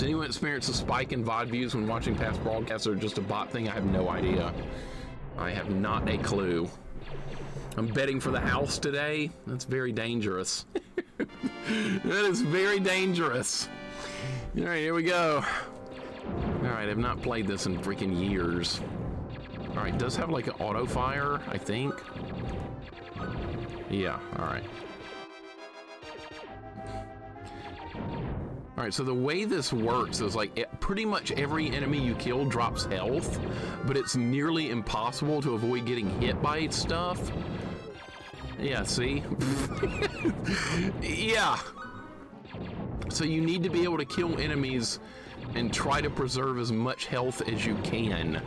Does anyone experience a spike in VOD views when watching past broadcasts, or just a bot thing? I have no idea. I have not a clue. I'm betting for the house today. That's very dangerous. That is very dangerous. All right, here we go. All right, I've not played this in freaking years. All right, it does have like an auto fire, I think. Yeah, all right. All right, so the way this works is like pretty much every enemy you kill drops health, but it's nearly impossible to avoid getting hit by stuff. Yeah, see? Yeah. So you need to be able to kill enemies and try to preserve as much health as you can.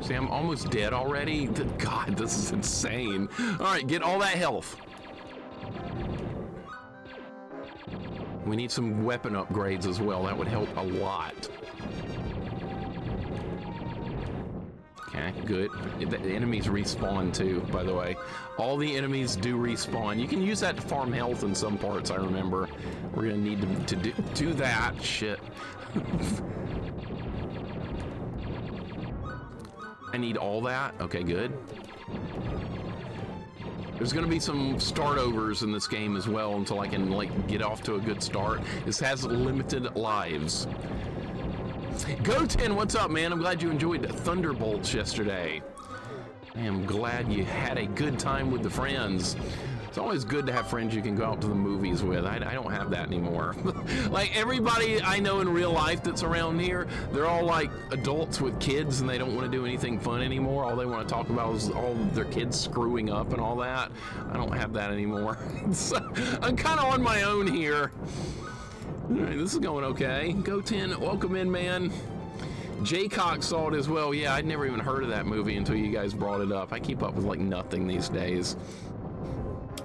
See, I'm almost dead already. God, this is insane. All right, get all that health. We need some weapon upgrades as well. That would help a lot. Okay, good. The enemies respawn too, by the way. All the enemies do respawn. You can use that to farm health in some parts, I remember. We're gonna need to do that. Shit. I need all that? Okay, good. There's gonna be some start overs in this game as well until I can like get off to a good start. This has limited lives. Goten, what's up, man? I'm glad you enjoyed Thunderbolts yesterday. I am glad you had a good time with the friends. It's always good to have friends you can go out to the movies with. I don't have that anymore. Like everybody I know in real life that's around here, they're all like adults with kids and they don't want to do anything fun anymore. All they want to talk about is all their kids screwing up and all that. I don't have that anymore. So I'm kind of on my own here. All right, this is going okay. Goten, welcome in, man. Jaycock saw it as well. Yeah, I'd never even heard of that movie until you guys brought it up. I keep up with like nothing these days.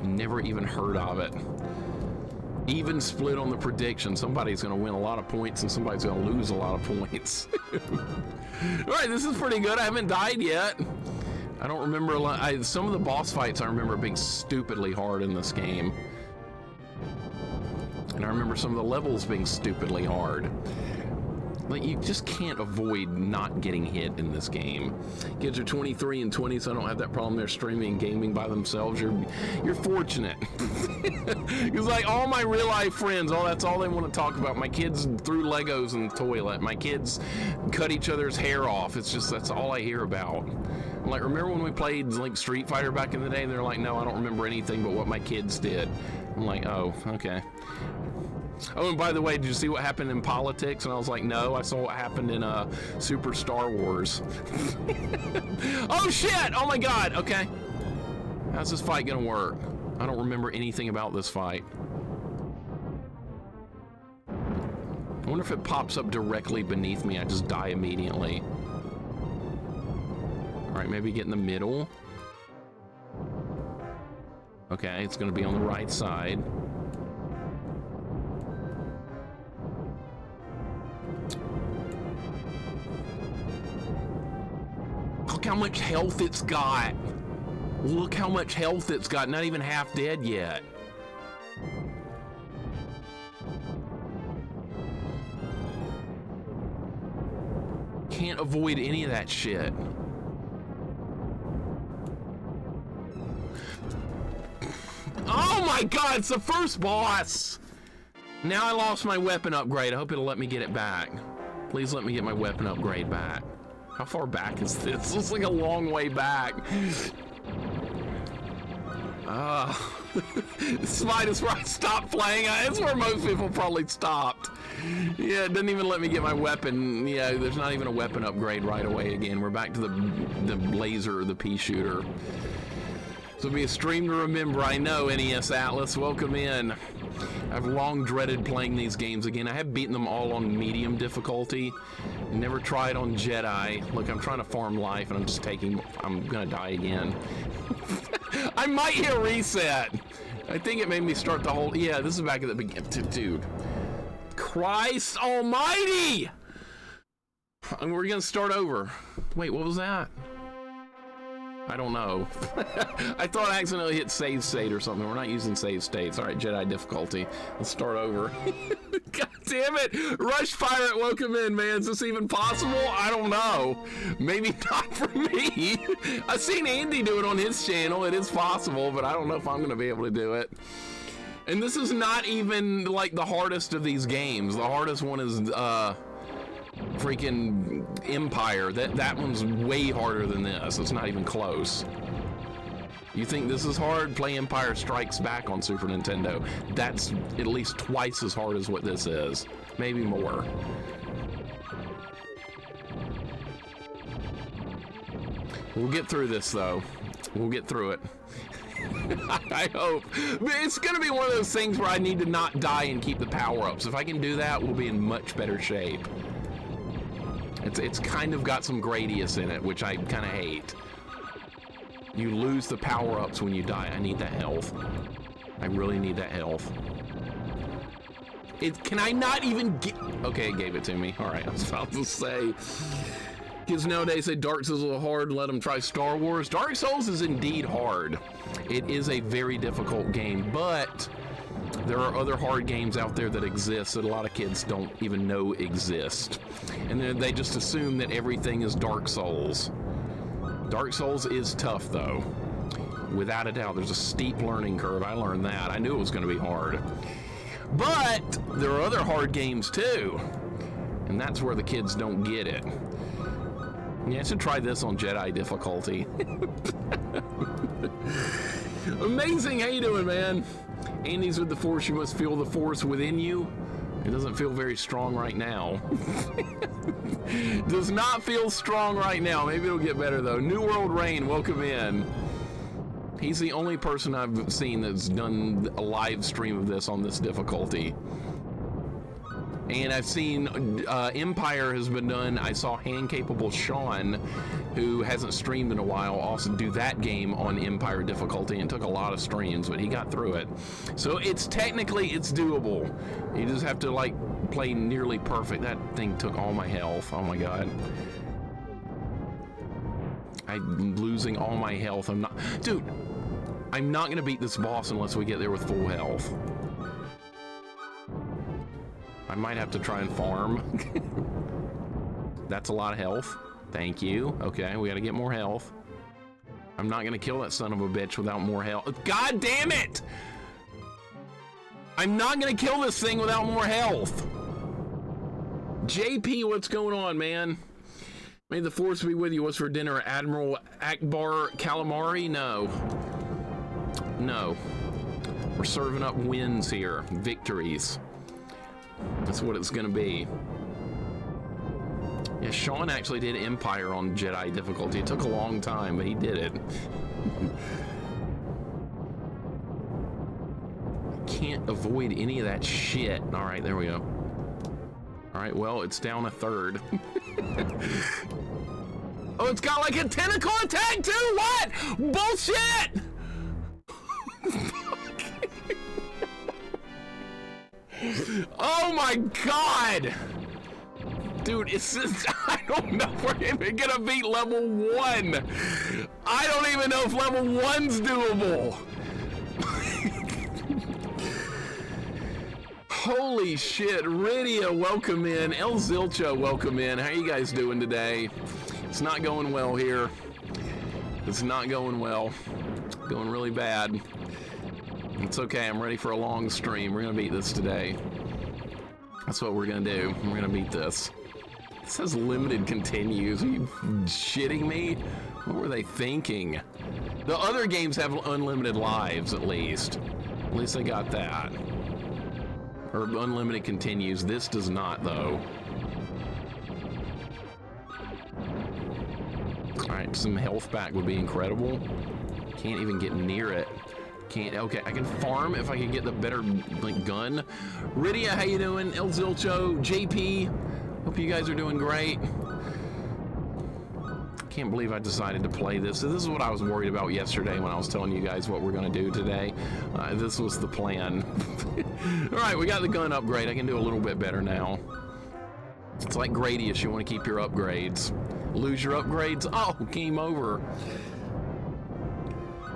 Never even heard of it. Even split on the prediction. Somebody's going to win a lot of points and somebody's going to lose a lot of points. All right, this is pretty good. I haven't died yet. I don't remember a lot. Some of the boss fights I remember being stupidly hard in this game. And I remember some of the levels being stupidly hard. Like, you just can't avoid not getting hit in this game. Kids are 23 and 20, so I don't have that problem. They're streaming and gaming by themselves. You're fortunate. Because like all my real life friends, that's all they want to talk about. My kids threw Legos in the toilet. My kids cut each other's hair off. It's just, that's all I hear about. I'm like, remember when we played like Street Fighter back in the day? And they're like, no, I don't remember anything but what my kids did. I'm like, oh, okay. Oh, and by the way, did you see what happened in politics? And I was like, no, I saw what happened in Super Star Wars. Oh, shit! Oh, my God! Okay. How's this fight gonna work? I don't remember anything about this fight. I wonder if it pops up directly beneath me. I just die immediately. All right, maybe get in the middle. Okay, it's gonna be on the right side. Look how much health it's got. Look how much health it's got. Not even half dead yet. Can't avoid any of that shit. Oh my God, it's the first boss. Now I lost my weapon upgrade. I hope it'll let me get it back. Please let me get my weapon upgrade back. How far back is this? It's like a long way back. This is where I stopped playing. It's where most people probably stopped. Yeah, it didn't even let me get my weapon. Yeah, there's not even a weapon upgrade right away again. We're back to the laser, the pea shooter. This will be a stream to remember. I know, NES Atlas. Welcome in. I've long dreaded playing these games again. I have beaten them all on medium difficulty. Never tried on JEDI. Look, I'm trying to farm life, and I'm gonna die again. I might hit reset. I think it made me start the whole, yeah, this is back at the beginning. Dude. Christ almighty! We're gonna start over. Wait, what was that? I don't know. I thought I accidentally hit save state or something. We're not using save states. All right, Jedi difficulty. Let's start over. God damn it. Rush Pirate, welcome in, man. Is this even possible? I don't know. Maybe not for me. I've seen Andy do it on his channel. It is possible, but I don't know if I'm going to be able to do it. And this is not even like the hardest of these games. The hardest one is freaking Empire. That one's way harder than this. It's not even close. You think this is hard? Play Empire Strikes Back on Super Nintendo. That's at least twice as hard as what this is. Maybe more. We'll get through this though. We'll get through it. I hope. But it's gonna be one of those things where I need to not die and keep the power-ups. If I can do that, we'll be in much better shape. It's kind of got some Gradius in it, which I kind of hate. You lose the power-ups when you die. I need that health. I really need that health. Can I not even get... Okay, it gave it to me. All right, I was about to say. Kids nowadays say Dark Souls is hard, let them try Star Wars. Dark Souls is indeed hard. It is a very difficult game, but there are other hard games out there that exist that a lot of kids don't even know exist. And then they just assume that everything is Dark Souls. Dark Souls is tough though. Without a doubt, there's a steep learning curve. I learned that. I knew it was going to be hard. But there are other hard games too. And that's where the kids don't get it. Yeah, I should try this on Jedi difficulty. Amazing, how you doing, man? Andy's with the Force, you must feel the Force within you. It doesn't feel very strong right now. Does not feel strong right now. Maybe it'll get better though. New World Rain, welcome in. He's the only person I've seen that's done a live stream of this on this difficulty. And I've seen Empire has been done. I saw hand-capable Sean, who hasn't streamed in a while, also do that game on Empire difficulty, and it took a lot of streams, but he got through it. So it's doable. You just have to like play nearly perfect. That thing took all my health. Oh my god. I'm losing all my health. Dude, I'm not gonna beat this boss unless we get there with full health. I might have to try and farm. That's a lot of health. Thank you. Okay, we gotta get more health. I'm not gonna kill that son of a bitch without more health. God damn it! I'm not gonna kill this thing without more health. JP, what's going on, man? May the Force be with you. What's for dinner? Admiral Akbar calamari? No. No. We're serving up wins here. Victories. That's what it's gonna be. Yeah, Sean actually did Empire on Jedi difficulty. It took a long time, but he did it. I can't avoid any of that shit. All right, there we go. All right, well, it's down a third. Oh, it's got like a tentacle attack too? What? Bullshit! Oh my god! Dude, it's just, I don't know if we're even gonna beat level 1. I don't even know if level 1's doable. Holy shit, Rydia, welcome in. El Zilcho, welcome in. How you guys doing today? It's not going well here. It's not going well. Going really bad. It's okay, I'm ready for a long stream. We're gonna beat this today. That's what we're gonna do. We're gonna beat this. It says limited continues. Are you shitting me? What were they thinking? The other games have unlimited lives, at least. At least they got that. Or unlimited continues. This does not, though. Alright, some health back would be incredible. Can't even get near it. Can't. Okay, I can farm if I can get the better like gun. Rydia, how you doing? El Zilcho, JP, hope you guys are doing great. Can't believe I decided to play this. So this is what I was worried about yesterday when I was telling you guys what we're gonna do today. This was the plan. All right, we got the gun upgrade. I can do a little bit better now. It's like Gradius, you want to keep your upgrades. Lose your upgrades? Oh, game over.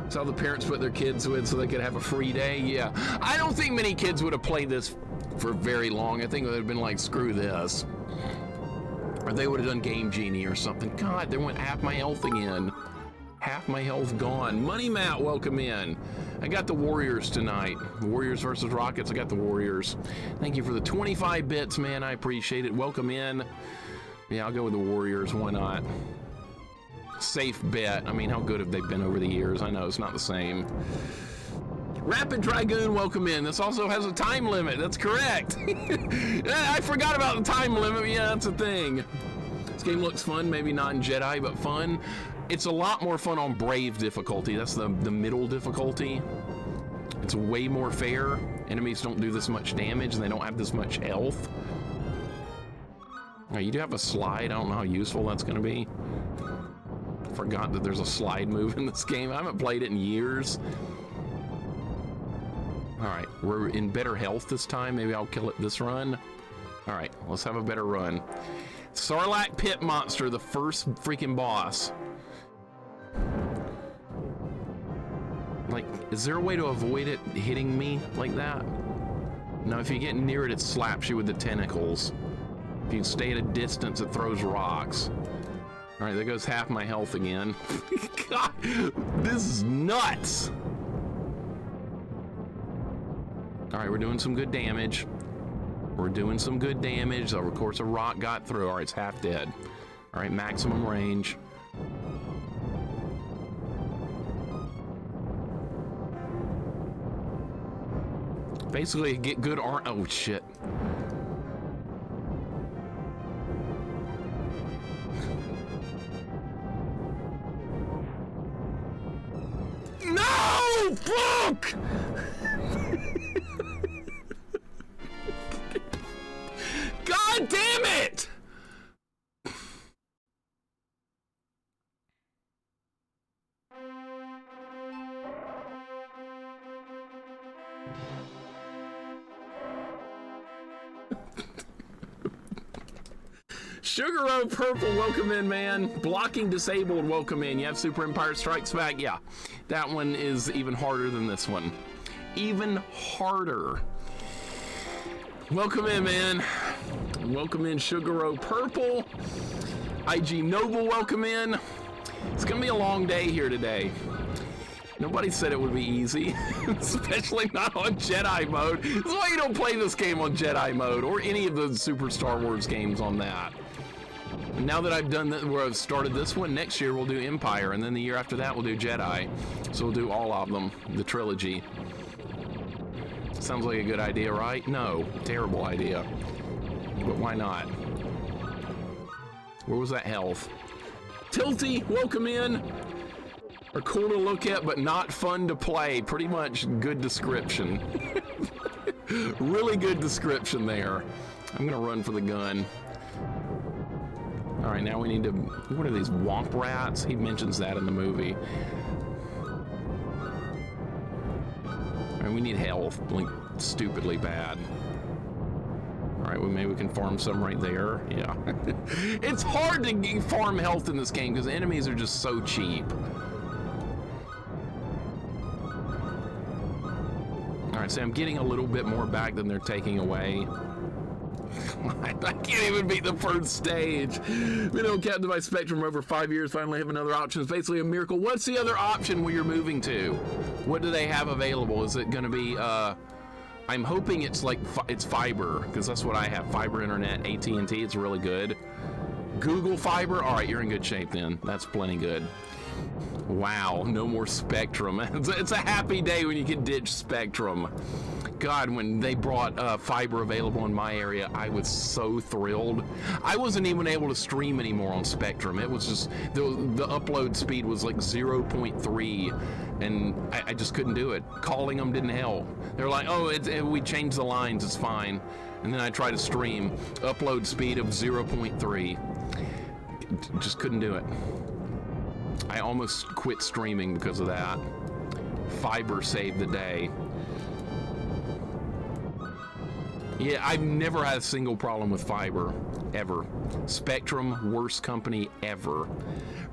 That's how the parents put their kids with so they could have a free day. Yeah, I don't think many kids would have played this for very long. I think it would have been like, screw this. Or they would have done Game Genie or something. God, there went half my health again. Half my health gone. Money Matt, welcome in. I got the Warriors tonight. Warriors versus Rockets. I got the Warriors. Thank you for the 25 bits, man. I appreciate it. Welcome in. Yeah, I'll go with the Warriors. Why not? Safe bet. I mean, how good have they been over the years? I know it's not the same. Rapid Dragoon, welcome in. This also has a time limit. That's correct. I forgot about the time limit. Yeah, that's a thing. This game looks fun. Maybe not in Jedi, but fun. It's a lot more fun on Brave difficulty. That's the middle difficulty. It's way more fair. Enemies don't do this much damage, and they don't have this much health. Now, you do have a slide. I don't know how useful that's going to be. Forgot that there's a slide move in this game. I haven't played it in years. All right, we're in better health this time. Maybe I'll kill it this run. All right, let's have a better run. Sarlacc Pit Monster, the first freaking boss. Like, is there a way to avoid it hitting me like that? No, if you get near it, it slaps you with the tentacles. If you stay at a distance, it throws rocks. All right, there goes half my health again. God, this is nuts. All right, we're doing some good damage. We're doing some good damage. So, of course, a rock got through. All right, it's half dead. All right, maximum range. Basically, get good arm. Oh, shit. No! Fuck! God damn it! Sugar O Purple, welcome in, man. Blocking Disabled, welcome in. You have Super Empire Strikes Back? Yeah, that one is even harder than this one. Even harder. Welcome in, man. Welcome in, Sugar O Purple. IG Noble, welcome in. It's gonna be a long day here today. Nobody said it would be easy, especially not on Jedi mode. That's why you don't play this game on Jedi mode or any of the Super Star Wars games on that. And now that I've done that, where I've started this one, next year we'll do Empire, and then the year after that we'll do Jedi. So we'll do all of them, the trilogy. Sounds like a good idea, right? No, terrible idea. But why not? Where was that health? Tilty, welcome in. Are cool to look at, but not fun to play. Pretty much good description. Really good description there. I'm gonna run for the gun. All right, now we need to, what are these, womp rats? He mentions that in the movie. All right, we need health, like stupidly bad. All right, well, maybe we can farm some right there. Yeah. It's hard to farm health in this game because enemies are just so cheap. All right, so I'm getting a little bit more back than they're taking away. I can't even beat the first stage. Been on captive by Spectrum for over 5 years. Finally have another option. It's basically a miracle. What's the other option where you're moving to? What do they have available? Is it going to be, I'm hoping it's like, it's fiber, because that's what I have. Fiber internet, AT&T, it's really good. Google Fiber, all right, you're in good shape then. That's plenty good. Wow, no more Spectrum. It's a happy day when you can ditch Spectrum. God, when they brought fiber available in my area, I was so thrilled. I wasn't even able to stream anymore on Spectrum. It was just, the upload speed was like 0.3, and I just couldn't do it. Calling them didn't help. They were like, oh, we changed the lines, it's fine. And then I tried to stream, upload speed of 0.3. Just couldn't do it. I almost quit streaming because of that. Fiber saved the day. Yeah, I've never had a single problem with fiber, ever. Spectrum, worst company ever.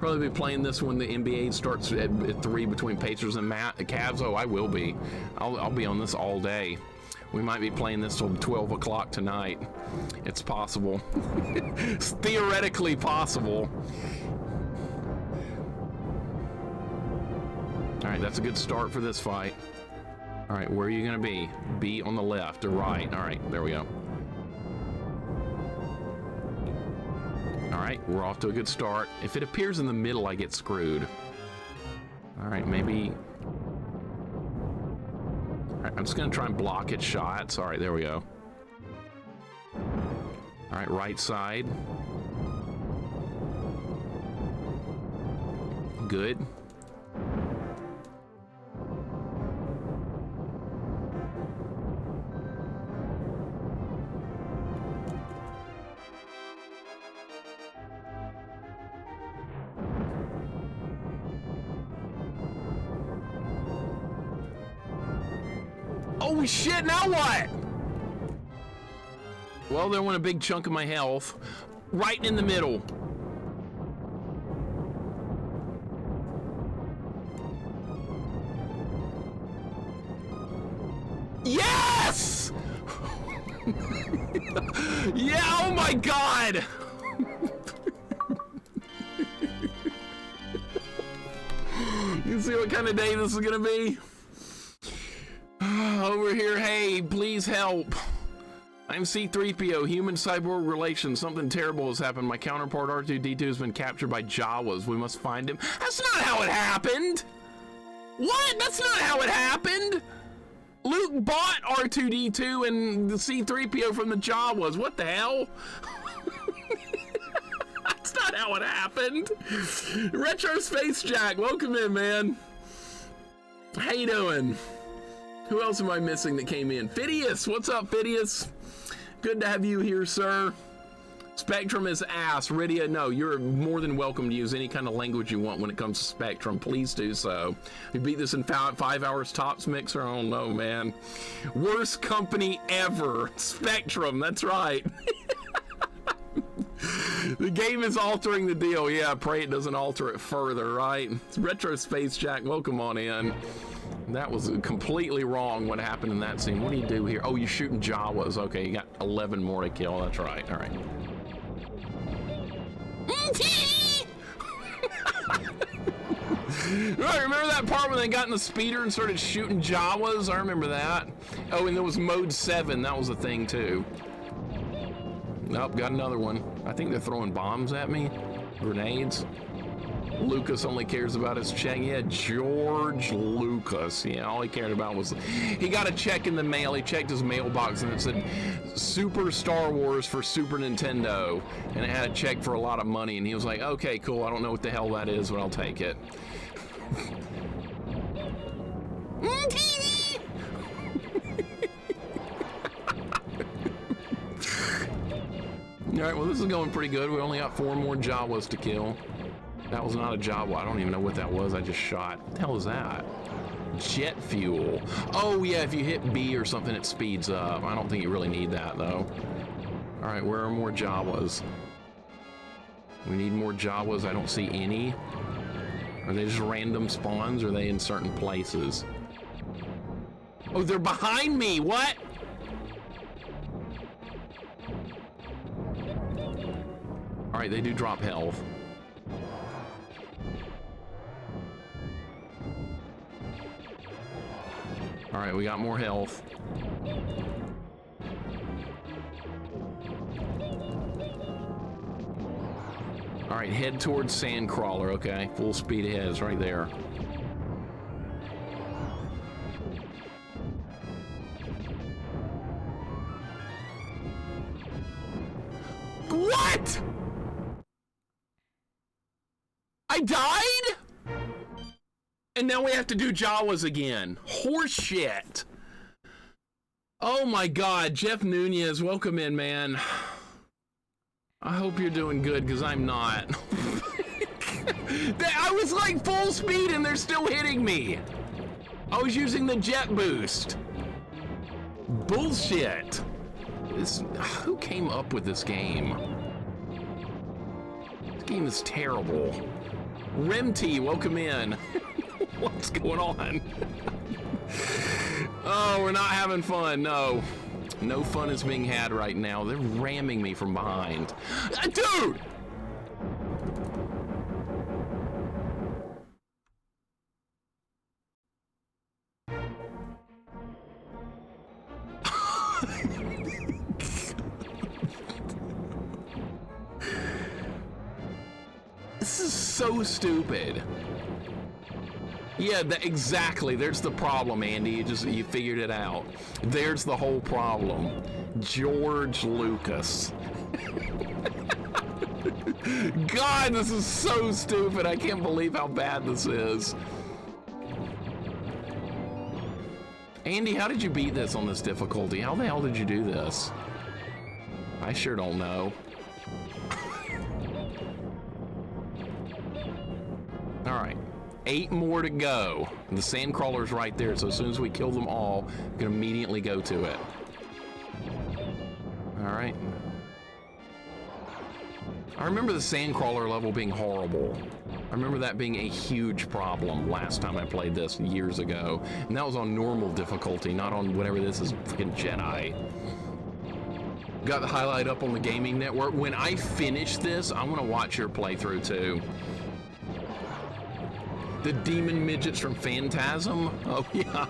Probably be playing this when the NBA starts at 3 between Pacers and Cavs. Oh, I will be. I'll be on this all day. We might be playing this till 12 o'clock tonight. It's possible. It's theoretically possible. All right, that's a good start for this fight. All right, where are you gonna be? Be on the left or right? All right, there we go. All right, we're off to a good start. If it appears in the middle, I get screwed. All right, maybe. All right, I'm just gonna try and block its shots. All right, there we go. All right, right side. Good. Oh shit, now what? Well, there went a big chunk of my health. Right in the middle. Yes! Yeah, oh my god! You see what kind of day this is gonna be? Over here, hey, please help. I'm C-3PO, human-cyborg relations. Something terrible has happened. My counterpart R2-D2 has been captured by Jawas. We must find him. That's not how it happened! What? That's not how it happened! Luke bought R2-D2 and the C-3PO from the Jawas. What the hell? That's not how it happened. Retro Space Jack, welcome in, man. How you doing? Who else am I missing that came in? Phidias, what's up, Phidias? Good to have you here, sir. Spectrum is ass. Rydia, no, you're more than welcome to use any kind of language you want when it comes to Spectrum. Please do so. We beat this in 5 hours tops, Mixer. Oh no, man. Worst company ever. Spectrum, that's right. The game is altering the deal. Yeah, pray it doesn't alter it further, right? It's Retro Space Jack, welcome on in. That was completely wrong what happened in that scene. What do you do here? Oh, you're shooting Jawas. Okay, you got 11 more to kill. That's right. All right. Right, remember that part when they got in the speeder and started shooting Jawas? I remember that. Oh, and there was mode 7. That was a thing too. Nope, got another one. I think they're throwing bombs at me. Grenades. Lucas only cares about his check. Yeah, George Lucas. Yeah, all he cared about was he got a check in the mail. He checked his mailbox and it said Super Star Wars for Super Nintendo, and it had a check for a lot of money. And he was like, "Okay, cool. I don't know what the hell that is, but I'll take it." All right. Well, this is going pretty good. We only got 4 more Jawas to kill. That was not a Jawa. I don't even know what that was. I just shot. What the hell is that? Jet fuel. Oh, yeah, if you hit B or something, it speeds up. I don't think you really need that, though. All right, where are more Jawas? We need more Jawas. I don't see any. Are they just random spawns, or are they in certain places? Oh, they're behind me. What? All right, they do drop health. All right, we got more health. All right, head towards Sandcrawler, okay? Full speed ahead is right there. What? I died? And now we have to do Jawas again. Horseshit. Oh my God, Jeff Nunez, welcome in, man. I hope you're doing good, because I'm not. I was like full speed and they're still hitting me. I was using the jet boost. Bullshit. Who came up with this game? This game is terrible. Remty, welcome in. What's going on? Oh, we're not having fun. No. No fun is being had right now. They're ramming me from behind. Dude! This is so stupid. Yeah, exactly. There's the problem, Andy. You figured it out. There's the whole problem. George Lucas. God, this is so stupid. I can't believe how bad this is. Andy, how did you beat this on this difficulty? How the hell did you do this? I sure don't know. All right. 8 more to go. And the sand crawler's right there, so as soon as we kill them all, we can immediately go to it. All right. I remember the sand crawler level being horrible. I remember that being a huge problem last time I played this years ago. And that was on normal difficulty, not on whatever this is, freaking JEDI. Got the highlight up on the gaming network. When I finish this, I'm gonna watch your playthrough too. The demon midgets from Phantasm? Oh, yeah.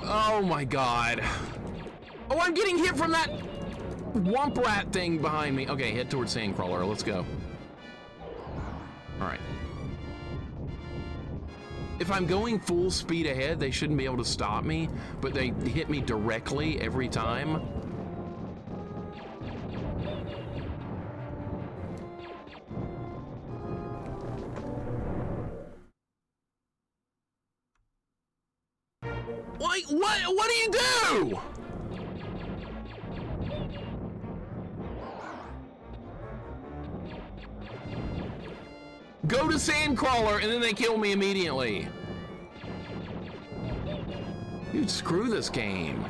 Oh, my God. Oh, I'm getting hit from that womp rat thing behind me. Okay, head towards Sandcrawler. Let's go. All right. If I'm going full speed ahead, they shouldn't be able to stop me, but they hit me directly every time. What do you do? Go to Sandcrawler and then they kill me immediately. Dude, screw this game.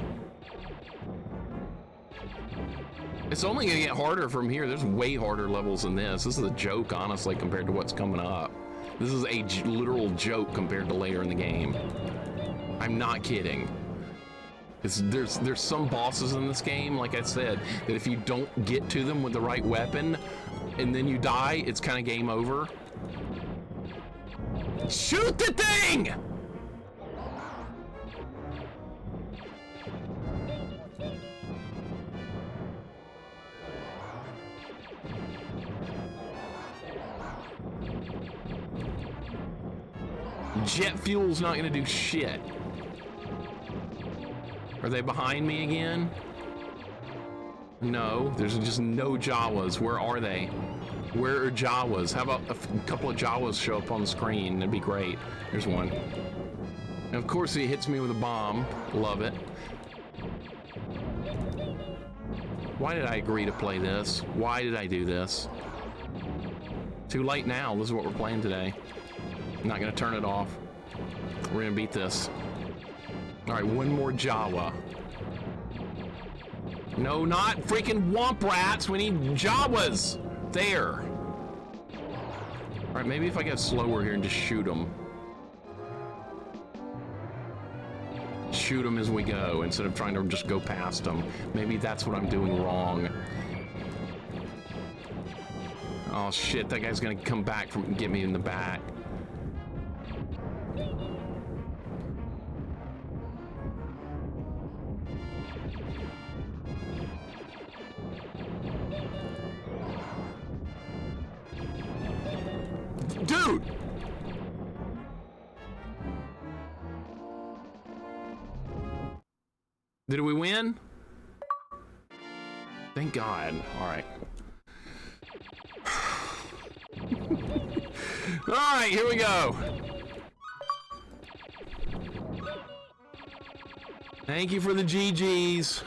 It's only gonna get harder from here. There's way harder levels than this. This is a joke, honestly, compared to what's coming up. This is a literal joke compared to later in the game. I'm not kidding. There's some bosses in this game, like I said, that if you don't get to them with the right weapon and then you die, it's kind of game over. Shoot the thing! Jet fuel's not gonna do shit. Are they behind me again? No, there's just no Jawas. Where are they? Where are Jawas? How about a couple of Jawas show up on the screen? That'd be great. There's one. And of course he hits me with a bomb. Love it. Why did I agree to play this? Why did I do this? Too late now. This is what we're playing today. I'm not gonna turn it off. We're gonna beat this. All right, one more Jawa. No, not freaking womp rats. We need Jawas. There. All right, maybe if I get slower here and just shoot them. Shoot them as we go instead of trying to just go past them. Maybe that's what I'm doing wrong. Oh shit, that guy's gonna come back from get me in the back. Dude! Did we win? Thank God. All right. All right, here we go. Thank you for the GGs.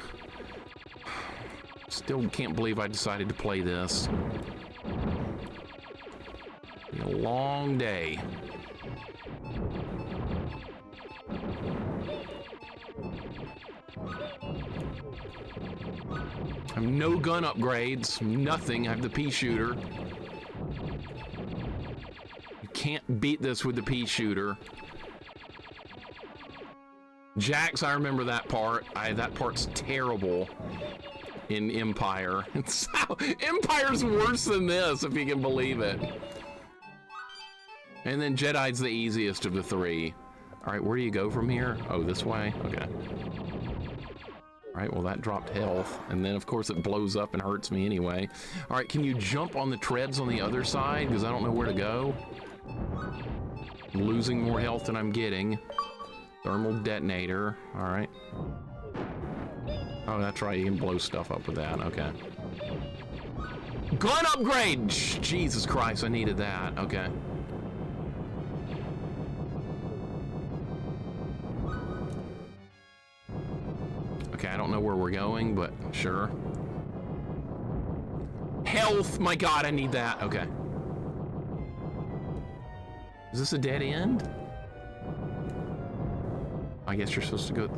Still can't believe I decided to play this. Be a long day. I have no gun upgrades, nothing. I have the pea shooter. You can't beat this with the pea shooter. Jax, I remember that part. That part's terrible in Empire. Empire's worse than this, if you can believe it. And then Jedi's the easiest of the three. All right, where do you go from here? Oh, this way? Okay. All right, well, that dropped health. And then, of course, it blows up and hurts me anyway. All right, can you jump on the treads on the other side? Because I don't know where to go. I'm losing more health than I'm getting. Thermal detonator. All right. Oh, that's right. You can blow stuff up with that. Okay. Gun upgrade! Jesus Christ, I needed that. Okay. Okay, I don't know where we're going, but sure. Health! My God, I need that. Okay. Is this a dead end? I guess you're supposed to go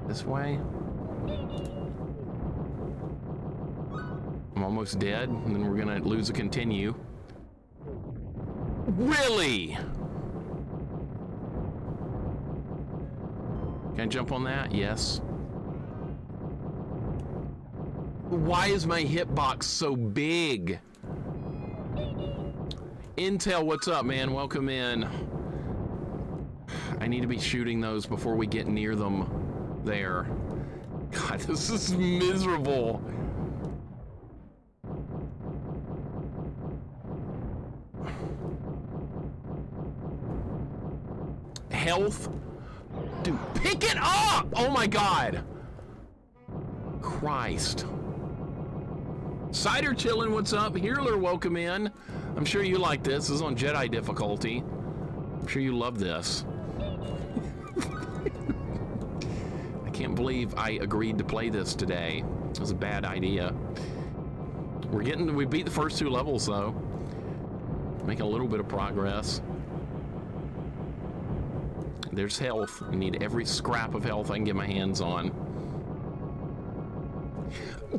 this way. I'm almost dead, and then we're gonna lose a continue. Really? Can I jump on that? Yes. Why is my hitbox so big? Intel, what's up, man? Welcome in. I need to be shooting those before we get near them there. God, this is miserable. Health? Dude, pick it up! Oh my God. Christ. Cider chillin', what's up? Healer, welcome in. I'm sure you like this. This is on Jedi difficulty. I'm sure you love this. I can't believe I agreed to play this today. It was a bad idea. We beat the first 2 levels though. Making a little bit of progress. There's health. I need every scrap of health I can get my hands on.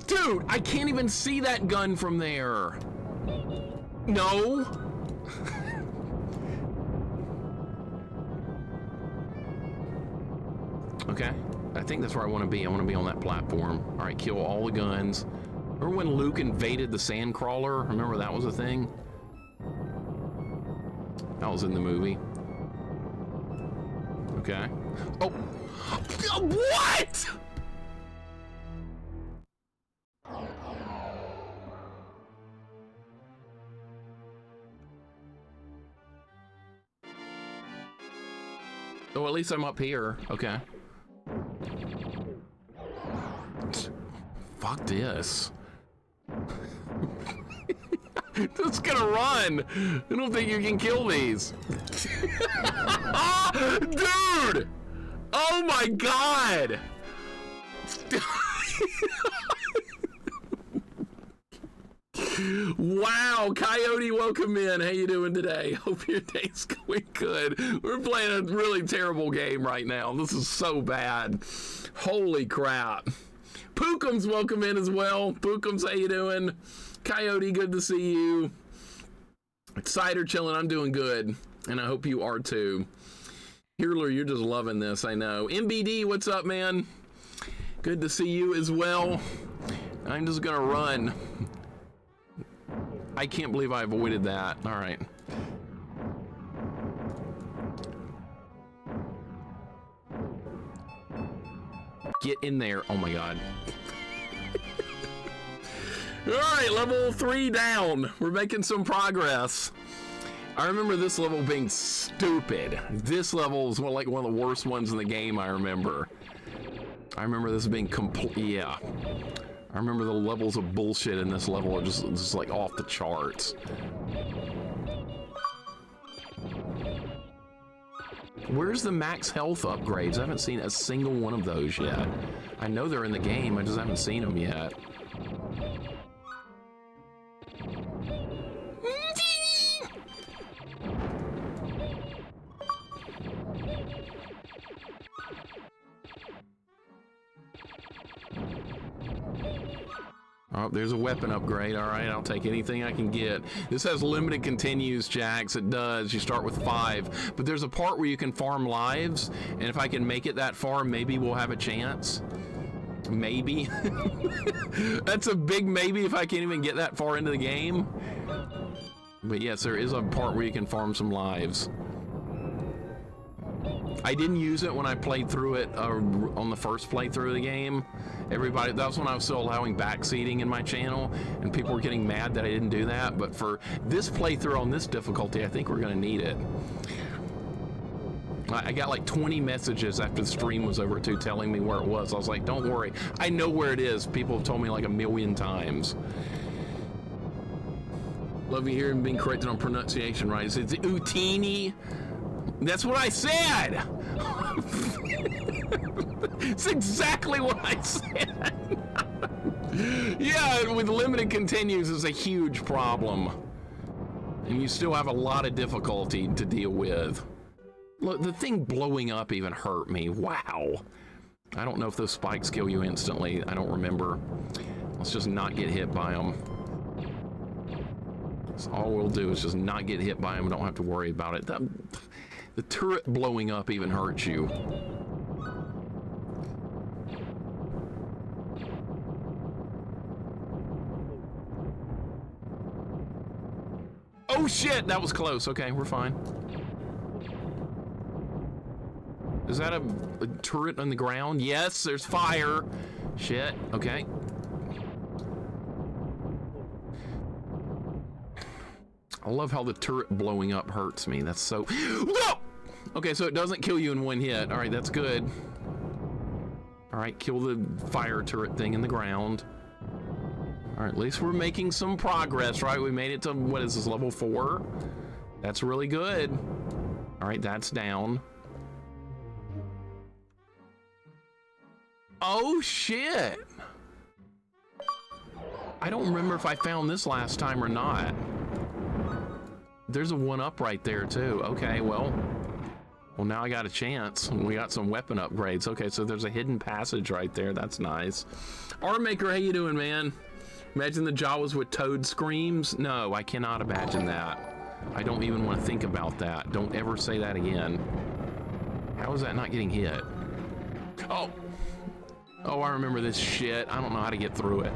Dude, I can't even see that gun from there. No. Okay, I think that's where I want to be. I want to be on that platform. All right, kill all the guns. Remember when Luke invaded the Sandcrawler? Remember that was a thing? That was in the movie. Okay. Oh, what? Oh, at least I'm up here. Okay. Fuck this. Just gonna run. I don't think you can kill these. Dude! Oh my God! Wow, Coyote, welcome in. How you doing today? Hope your day's going good. We're playing a really terrible game right now. This is so bad. Holy crap. Pookums, welcome in as well. Pookums, how you doing? Coyote, good to see you. Cider chilling, I'm doing good. And I hope you are too. Healer, you're just loving this, I know. MBD, what's up, man? Good to see you as well. I'm just gonna run. I can't believe I avoided that. All right. Get in there. Oh my God. All right, level 3 down. We're making some progress. I remember this level being stupid. This level is one of the worst ones in the game, I remember. I remember this being complete, yeah. I remember the levels of bullshit in this level are just like off the charts. Where's the max health upgrades? I haven't seen a single one of those yet. I know they're in the game, I just haven't seen them yet. Oh, there's a weapon upgrade. All right, I'll take anything I can get. This has limited continues, Jax. It does. You start with 5. But there's a part where you can farm lives, and if I can make it that far, maybe we'll have a chance. Maybe. That's a big maybe if I can't even get that far into the game. But yes, there is a part where you can farm some lives. I didn't use it when I played through it on the first playthrough of the game. Everybody, that was when I was still allowing backseating in my channel, and people were getting mad that I didn't do that. But for this playthrough on this difficulty, I think we're gonna need it. I got like 20 messages after the stream was over too, telling me where it was. I was like, don't worry, I know where it is. People have told me like 1,000,000 times. Love you hearing being corrected on pronunciation, right? It's Utini. That's what I said. It's exactly what I said. Yeah, with limited continues is a huge problem. And you still have a lot of difficulty to deal with. Look, the thing blowing up even hurt me. Wow. I don't know if those spikes kill you instantly. I don't remember. Let's just not get hit by them. So all we'll do is just not get hit by them. Don't have to worry about it. The turret blowing up even hurts you. Oh shit, that was close. Okay, we're fine. Is that a turret on the ground? Yes, there's fire. Shit, okay. I love how the turret blowing up hurts me. That's so... Whoa! Okay, so it doesn't kill you in one hit. All right, that's good. All right, kill the fire turret thing in the ground. All right, at least we're making some progress, right? We made it to, what is this, level 4? That's really good. All right, that's down. Oh, shit. I don't remember if I found this last time or not. There's a 1-up right there, too. Okay, well, now I got a chance. We got some weapon upgrades. Okay, so there's a hidden passage right there. That's nice. R-Maker, how you doing, man? Imagine the Jawas with toad screams? No, I cannot imagine that. I don't even want to think about that. Don't ever say that again. How is that not getting hit? Oh! Oh, I remember this shit. I don't know how to get through it.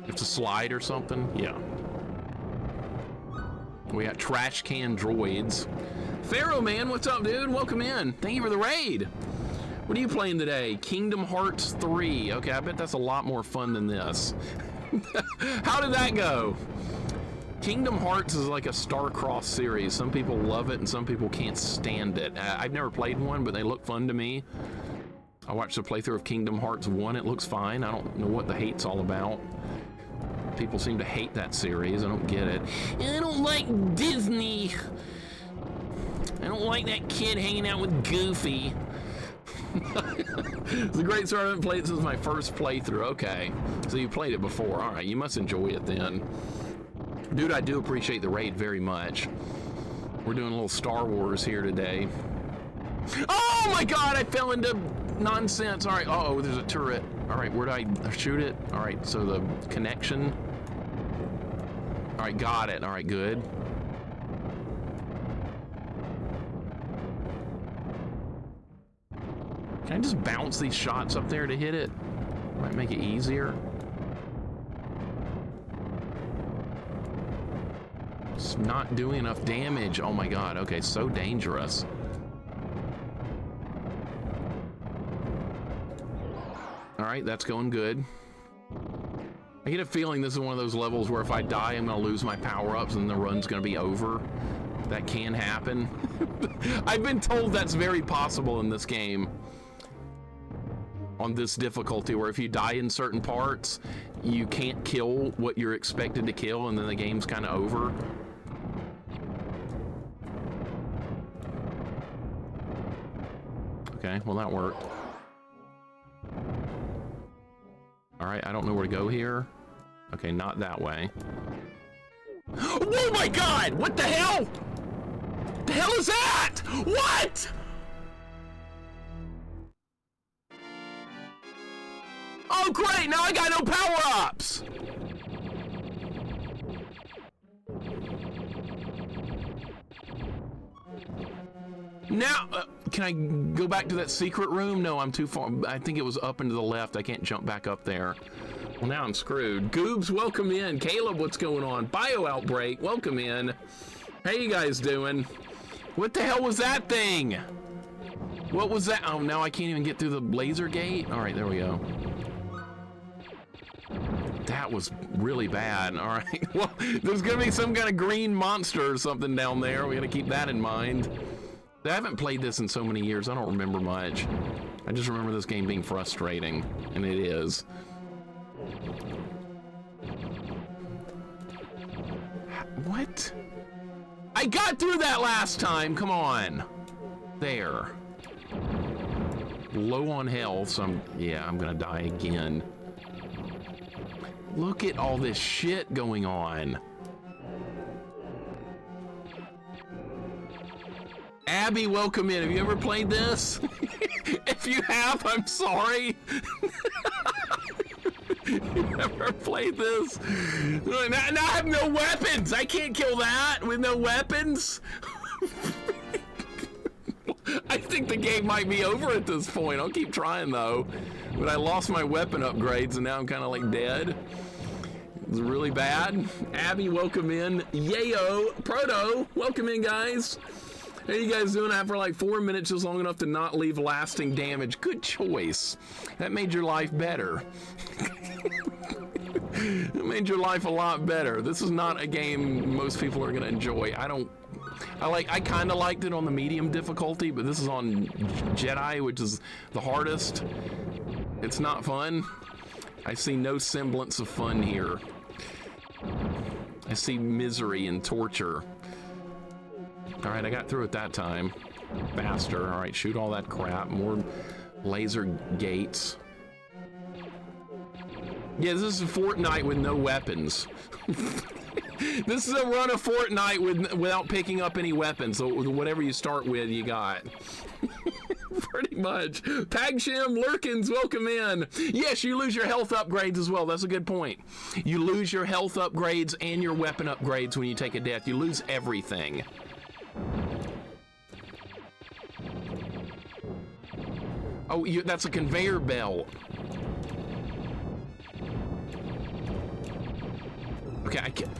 It's a slide or something? Yeah. We got trash can droids. Pharaoh, man, what's up, dude? Welcome in. Thank you for the raid. What are you playing today? Kingdom Hearts 3. Okay, I bet that's a lot more fun than this. How did that go? Kingdom Hearts is like a star-crossed series. Some people love it and some people can't stand it. I've never played one, but they look fun to me. I watched a playthrough of Kingdom Hearts 1. It looks fine. I don't know what the hate's all about. People seem to hate that series. I don't get it. I don't like Disney. I don't like that kid hanging out with Goofy. It's a great start. I haven't played it since my first playthrough. Okay, so you played it before. All right, you must enjoy it then. Dude, I do appreciate the raid very much. We're doing a little Star Wars here today. Oh my god, I fell into nonsense. All right, uh-oh, there's a turret. All right, where do I shoot it? All right, so the connection. All right, got it. All right, good. Can I just bounce these shots up there to hit it? Might make it easier. It's not doing enough damage. Oh my god, okay, so dangerous. All right, that's going good. I get a feeling this is one of those levels where if I die, I'm gonna lose my power-ups and the run's gonna be over. That can happen. I've been told that's very possible in this game. On this difficulty, where if you die in certain parts, you can't kill what you're expected to kill, and then the game's kind of over. Okay, well that worked. All right, I don't know where to go here. Okay, not that way. Oh my god! What the hell? The hell is that? What? Oh, great! Now I got no power-ups! Now, can I go back to that secret room? No, I'm too far. I think it was up and to the left. I can't jump back up there. Well, now I'm screwed. Goobs, welcome in. Caleb, what's going on? Bio Outbreak, welcome in. How you guys doing? What the hell was that thing? What was that? Oh, now I can't even get through the laser gate? All right, there we go. That was really bad. All right, well, there's gonna be some kind of green monster or something down there. We gotta keep that in mind. I haven't played this in so many years, I don't remember much. I just remember this game being frustrating, and it is. What? I got through that last time, come on. There. Low on health, so I'm gonna die again. Look at all this shit going on. Abby, welcome in. Have you ever played this? If you have, I'm sorry. You ever played this? Now I have no weapons. I can't kill that with no weapons. I think the game might be over at this point. I'll keep trying though. But I lost my weapon upgrades and now I'm kind of like dead. It's really bad. Abby, welcome in. Yayo, Proto, welcome in, guys. How you guys doing? After like 4 minutes, just long enough to not leave lasting damage. Good choice. That made your life better. It made your life a lot better. This is not a game most people are gonna enjoy. I kind of liked it on the medium difficulty, but this is on JEDI, which is the hardest. It's not fun. I see no semblance of fun here. I see misery and torture. All right, I got through it that time. Faster. All right, shoot all that crap. More laser gates. Yeah, this is Fortnite with no weapons. This is a run of Fortnite without picking up any weapons. So whatever you start with, you got. Pretty much. Pagshim, Lurkins, welcome in. Yes, you lose your health upgrades as well. That's a good point. You lose your health upgrades and your weapon upgrades when you take a death. You lose everything. Oh, that's a conveyor belt. Okay, I can't.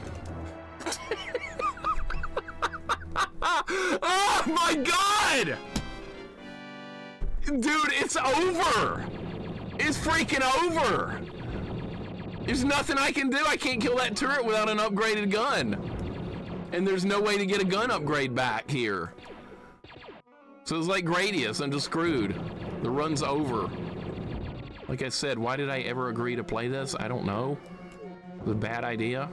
Oh my god! Dude, it's over! It's freaking over! There's nothing I can do. I can't kill that turret without an upgraded gun. And there's no way to get a gun upgrade back here. So it's like Gradius, I'm just screwed. The run's over. Like I said, why did I ever agree to play this? I don't know. It was a bad idea.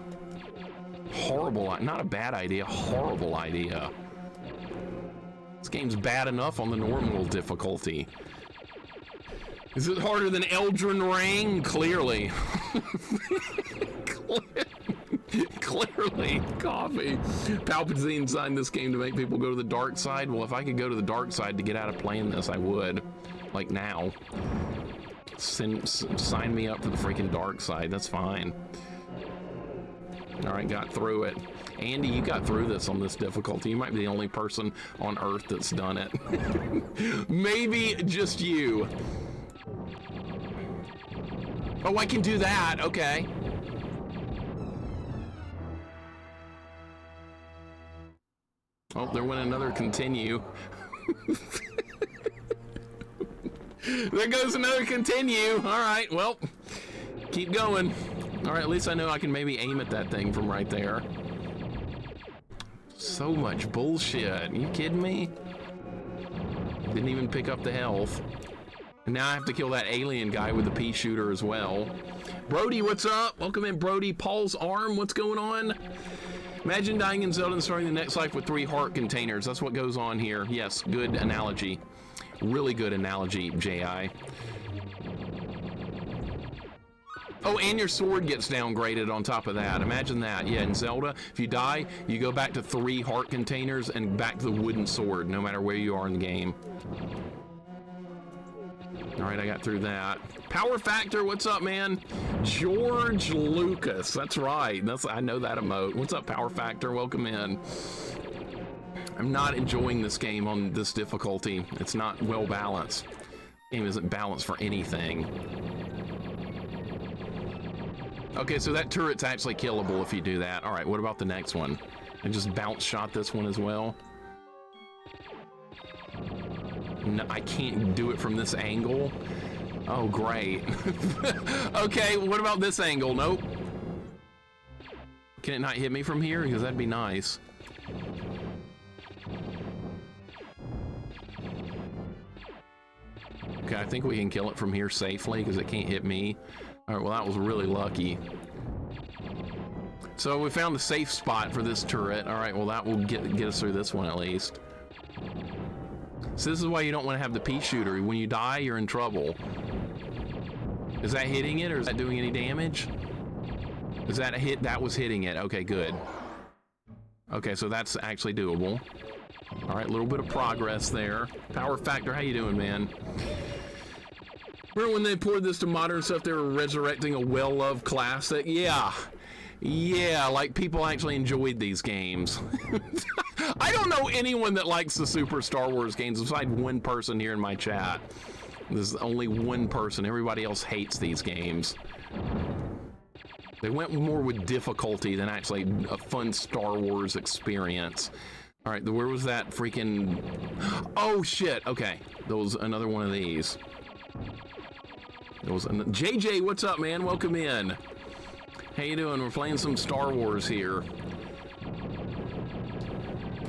Horrible, not a bad idea, horrible idea. This game's bad enough on the normal difficulty. Is it harder than Elden Ring? Clearly. Clearly. Coffee. Palpatine signed this game to make people go to the dark side. Well, if I could go to the dark side to get out of playing this, I would. Like now. Sign me up for the freaking dark side. That's fine. All right, got through it. Andy, you got through this on this difficulty. You might be the only person on Earth that's done it. Maybe just you. Oh, I can do that. Okay. Oh, there went another continue. There goes another continue. All right, well, keep going. All right, at least I know I can maybe aim at that thing from right there. So much bullshit. Are you kidding me? Didn't even pick up the health. And now I have to kill that alien guy with the pea shooter as well. Brody, what's up? Welcome in, Brody. Paul's arm, what's going on? Imagine dying in Zelda and starting the next life with 3 heart containers. That's what goes on here. Yes, good analogy. Really good analogy, J.I. Oh, and your sword gets downgraded on top of that. Imagine that. Yeah, in Zelda, if you die, you go back to 3 heart containers and back to the wooden sword, no matter where you are in the game. All right, I got through that. Power Factor, what's up, man? George Lucas, that's right. I know that emote. What's up, Power Factor? Welcome in. I'm not enjoying this game on this difficulty. It's not well balanced. The game isn't balanced for anything. Okay, so that turret's actually killable if you do that. All right, what about the next one? I just bounce shot this one as well. No, I can't do it from this angle. Oh, great. Okay, what about this angle? Nope. Can it not hit me from here? Because that'd be nice. Okay, I think we can kill it from here safely because it can't hit me. All right, well, that was really lucky. So we found the safe spot for this turret. All right, well, that will get us through this one at least. So this is why you don't want to have the pea shooter. When you die, you're in trouble. Is that hitting it or is that doing any damage? Is that a hit? That was hitting it. Okay, good. Okay, so that's actually doable. All right, a little bit of progress there. Power Factor, how you doing, man? Remember when they poured this to modern stuff, they were resurrecting a well-loved classic? Yeah. Yeah, like people actually enjoyed these games. I don't know anyone that likes the Super Star Wars games besides one person here in my chat. There's only one person. Everybody else hates these games. They went more with difficulty than actually a fun Star Wars experience. All right, where was that freaking... Oh, shit. Okay, there was another one of these. There was JJ, what's up, man? Welcome in. How you doing? We're playing some Star Wars here.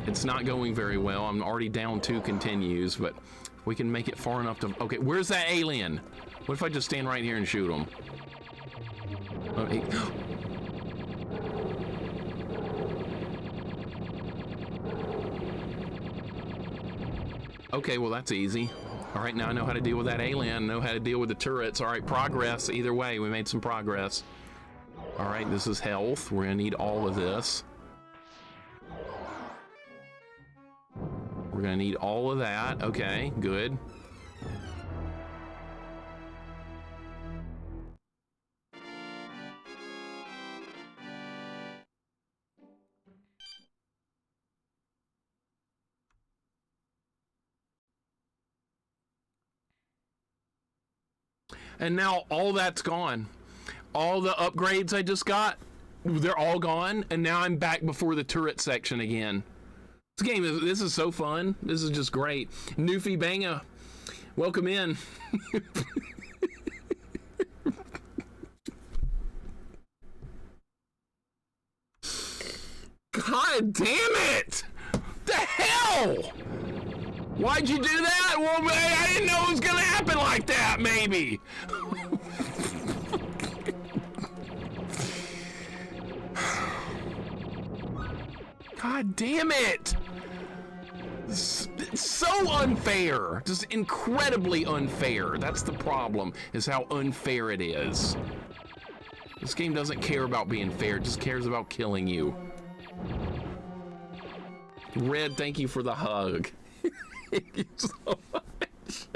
It's not going very well. I'm already down 2 continues, but we can make it far enough to... Okay, where's that alien? What if I just stand right here and shoot him? Okay. Okay, well, that's easy. All right, now I know how to deal with that alien. I know how to deal with the turrets. All right, progress. Either way, we made some progress. All right, this is health. We're gonna need all of this. We're gonna need all of that. Okay, good. And now all that's gone. All the upgrades I just got, they're all gone. And now I'm back before the turret section again. This is so fun. This is just great. Newfie Banga, welcome in. God damn it! The hell! Why'd you do that? Well, I didn't know it was gonna happen like that, maybe. God damn it! It's so unfair. Just incredibly unfair. That's the problem, is how unfair it is. This game doesn't care about being fair, it just cares about killing you. Red, thank you for the hug. Thank you so much.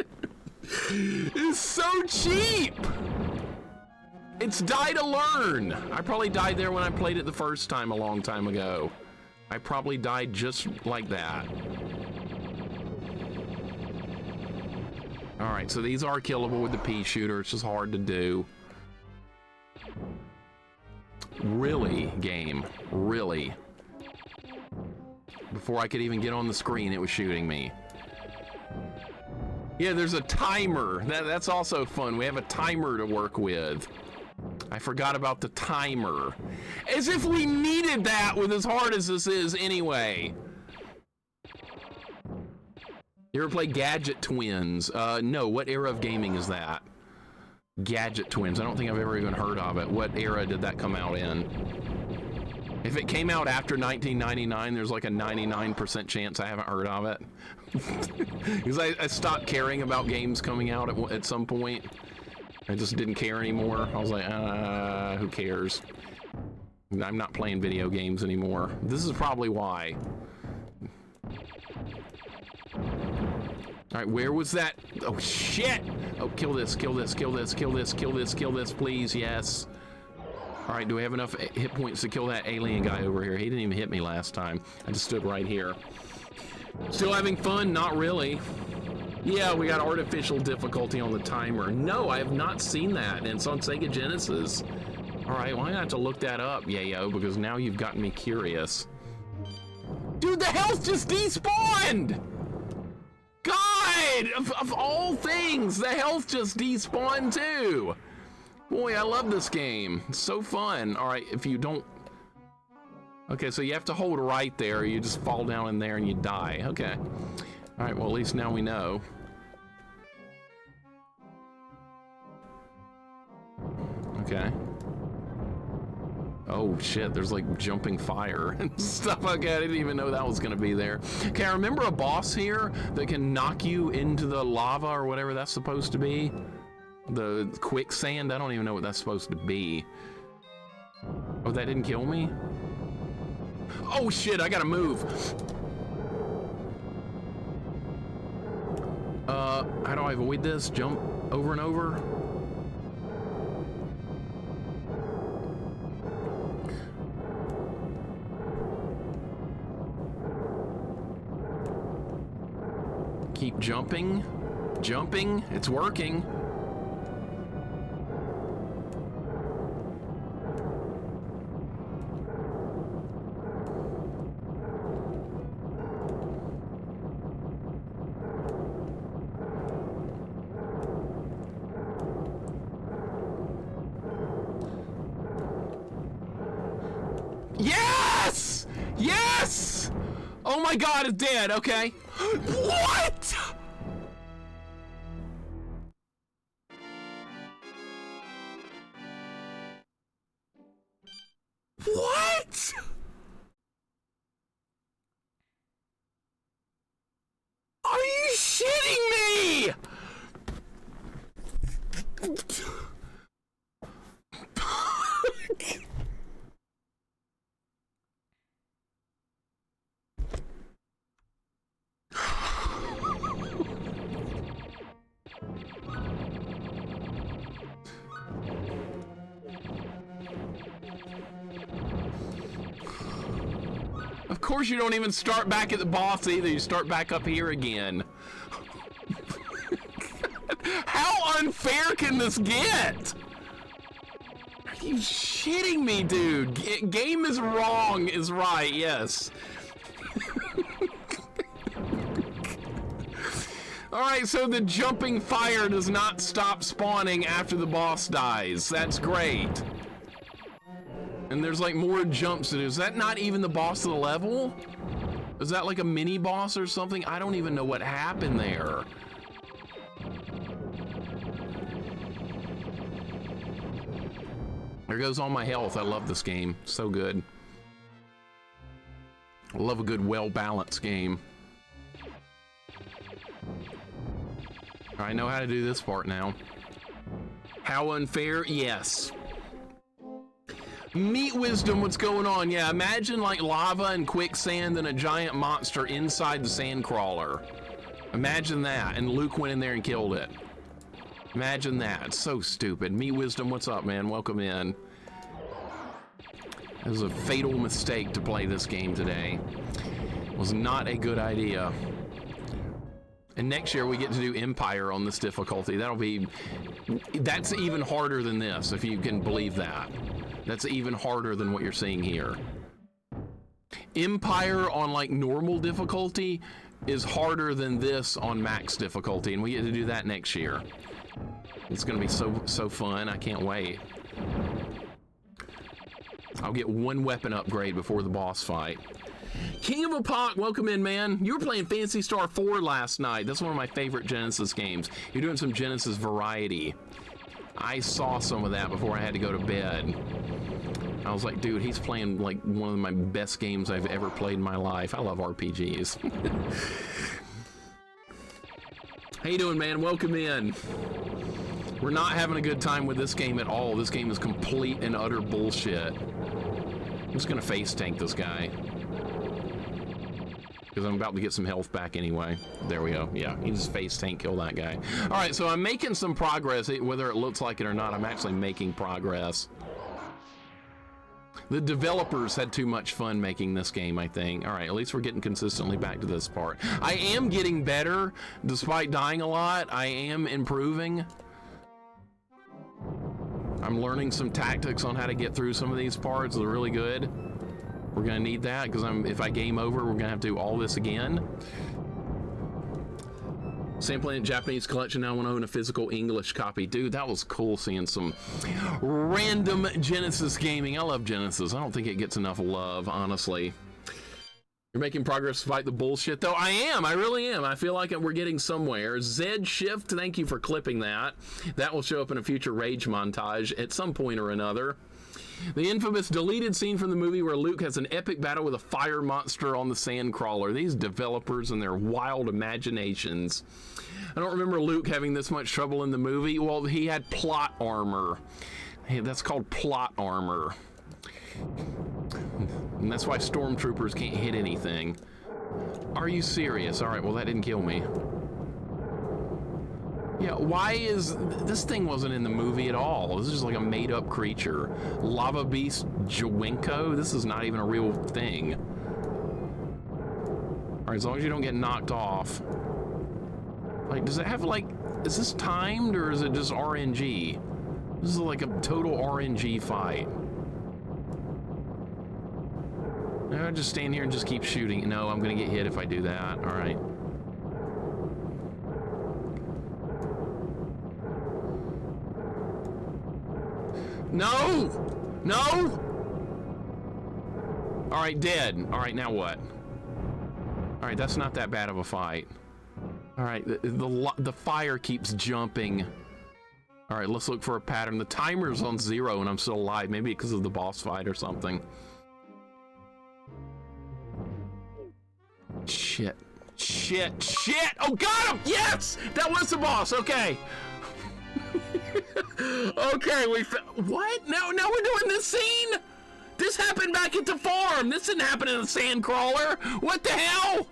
It's so cheap! It's die to learn. I probably died there when I played it the first time a long time ago. I probably died just like that. All right, so these are killable with the pea shooter. It's just hard to do. Really, game, really. Before I could even get on the screen, it was shooting me. Yeah, there's a timer. That's also fun. We have a timer to work with. I forgot about the timer. As if we needed that with as hard as this is anyway. You ever play Gadget Twins? No, what era of gaming is that? Gadget Twins, I don't think I've ever even heard of it. What era did that come out in? If it came out after 1999, there's like a 99% chance I haven't heard of it. Because I stopped caring about games coming out at some point. I just didn't care anymore. I was like, who cares? I'm not playing video games anymore. This is probably why. All right, where was that? Oh, shit! Oh, kill this, kill this, kill this, kill this, kill this, kill this, please, yes. All right, do we have enough hit points to kill that alien guy over here? He didn't even hit me last time. I just stood right here. Still having fun? Not really. Yeah, we got artificial difficulty on the timer. No, I have not seen that, and it's on Sega Genesis. All right, well, I have to look that up, Yayo, because now you've gotten me curious. Dude, the health just despawned! God! Of all things, the health just despawned too! Boy, I love this game. It's so fun. All right, if you don't... Okay, so you have to hold right there. You just fall down in there and you die. Okay. All right, well, at least now we know. Okay. Oh, shit, there's like jumping fire and stuff. Okay, I didn't even know that was gonna be there. Okay, I remember a boss here that can knock you into the lava or whatever that's supposed to be. The quicksand, I don't even know what that's supposed to be. Oh, that didn't kill me? Oh shit, I gotta move. How do I avoid this? Jump over and over? Keep jumping. Jumping, it's working. Yes! Yes! Oh my god, it's dead, okay. What? What? Are you shitting me? Of course you don't even start back at the boss either, you start back up here again. How unfair can this get? Are you shitting me, dude? Game is wrong is right, yes. Alright, so the jumping fire does not stop spawning after the boss dies. That's great. And there's like more jumps to do. Is that not even the boss of the level? Is that like a mini boss or something? I don't even know what happened there. There goes all my health. I love this game. So good. I love a good, well-balanced game. I know how to do this part now. How unfair? Yes. Meat Wisdom, what's going on? Yeah, imagine like lava and quicksand and a giant monster inside the sand crawler. Imagine that, and Luke went in there and killed it. Imagine that. It's so stupid. Meat Wisdom, what's up, man? Welcome in. It was a fatal mistake to play this game today. It was not a good idea. And next year we get to do Empire on this difficulty. That's even harder than this, if you can believe that. That's even harder than what you're seeing here. Empire on like normal difficulty is harder than this on max difficulty, and we get to do that next year. It's gonna be so fun. I can't wait. I'll get one weapon upgrade before the boss fight. King of Epoch, welcome in, man. You were playing Phantasy Star 4 last night. That's one of my favorite Genesis games. You're doing some Genesis variety. I saw some of that before I had to go to bed. I was like, dude, he's playing like one of my best games I've ever played in my life. I love RPGs. How you doing, man? Welcome in. We're not having a good time with this game at all. This game is complete and utter bullshit. I'm just gonna face tank this guy. because I'm about to get some health back anyway. There we go. Yeah, his face tank kill that guy. All right, so I'm making some progress. Whether it looks like it or not, I'm actually making progress. The developers had too much fun making this game, I think. All right, at least we're getting consistently back to this part. I am getting better, despite dying a lot. I am improving. I'm learning some tactics on how to get through some of these parts. They're really good. We're gonna need that, because if I game over, we're gonna have to do all this again. Sampling a Japanese collection, now I want to own a physical English copy. Dude, that was cool seeing some random Genesis gaming. I love Genesis. I don't think it gets enough love, honestly. You're making progress to fight the bullshit, though. I am. I really am. I feel like we're getting somewhere. Z Shift, thank you for clipping that. That will show up in a future Rage montage at some point or another. The infamous deleted scene from the movie where Luke has an epic battle with a fire monster on the sandcrawler. These developers and their wild imaginations. I don't remember Luke having this much trouble in the movie. Well, he had plot armor. Hey, that's called plot armor. And that's why stormtroopers can't hit anything. Are you serious? All right, well, that didn't kill me. Yeah, why is... This thing wasn't in the movie at all. This is just like a made-up creature. Lava Beast Jawinko? This is not even a real thing. All right, as long as you don't get knocked off. Like, does it have, like... Is this timed, or is it just RNG? This is like a total RNG fight. No, just stand here and just keep shooting. No, I'm gonna get hit if I do that. All right. No! No! All right, dead. All right, now what? All right, that's not that bad of a fight. All right, the fire keeps jumping. All right, let's look for a pattern. The timer's on 0 and I'm still alive. Maybe because of the boss fight or something. Shit. Shit. Shit! Oh, got him! Yes! That was the boss. Okay. Okay, what? Now we're doing this scene? This happened back at the farm. This didn't happen in the sandcrawler. What the hell?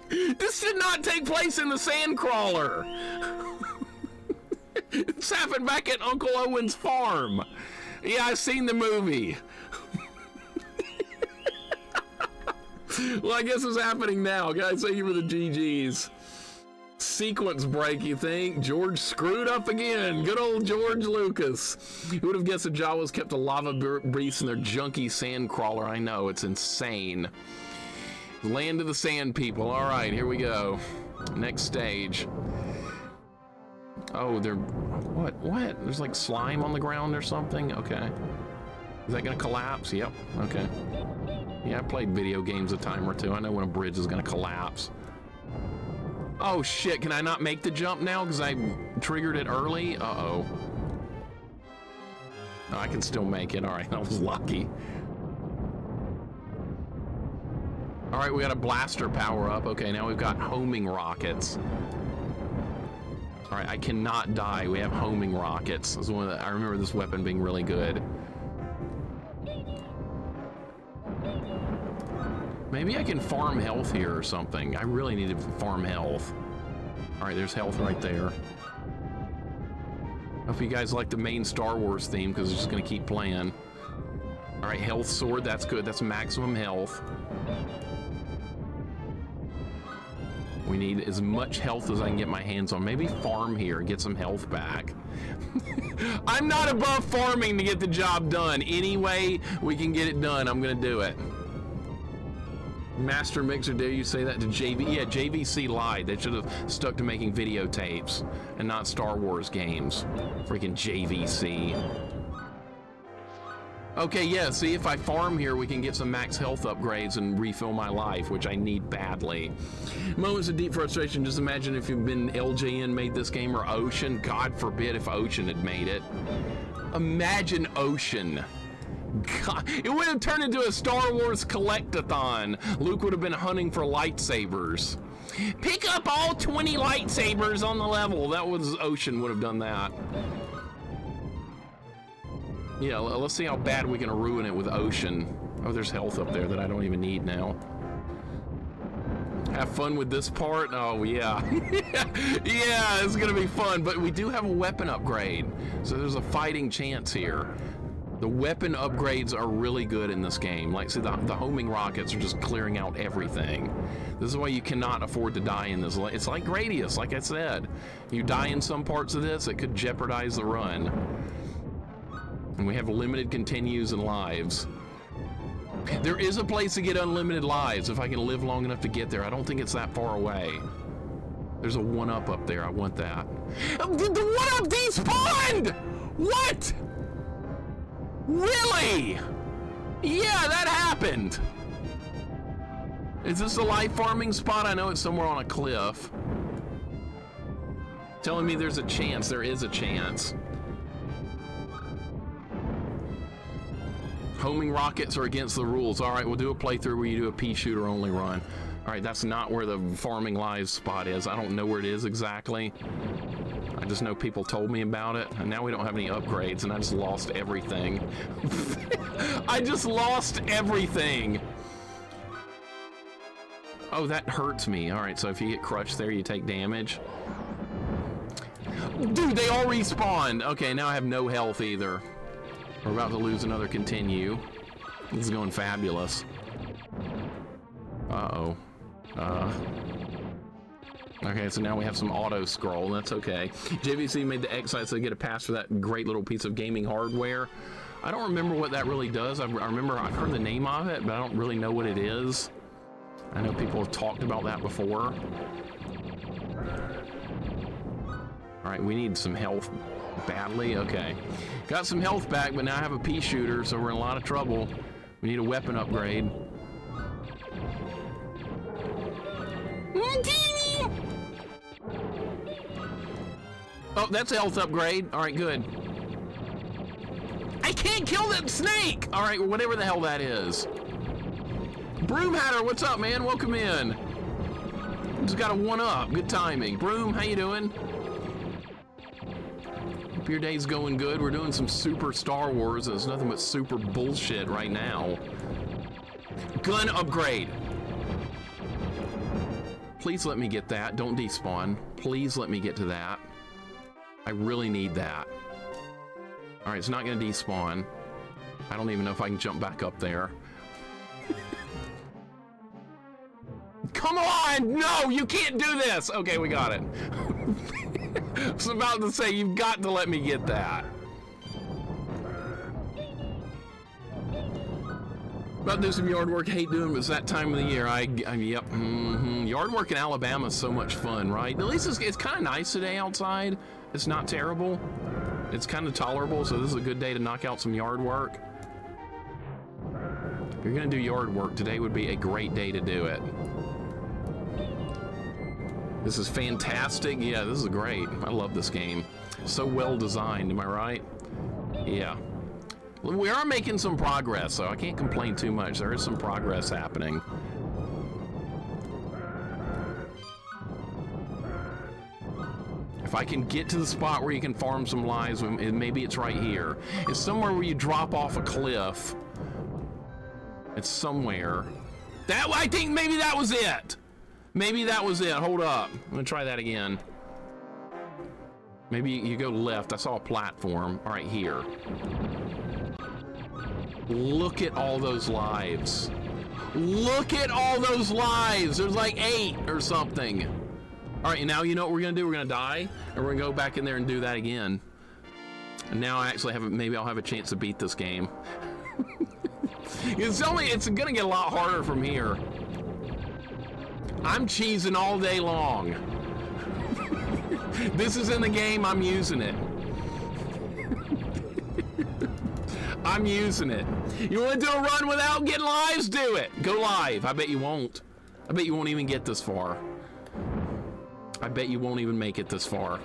This did not take place in the sandcrawler. This happened back at Uncle Owen's farm. Yeah, I've seen the movie. Well, I guess it's happening now. Guys, thank you for the GGs. Sequence break, you think? George screwed up again. Good old George Lucas. Who would have guessed the Jawas kept a lava beast in their junky sand crawler? I know, it's insane. Land of the Sand People. All right, here we go. Next stage. Oh, they're... What? There's like slime on the ground or something? Okay. Is that gonna collapse? Yep. Okay. Yeah, I played video games a time or two. I know when a bridge is gonna collapse. Oh shit, can I not make the jump now because I triggered it early? Uh-oh. No, I can still make it. All right, I was lucky. All right, we got a blaster power up. Okay, now we've got homing rockets. All right, I cannot die. We have homing rockets. This is one of I remember this weapon being really good. Maybe I can farm health here or something. I really need to farm health. All right, there's health right there. Hope you guys like the main Star Wars theme because it's just gonna keep playing. All right, health sword, that's good. That's maximum health. We need as much health as I can get my hands on. Maybe farm here and get some health back. I'm not above farming to get the job done. Any way we can get it done, I'm gonna do it. Master Mixer, dare you say that to JV? Yeah, JVC lied. They should have stuck to making videotapes and not Star Wars games. Freaking JVC. Okay, yeah, see, if I farm here, we can get some max health upgrades and refill my life, which I need badly. Moments of deep frustration. Just imagine if you've been LJN made this game, or Ocean. God forbid if Ocean had made it. Imagine Ocean. God, it would have turned into a Star Wars collect-a-thon. Luke would have been hunting for lightsabers. Pick up all 20 lightsabers on the level. That was Ocean would have done that. Yeah, let's see how bad we can ruin it with Ocean. Oh, there's health up there that I don't even need now. Have fun with this part? Oh, yeah. Yeah, it's gonna be fun, but we do have a weapon upgrade, so there's a fighting chance here. The weapon upgrades are really good in this game. Like, see, the homing rockets are just clearing out everything. This is why you cannot afford to die in this. It's like Gradius, like I said. You die in some parts of this, it could jeopardize the run. And we have limited continues and lives. There is a place to get unlimited lives if I can live long enough to get there. I don't think it's that far away. There's a 1-up up there. I want that. The 1-up despawned! What? Really? Yeah, that happened. Is this a life farming spot? I know it's somewhere on a cliff. Telling me there's a chance. There is a chance. Homing rockets are against the rules. All right, we'll do a playthrough where you do a pea shooter only run. All right, that's not where the farming lives spot is. I don't know where it is exactly. I just know people told me about it, and now we don't have any upgrades, and I just lost everything. I just lost everything. Oh, that hurts me. All right, so if you get crushed there, you take damage. Dude, they all respawned. Okay, now I have no health either. We're about to lose another continue. This is going fabulous. Uh-oh. Okay, so now we have some auto scroll. That's okay. JVC made the X-Site so they get a pass for that great little piece of gaming hardware. I don't remember what that really does. I remember I've heard the name of it, but I don't really know what it is. I know people have talked about that before. All right, we need some health badly. Okay, got some health back, but now I have a pea shooter, so we're in a lot of trouble. We need a weapon upgrade. Oh, that's a health upgrade. All right, good. I can't kill that snake. All right, whatever the hell that is. Broom Hatter, what's up, man? Welcome in. Just got a 1-up. Good timing. Broom, how you doing? Hope your day's going good. We're doing some super Star Wars. It's nothing but super bullshit right now. Gun upgrade. Please let me get that. Don't despawn. Please let me get to that. I really need that. All right, it's not gonna despawn. I don't even know if I can jump back up there. Come on! No, you can't do this! Okay, we got it. I was about to say, you've got to let me get that. About to do some yard work. Hate doing it, but it's that time of the year. Yep. Yard work in Alabama is so much fun, right? At least it's kind of nice today outside. It's not terrible. It's kind of tolerable, so this is a good day to knock out some yard work. If you're gonna do yard work, today would be a great day to do it. This is fantastic. Yeah, this is great. I love this game. So well designed, am I right? Yeah. We are making some progress, so I can't complain too much. There is some progress happening. If I can get to the spot where you can farm some lives, maybe it's right here. It's somewhere where you drop off a cliff. It's somewhere. I think maybe that was it. Maybe that was it. Hold up. I'm gonna try that again. Maybe you go left. I saw a platform. All right, here. Look at all those lives. Look at all those lives. There's like 8 or something. All right, now you know what we're gonna do? We're gonna die, and we're gonna go back in there and do that again. And now I actually maybe I'll have a chance to beat this game. It's gonna get a lot harder from here. I'm cheesing all day long. This is in the game, I'm using it. I'm using it. You wanna do a run without getting lives? Do it. Go live. I bet you won't. I bet you won't even get this far. I bet you won't even make it this far.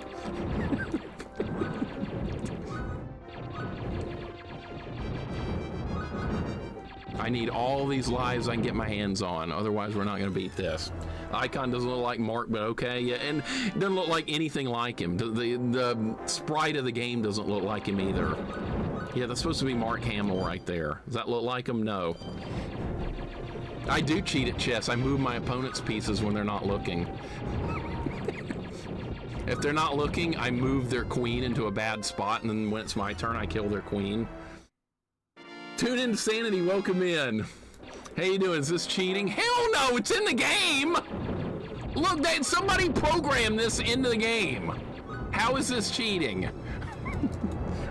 I need all these lives I can get my hands on, otherwise we're not gonna beat this. The icon doesn't look like Mark, but okay, yeah, and it doesn't look like anything like him. The sprite of the game doesn't look like him either. Yeah, that's supposed to be Mark Hamill right there. Does that look like him? No. I do cheat at chess. I move my opponent's pieces when they're not looking. If they're not looking, I move their queen into a bad spot, and then when it's my turn, I kill their queen. Tune in to Sanity, welcome in. How you doing? Is this cheating? Hell no, it's in the game! Look, somebody programmed this into the game. How is this cheating?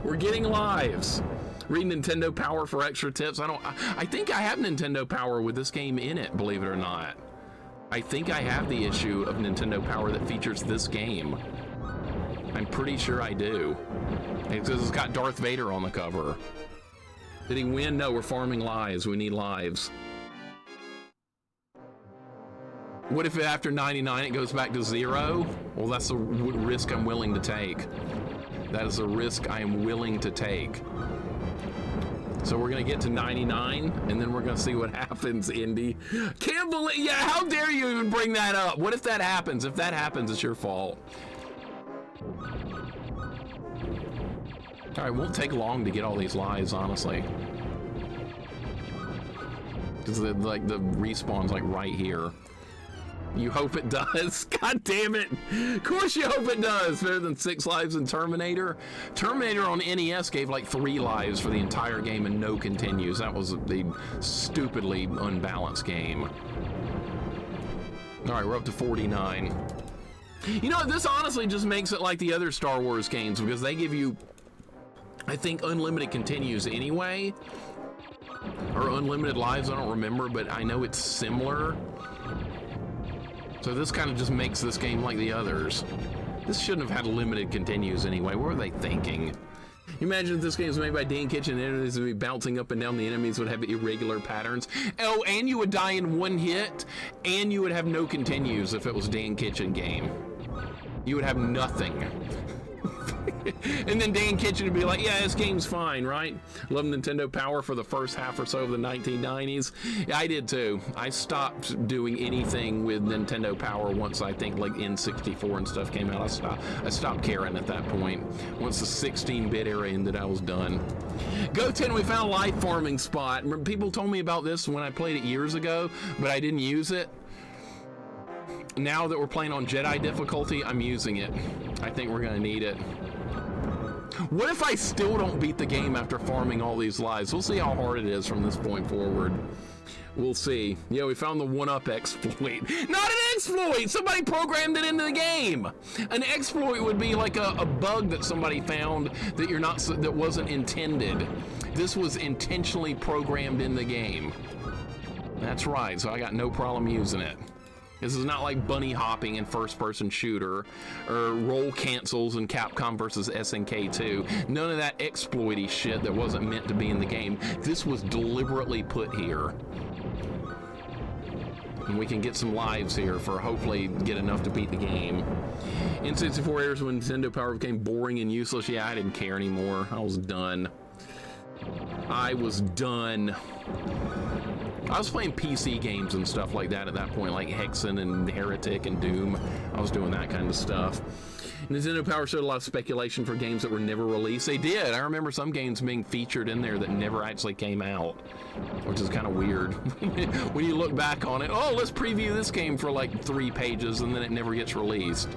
We're getting lives. Read Nintendo Power for extra tips. I think I have Nintendo Power with this game in it, believe it or not. I think I have the issue of Nintendo Power that features this game. I'm pretty sure I do. It's got Darth Vader on the cover. Did he win? No, we're farming lives. We need lives. What if after 99 it goes back to 0? Well, that's a risk I'm willing to take. That is a risk I am willing to take. So we're gonna get to 99, and then we're gonna see what happens, Indy. Can't believe, yeah, how dare you even bring that up? What if that happens? If that happens, it's your fault. All right, won't take long to get all these lives, honestly. Because the respawn's like right here. You hope it does? God damn it! Of course you hope it does! Better than 6 lives in Terminator. Terminator on NES gave like 3 lives for the entire game and no continues. That was a stupidly unbalanced game. Alright, we're up to 49. You know, this honestly just makes it like the other Star Wars games because they give you, I think, unlimited continues anyway. Or unlimited lives, I don't remember, but I know it's similar. So this kind of just makes this game like the others. This shouldn't have had limited continues anyway. What were they thinking? You imagine if this game was made by Dan Kitchen and enemies would be bouncing up and down, the enemies would have irregular patterns. Oh, and you would die in 1 hit, and you would have no continues if it was Dan Kitchen game. You would have nothing. And then Dan Kitchen would be like, yeah, this game's fine, right? Love Nintendo Power for the first half or so of the 1990s. Yeah, I did too. I stopped doing anything with Nintendo Power once I think like N64 and stuff came out. I stopped caring at that point. Once the 16-bit era ended, I was done. Go 10, we found a life farming spot. People told me about this when I played it years ago, but I didn't use it. Now that we're playing on JEDI difficulty, I'm using it. I think we're gonna need it. What if I still don't beat the game after farming all these lives? We'll see how hard it is from this point forward. We'll see. Yeah, we found the one-up exploit. Not an exploit! Somebody programmed it into the game! An exploit would be like a bug that somebody found that that wasn't intended. This was intentionally programmed in the game. That's right, so I got no problem using it. This is not like bunny hopping in first-person shooter or roll cancels in Capcom versus SNK 2. None of that exploity shit that wasn't meant to be in the game. This was deliberately put here. And we can get some lives here for hopefully get enough to beat the game. N64 errors when Nintendo Power became boring and useless. Yeah, I didn't care anymore. I was done. I was done. I was playing PC games and stuff like that at that point, like Hexen and Heretic and Doom. I was doing that kind of stuff. Nintendo Power showed a lot of speculation for games that were never released. They did. I remember some games being featured in there that never actually came out, which is kind of weird. When you look back on it, oh, let's preview this game for like 3 pages and then it never gets released.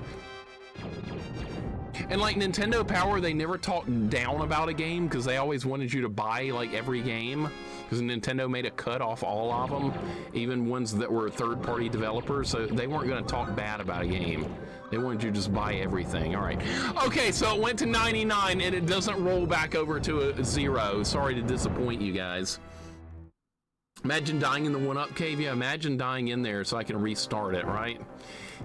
And like Nintendo Power, they never talked down about a game because they always wanted you to buy like every game. Because Nintendo made a cut off all of them, even ones that were third-party developers, so they weren't going to talk bad about a game. They wanted you to just buy everything. All right. Okay, so it went to 99, and it doesn't roll back over to a 0. Sorry to disappoint you guys. Imagine dying in the one-up cave. Yeah, imagine dying in there so I can restart it, right?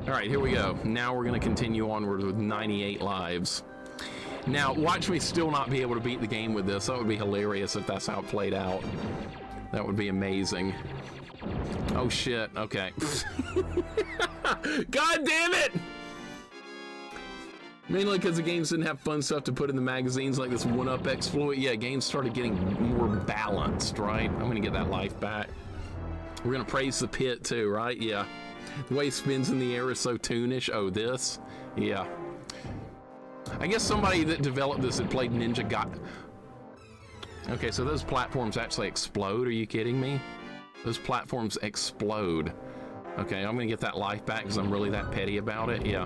All right, here we go. Now we're going to continue onward with 98 lives. Now, watch me still not be able to beat the game with this. That would be hilarious if that's how it played out. That would be amazing. Oh, shit. Okay. God damn it! Mainly because the games didn't have fun stuff to put in the magazines like this one-up exploit. Yeah, games started getting more balanced, right? I'm going to get that life back. We're going to praise the pit, too, right? Yeah. The way it spins in the air is so toonish. Oh, this? Yeah. I guess somebody that developed this had played Ninja Gaiden. Okay, so those platforms actually explode. Are you kidding me? Those platforms explode. Okay, I'm gonna get that life back because I'm really that petty about it. Yeah,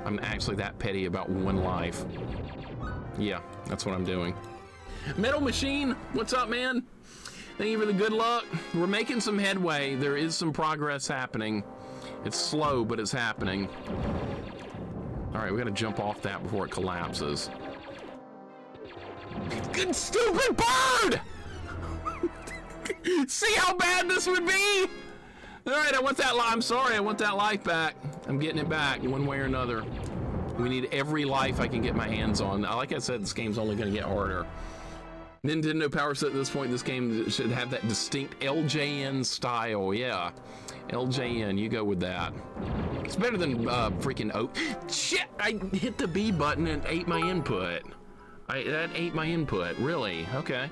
I'm actually that petty about one life. Yeah, that's what I'm doing. Metal Machine, what's up, man? Thank you for the good luck. We're making some headway. There is some progress happening. It's slow, but it's happening. All right, we gotta jump off that before it collapses. Good stupid bird! See how bad this would be? All right, I want that I'm sorry, I want that life back. I'm getting it back one way or another. We need every life I can get my hands on. Like I said, this game's only gonna get harder. Nintendo Power Set at this point, this game should have that distinct LJN style. Yeah, LJN, you go with that. It's better than freaking shit, I hit the B button and ate my input. That ate my input, really? Okay.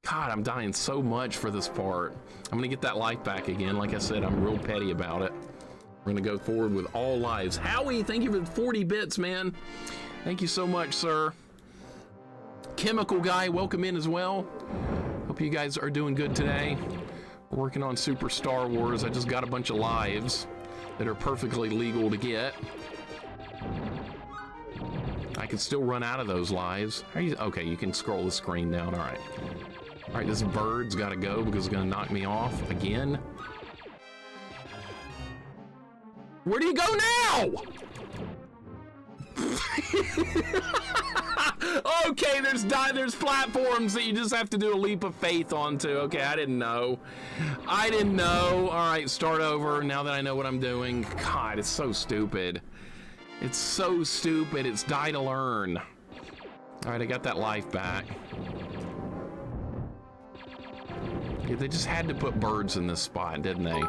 God, I'm dying so much for this part. I'm gonna get that life back again. Like I said, I'm real petty about it. We're gonna go forward with all lives. Howie, thank you for the 40 bits, man. Thank you so much, sir. Chemical Guy, welcome in as well. Hope you guys are doing good today. We're working on Super Star Wars. I just got a bunch of lives that are perfectly legal to get. I can still run out of those lives. Okay, you can scroll the screen down. All right. All right, this bird's got to go because it's going to knock me off again. Where do you go now? Okay, there's platforms that you just have to do a leap of faith onto. Okay, I didn't know. All right, start over now that I know what I'm doing. God, it's so stupid. It's so stupid. It's die to learn. All right, I got that life back. Yeah, they just had to put birds in this spot, didn't they?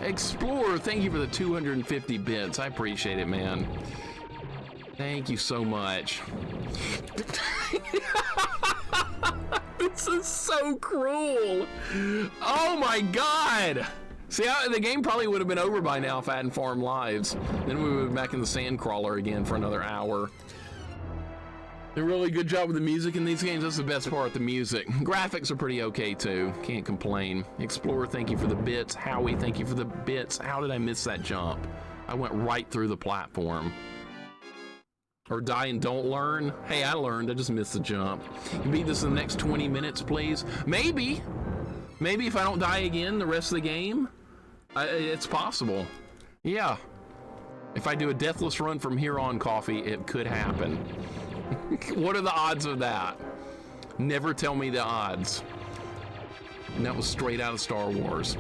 Explorer, thank you for the 250 bits. I appreciate it, man. Thank you so much. This is so cruel. Oh my God. See, the game probably would have been over by now if I hadn't farmed lives. Then we would be back in the sand crawler again for another hour. Did a really good job with the music in these games. That's the best part, the music. Graphics are pretty okay too. Can't complain. Explorer, thank you for the bits. Howie, thank you for the bits. How did I miss that jump? I went right through the platform. Or die and don't learn. Hey, I learned. I just missed the jump. You beat this in the next 20 minutes, please. Maybe. Maybe if I don't die again the rest of the game. It's possible. Yeah. If I do a deathless run from here on, Coffee, it could happen. What are the odds of that? Never tell me the odds. And that was straight out of Star Wars.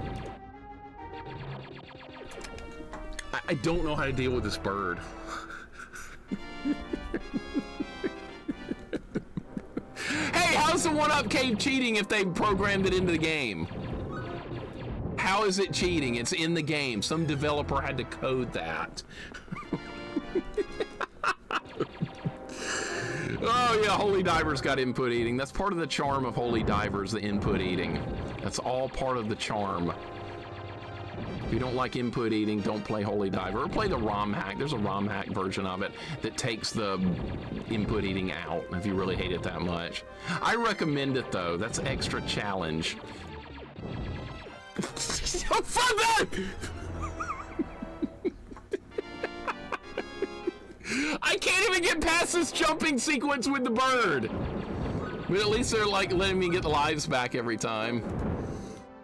I don't know how to deal with this bird. Hey, how's the one-up cave cheating if they programmed it into the game? How is it cheating? It's in the game. Some developer had to code that. Oh yeah, Holy Divers got input eating. That's part of the charm of Holy Divers, the input eating. That's all part of the charm. If you don't like input eating, don't play Holy Diver, or play the ROM hack. There's a ROM hack version of it that takes the input eating out if you really hate it that much. I recommend it though. That's extra challenge. Fuck that! I can't even get past this jumping sequence with the bird. But at least they're like letting me get the lives back every time.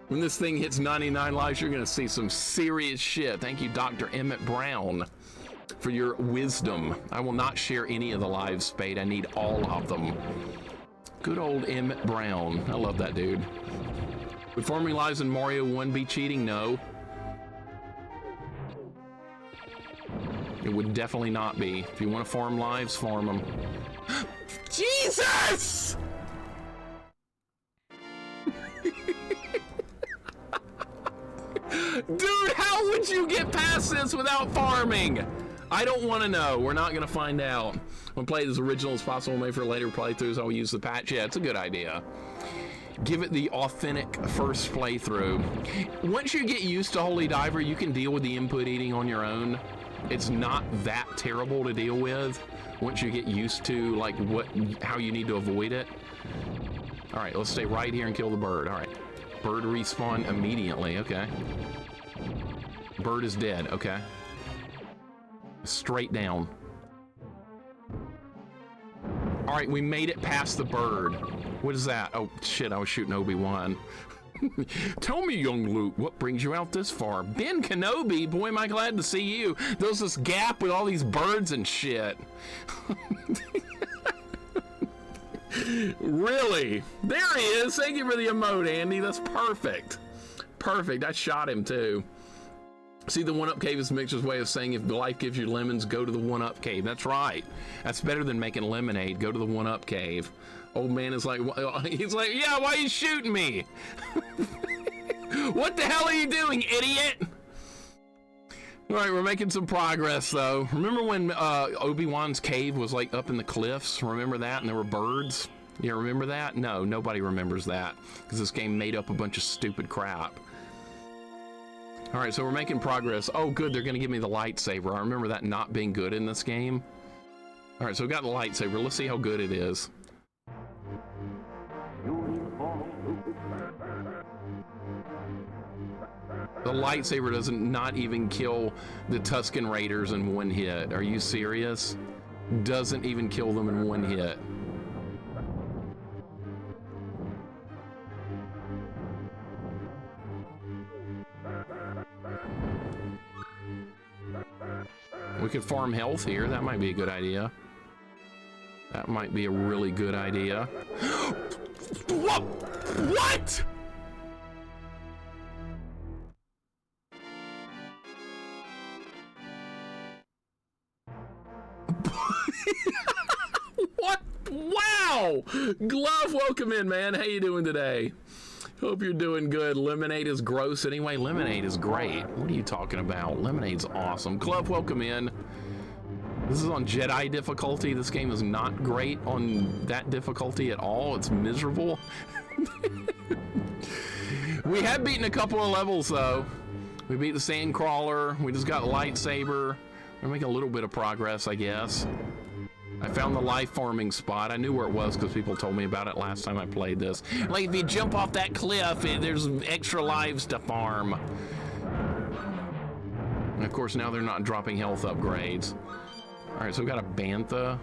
When this thing hits 99 lives, you're gonna see some serious shit. Thank you, Dr. Emmett Brown, for your wisdom. I will not share any of the lives, Spade. I need all of them. Good old Emmett Brown. I love that dude. Would farming lives in Mario 1 be cheating? No. It would definitely not be. If you want to farm lives, farm them. Jesus! Dude, how would you get past this without farming? I don't want to know. We're not going to find out. We'll play it as original as possible, maybe for later playthroughs. I'll use the patch. Yeah, it's a good idea. Give it the authentic first playthrough. Once you get used to Holy Diver, you can deal with the input eating on your own. It's not that terrible to deal with once you get used to like how you need to avoid it. All right, let's stay right here and kill the bird. All right. Bird respawn immediately. Okay. Bird is dead. Okay. Straight down. All right, we made it past the bird. What is that? Oh, shit, I was shooting Obi-Wan. Tell me, young Luke, what brings you out this far? Ben Kenobi, boy, am I glad to see you. There's this gap with all these birds and shit. Really? There he is. Thank you for the emote, Andy. That's perfect. Perfect. I shot him, too. See, the one-up cave is Mixer's way of saying if life gives you lemons, go to the one-up cave. That's right. That's better than making lemonade. Go to the one-up cave. Old man is like, he's like, yeah, why are you shooting me? What the hell are you doing, idiot? All right, we're making some progress, though. Remember when Obi-Wan's cave was, like, up in the cliffs? Remember that? And there were birds? You remember that? No, nobody remembers that, because this game made up a bunch of stupid crap. All right, so we're making progress. Oh, good, they're going to give me the lightsaber. I remember that not being good in this game. All right, so we got the lightsaber. Let's see how good it is. The lightsaber doesn't not even kill the Tusken Raiders in one hit. Are you serious? Doesn't even kill them in one hit. We could farm health here. That might be a good idea. That might be a really good idea. What? What? What? Wow! Glove, welcome in, man. How you doing today? Hope you're doing good. Lemonade is gross anyway. Lemonade is great. What are you talking about? Lemonade's awesome. Glove, welcome in. This is on JEDI difficulty. This game is not great on that difficulty at all. It's miserable. We have beaten a couple of levels, though. We beat the sand crawler. We just got a lightsaber. We're making a little bit of progress, I guess. I found the life farming spot. I knew where it was because people told me about it last time I played this. Like, if you jump off that cliff, there's extra lives to farm. And of course, now they're not dropping health upgrades. All right, so we got a bantha.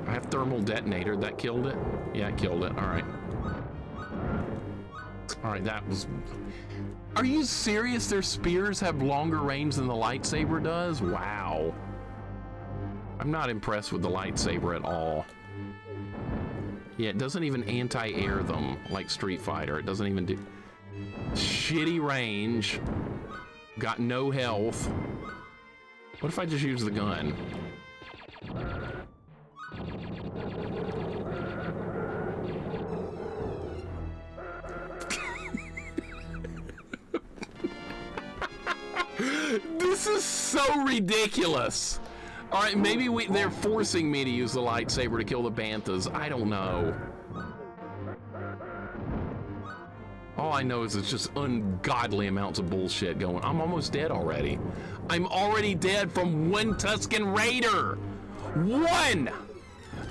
I have thermal detonator. That killed it? Yeah, it killed it. All right. All right, that was... Are you serious? Their spears have longer range than the lightsaber does? Wow. I'm not impressed with the lightsaber at all. Yeah, it doesn't even anti-air them like Street Fighter. It doesn't even do... Shitty range. Got no health. What if I just use the gun? This is so ridiculous. All right, maybe they're forcing me to use the lightsaber to kill the banthas. I don't know. All I know is it's just ungodly amounts of bullshit going. I'm almost dead already. I'm already dead from one Tusken Raider. One!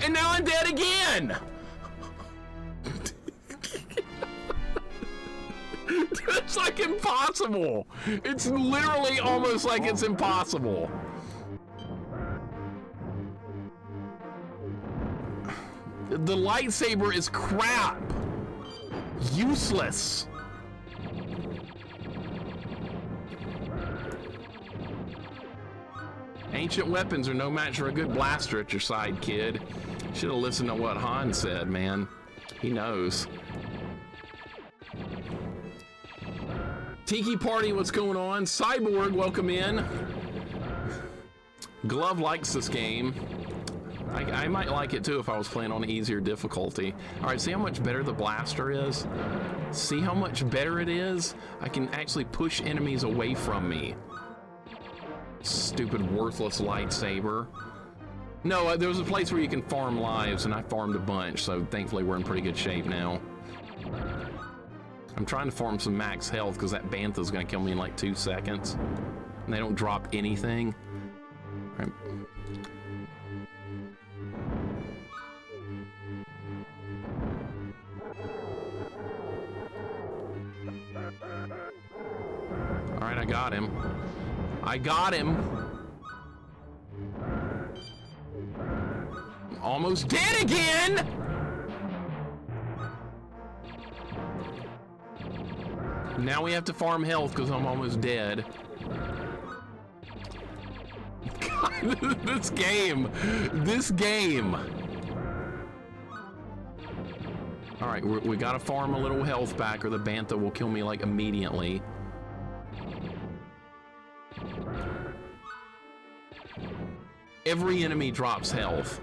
And now I'm dead again! It's like impossible. It's literally almost like it's impossible. The lightsaber is crap. Useless. Ancient weapons are no match for a good blaster at your side, kid. Should have listened to what Han said, man. He knows. Tiki Party, what's going on? Cyborg, welcome in. Glove likes this game. I might like it too if I was playing on easier difficulty. All right, see how much better the blaster is? See how much better it is? I can actually push enemies away from me. Stupid, worthless lightsaber. No, there was a place where you can farm lives, and I farmed a bunch, so thankfully we're in pretty good shape now. I'm trying to farm some max health because that bantha's gonna kill me in like 2 seconds. And they don't drop anything. All right. got him. I got him. Almost dead again! Now we have to farm health because I'm almost dead. God, this game. All right, we gotta farm a little health back or the Bantha will kill me like immediately. Every enemy drops health.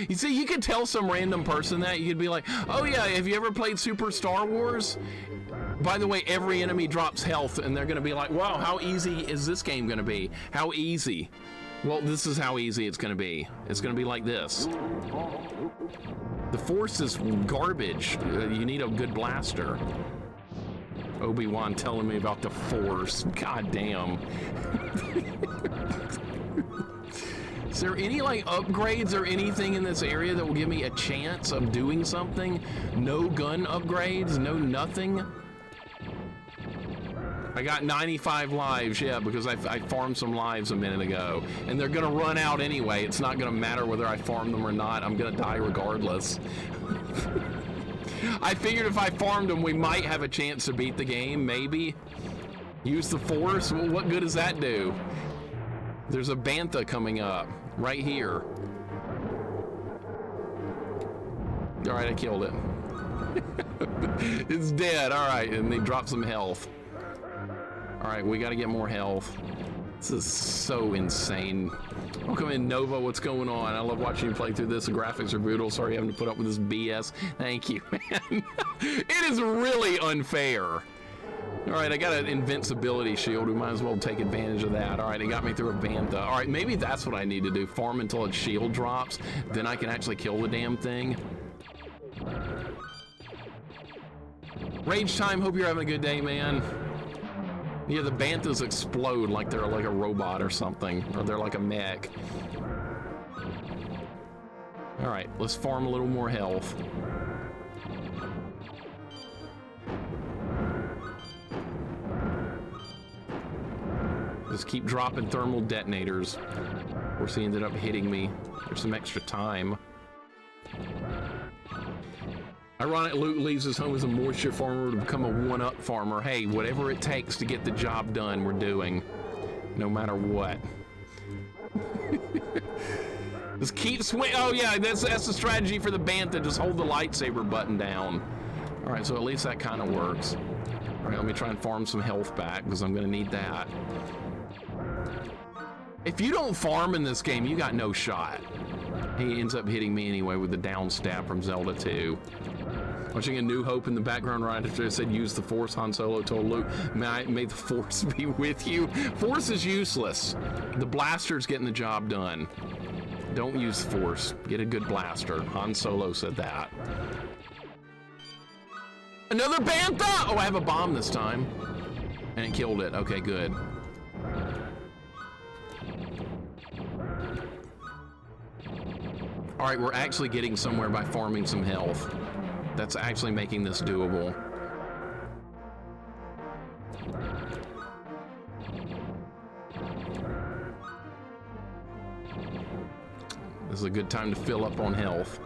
You see, you could tell some random person that. You could be like, oh yeah, have you ever played Super Star Wars? By the way, every enemy drops health, and they're gonna be like, wow, how easy is this game gonna be? How easy? Well, this is how easy it's gonna be. It's gonna be like this. The Force is garbage. You need a good blaster. Obi-Wan telling me about the Force. God damn. Is there any like upgrades or anything in this area that will give me a chance of doing something? No gun upgrades, no nothing. I got 95 lives, yeah, because I farmed some lives a minute ago. And they're gonna run out anyway. It's not gonna matter whether I farm them or not. I'm gonna die regardless. I figured if I farmed them, we might have a chance to beat the game, maybe. Use the Force? Well, what good does that do? There's a Bantha coming up, right here. All right, I killed it. It's dead, all right, and they dropped some health. All right, we gotta get more health. This is so insane. Welcome in, Nova, what's going on? I love watching you play through this. The graphics are brutal. Sorry having to put up with this BS. Thank you, man. It is really unfair. All right, I got an invincibility shield. We might as well take advantage of that. All right, it got me through a Bantha. All right, maybe that's what I need to do. Farm until its shield drops. Then I can actually kill the damn thing. Rage Time, hope you're having a good day, man. Yeah, the Banthas explode like they're like a robot or something. Or they're like a mech. All right, let's farm a little more health. Just keep dropping thermal detonators. Of course, he ended up hitting me. There's some extra time. Ironic, Luke leaves his home as a moisture farmer to become a one-up farmer. Hey, whatever it takes to get the job done, we're doing. No matter what. Just keep swing. Oh yeah, that's the strategy for the Bantha. Just hold the lightsaber button down. All right, so at least that kind of works. All right, let me try and farm some health back because I'm gonna need that. If you don't farm in this game, you got no shot. He ends up hitting me anyway with the down stab from Zelda 2. Watching A New Hope in the background right after it said use the Force, Han Solo told Luke, may the Force be with you. Force is useless. The blaster's getting the job done. Don't use the Force. Get a good blaster. Han Solo said that. Another Bantha! Oh, I have a bomb this time. And it killed it. Okay, good. All right, we're actually getting somewhere by farming some health. That's actually making this doable. This is a good time to fill up on health.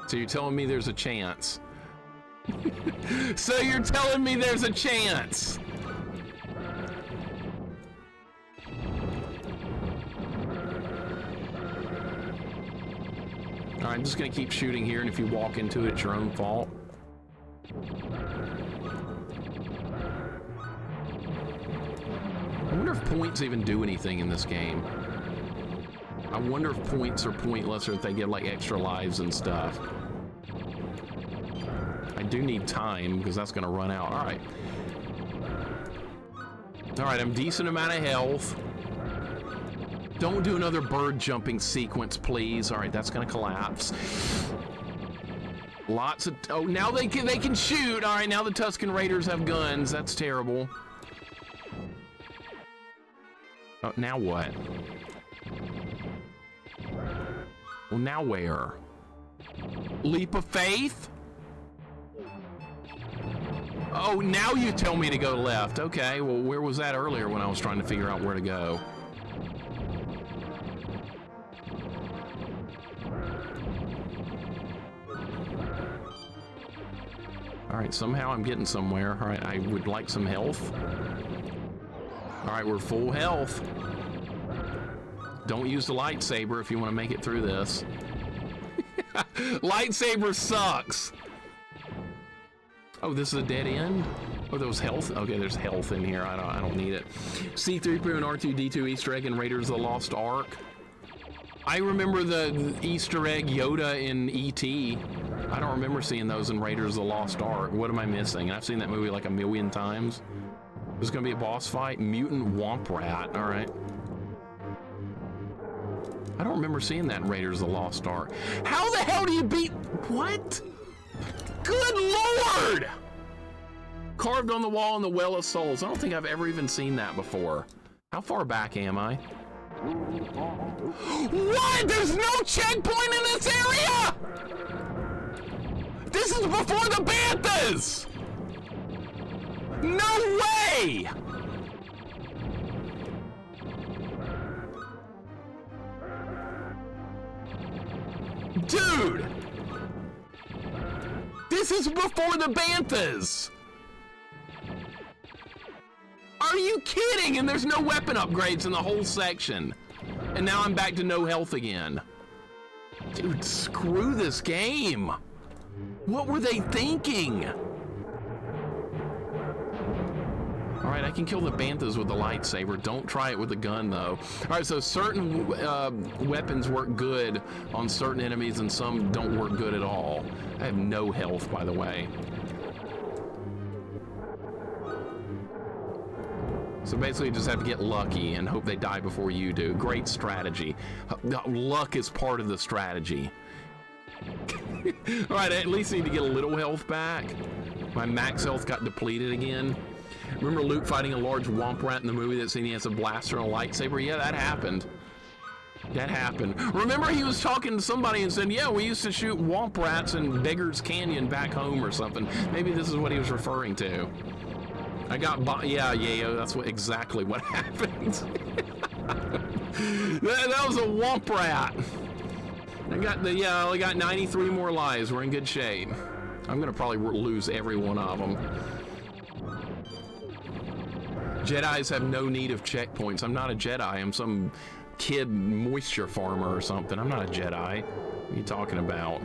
So you're telling me there's a chance? So you're telling me there's a chance? All right, I'm just gonna keep shooting here, and if you walk into it, it's your own fault. I wonder if points even do anything in this game. I wonder if points are pointless or if they give like extra lives and stuff. I do need time because that's gonna run out. All right. All right, I'm decent amount of health. Don't do another bird jumping sequence, please. All right, that's gonna collapse. Lots of, oh, now they can shoot. All right, now the Tusken Raiders have guns. That's terrible. Oh, now what? Well, now where? Leap of faith? Oh, now you tell me to go left. Okay, well, where was that earlier when I was trying to figure out where to go? All right, somehow I'm getting somewhere. All right, I would like some health. All right, we're full health. Don't use the lightsaber if you want to make it through this. Lightsaber sucks. Oh, this is a dead end? Oh, there was health? Okay, there's health in here. I don't need it. C-3PO and R2-D2 Easter egg in Raiders of the Lost Ark. I remember the Easter egg Yoda in E.T. I don't remember seeing those in Raiders of the Lost Ark. What am I missing? I've seen that movie like a million times. There's gonna be a boss fight? Mutant Womp Rat. All right. I don't remember seeing that in Raiders of the Lost Ark. How the hell do you beat... What? Good Lord! Carved on the wall in the Well of Souls. I don't think I've ever even seen that before. How far back am I? What? There's no checkpoint in this area? This is before the Banthas! No way! Dude! This is before the Banthas! Are you kidding? And there's no weapon upgrades in the whole section. And now I'm back to no health again. Dude, screw this game. What were they thinking? All right, I can kill the Banthas with the lightsaber. Don't try it with the gun, though. All right, so certain weapons work good on certain enemies and some don't work good at all. I have no health, by the way. So basically, you just have to get lucky and hope they die before you do. Great strategy. Luck is part of the strategy. All right, I at least need to get a little health back. My max health got depleted again. Remember Luke fighting a large womp rat in the movie that scene he has a blaster and a lightsaber? Yeah, that happened. That happened. Remember he was talking to somebody and said, yeah, we used to shoot womp rats in Beggar's Canyon back home or something. Maybe this is what he was referring to. I got, yeah, that's exactly what happened. that was a womp rat. I only got 93 more lives. We're in good shape. I'm gonna probably lose every one of them. Jedis have no need of checkpoints. I'm not a Jedi. I'm some kid moisture farmer or something. I'm not a Jedi. What are you talking about?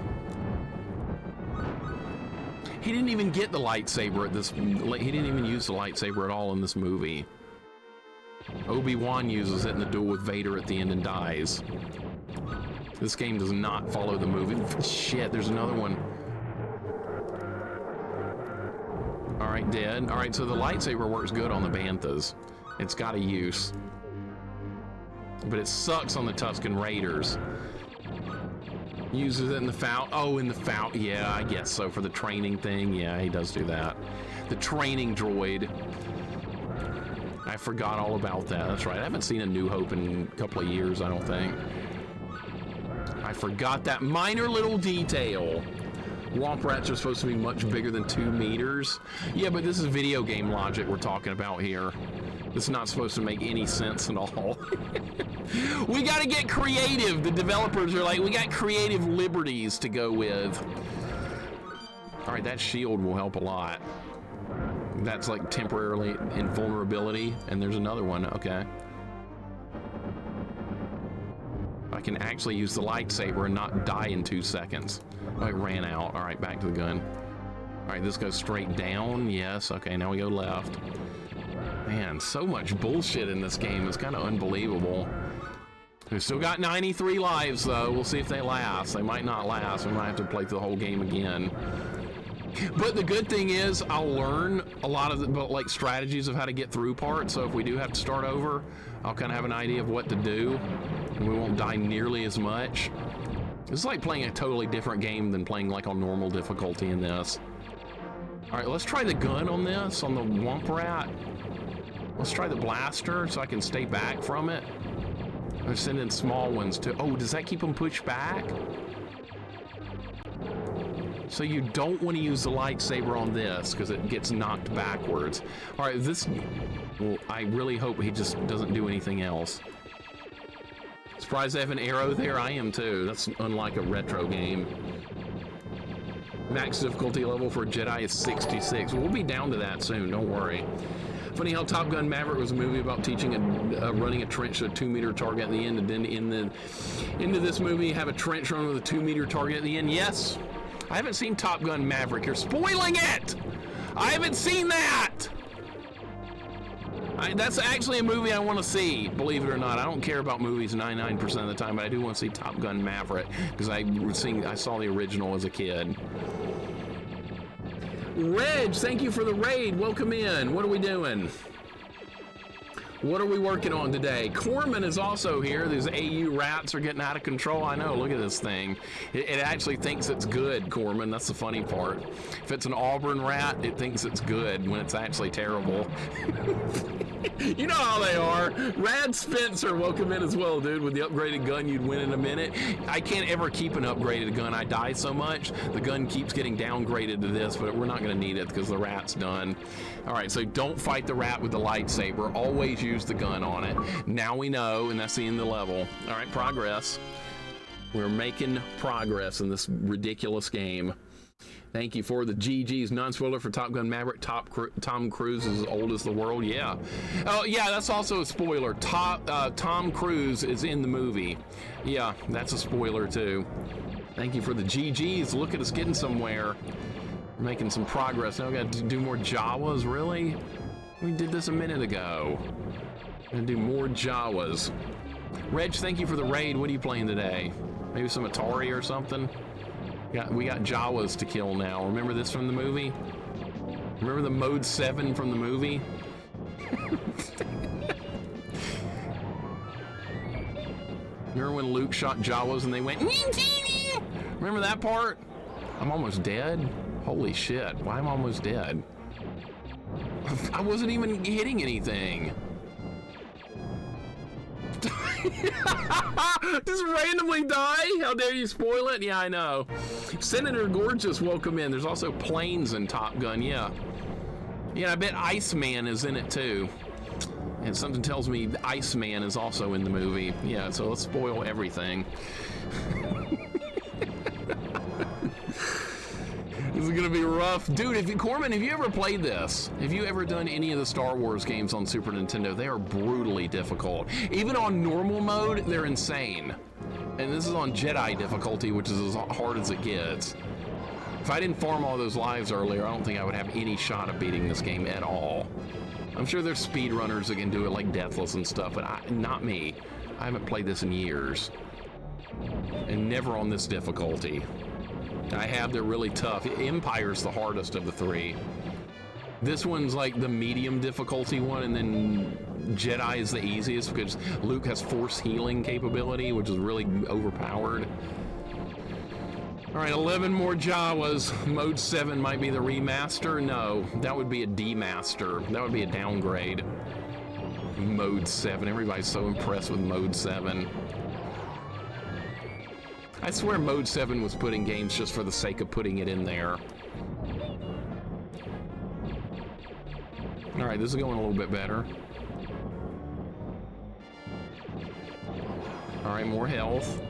He didn't even get the lightsaber at this. He didn't even use the lightsaber at all in this movie. Obi-Wan uses it in the duel with Vader at the end and dies. This game does not follow the movie. Shit, there's another one. All right, dead. All right, so the lightsaber works good on the Banthas. It's got a use. But it sucks on the Tusken Raiders. Uses it in the Fout. Oh, in the Fout. Yeah, I guess so. For the training thing. Yeah, he does do that. The training droid. I forgot all about that. That's right. I haven't seen A New Hope in a couple of years, I don't think. I forgot that minor little detail. Womp rats are supposed to be much bigger than 2 meters. Yeah, but this is video game logic we're talking about here. This is not supposed to make any sense at all. We got to get creative. The developers are like, we got creative liberties to go with. All right, that shield will help a lot. That's like temporarily invulnerability, and there's another one. Okay. I can actually use the lightsaber and not die in 2 seconds. Oh, it ran out. All right, back to the gun. All right, this goes straight down. Yes. Okay, now we go left. Man, so much bullshit in this game. It's kind of unbelievable. We've still got 93 lives, though. We'll see if they last. They might not last. We might have to play through the whole game again. But the good thing is I'll learn a lot of the strategies of how to get through parts. So if we do have to start over, I'll kind of have an idea of what to do, and we won't die nearly as much. It's like playing a totally different game than playing like on normal difficulty in this. All right, let's try the gun on this, on the Womp Rat. Let's try the blaster so I can stay back from it. I'm sending small ones too. Oh, does that keep them pushed back? So you don't want to use the lightsaber on this because it gets knocked backwards. All right, this, well, I really hope he just doesn't do anything else. Surprised they have an arrow there. I am too. That's unlike a retro game. Max difficulty level for Jedi is 66. We'll be down to that soon, don't worry. Funny how Top Gun Maverick was a movie about teaching running a trench to a 2-meter target at the end, and then into this movie have a trench run with a 2-meter target at the end. Yes, I haven't seen Top Gun Maverick. You're spoiling it. I haven't seen that. That's actually a movie I want to see, believe it or not. I don't care about movies 99% of the time, but I do want to see Top Gun Maverick because I saw the original as a kid. Reg, thank you for the raid. Welcome in. What are we doing? What are we working on today? Corman is also here. These AU rats are getting out of control. I know, look at this thing. It actually thinks it's good, Corman. That's the funny part. If it's an Auburn rat, it thinks it's good when it's actually terrible. You know how they are. Rad Spencer, welcome in as well, dude. With the upgraded gun, you'd win in a minute. I can't ever keep an upgraded gun. I die so much. The gun keeps getting downgraded to this, but we're not going to need it because the rat's done. All right, so don't fight the rat with the lightsaber. Always use the gun on it. Now we know, and that's the end of the level. All right, progress. We're making progress in this ridiculous game. Thank you for the GG's non-spoiler for Top Gun Maverick. Tom Cruise is as old as the world. Yeah. Oh, yeah, that's also a spoiler. Tom Cruise is in the movie. Yeah, that's a spoiler, too. Thank you for the GG's. Look at us getting somewhere. We're making some progress. Now we got to do more Jawas, really? We did this a minute ago. Gonna do more Jawas. Reg, thank you for the raid. What are you playing today? Maybe some Atari or something? Yeah, we got Jawas to kill now. Remember this from the movie? Remember the Mode 7 from the movie? Remember when Luke shot Jawas and they went... Remember that part? I'm almost dead? Holy shit, why am I almost dead? I wasn't even hitting anything. Just randomly die? How dare you spoil it? Yeah, I know. Senator Gorgeous, welcome in. There's also planes in Top Gun, yeah. Yeah, I bet Iceman is in it too. And something tells me Iceman is also in the movie. Yeah, so let's spoil everything. This is gonna be rough. Dude, Corman, have you ever played this? Have you ever done any of the Star Wars games on Super Nintendo? They are brutally difficult. Even on normal mode, they're insane. And this is on Jedi difficulty, which is as hard as it gets. If I didn't farm all those lives earlier, I don't think I would have any shot of beating this game at all. I'm sure there's speedrunners that can do it like Deathless and stuff, but not me. I haven't played this in years. And never on this difficulty. I have, they're really tough. Empire's the hardest of the three. This one's like the medium difficulty one, and then Jedi is the easiest because Luke has force healing capability, which is really overpowered. All right, 11 more Jawas. Mode 7 might be the remaster. No, that would be a demaster. That would be a downgrade. Mode 7, everybody's so impressed with Mode 7. I swear Mode 7 was put in games just for the sake of putting it in there. All right, this is going a little bit better. All right, more health.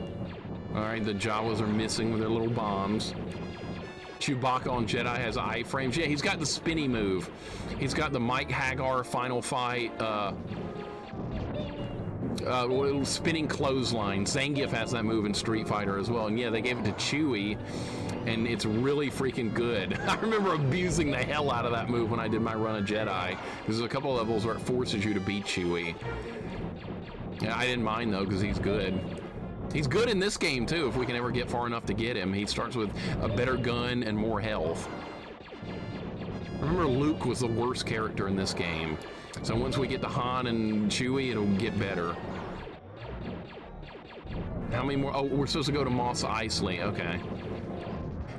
All right, the Jawas are missing with their little bombs. Chewbacca on Jedi has iframes. Yeah, he's got the spinny move. He's got the Mike Hagar final fight, spinning clothesline. Zangief has that move in Street Fighter as well. And yeah, they gave it to Chewie, and it's really freaking good. I remember abusing the hell out of that move when I did my run of Jedi. There's a couple levels where it forces you to beat Chewie. Yeah, I didn't mind though, because he's good. He's good in this game too, if we can ever get far enough to get him. He starts with a better gun and more health. Remember, Luke was the worst character in this game. So once we get to Han and Chewie, it'll get better. How many more? Oh, we're supposed to go to Mos Eisley. Okay.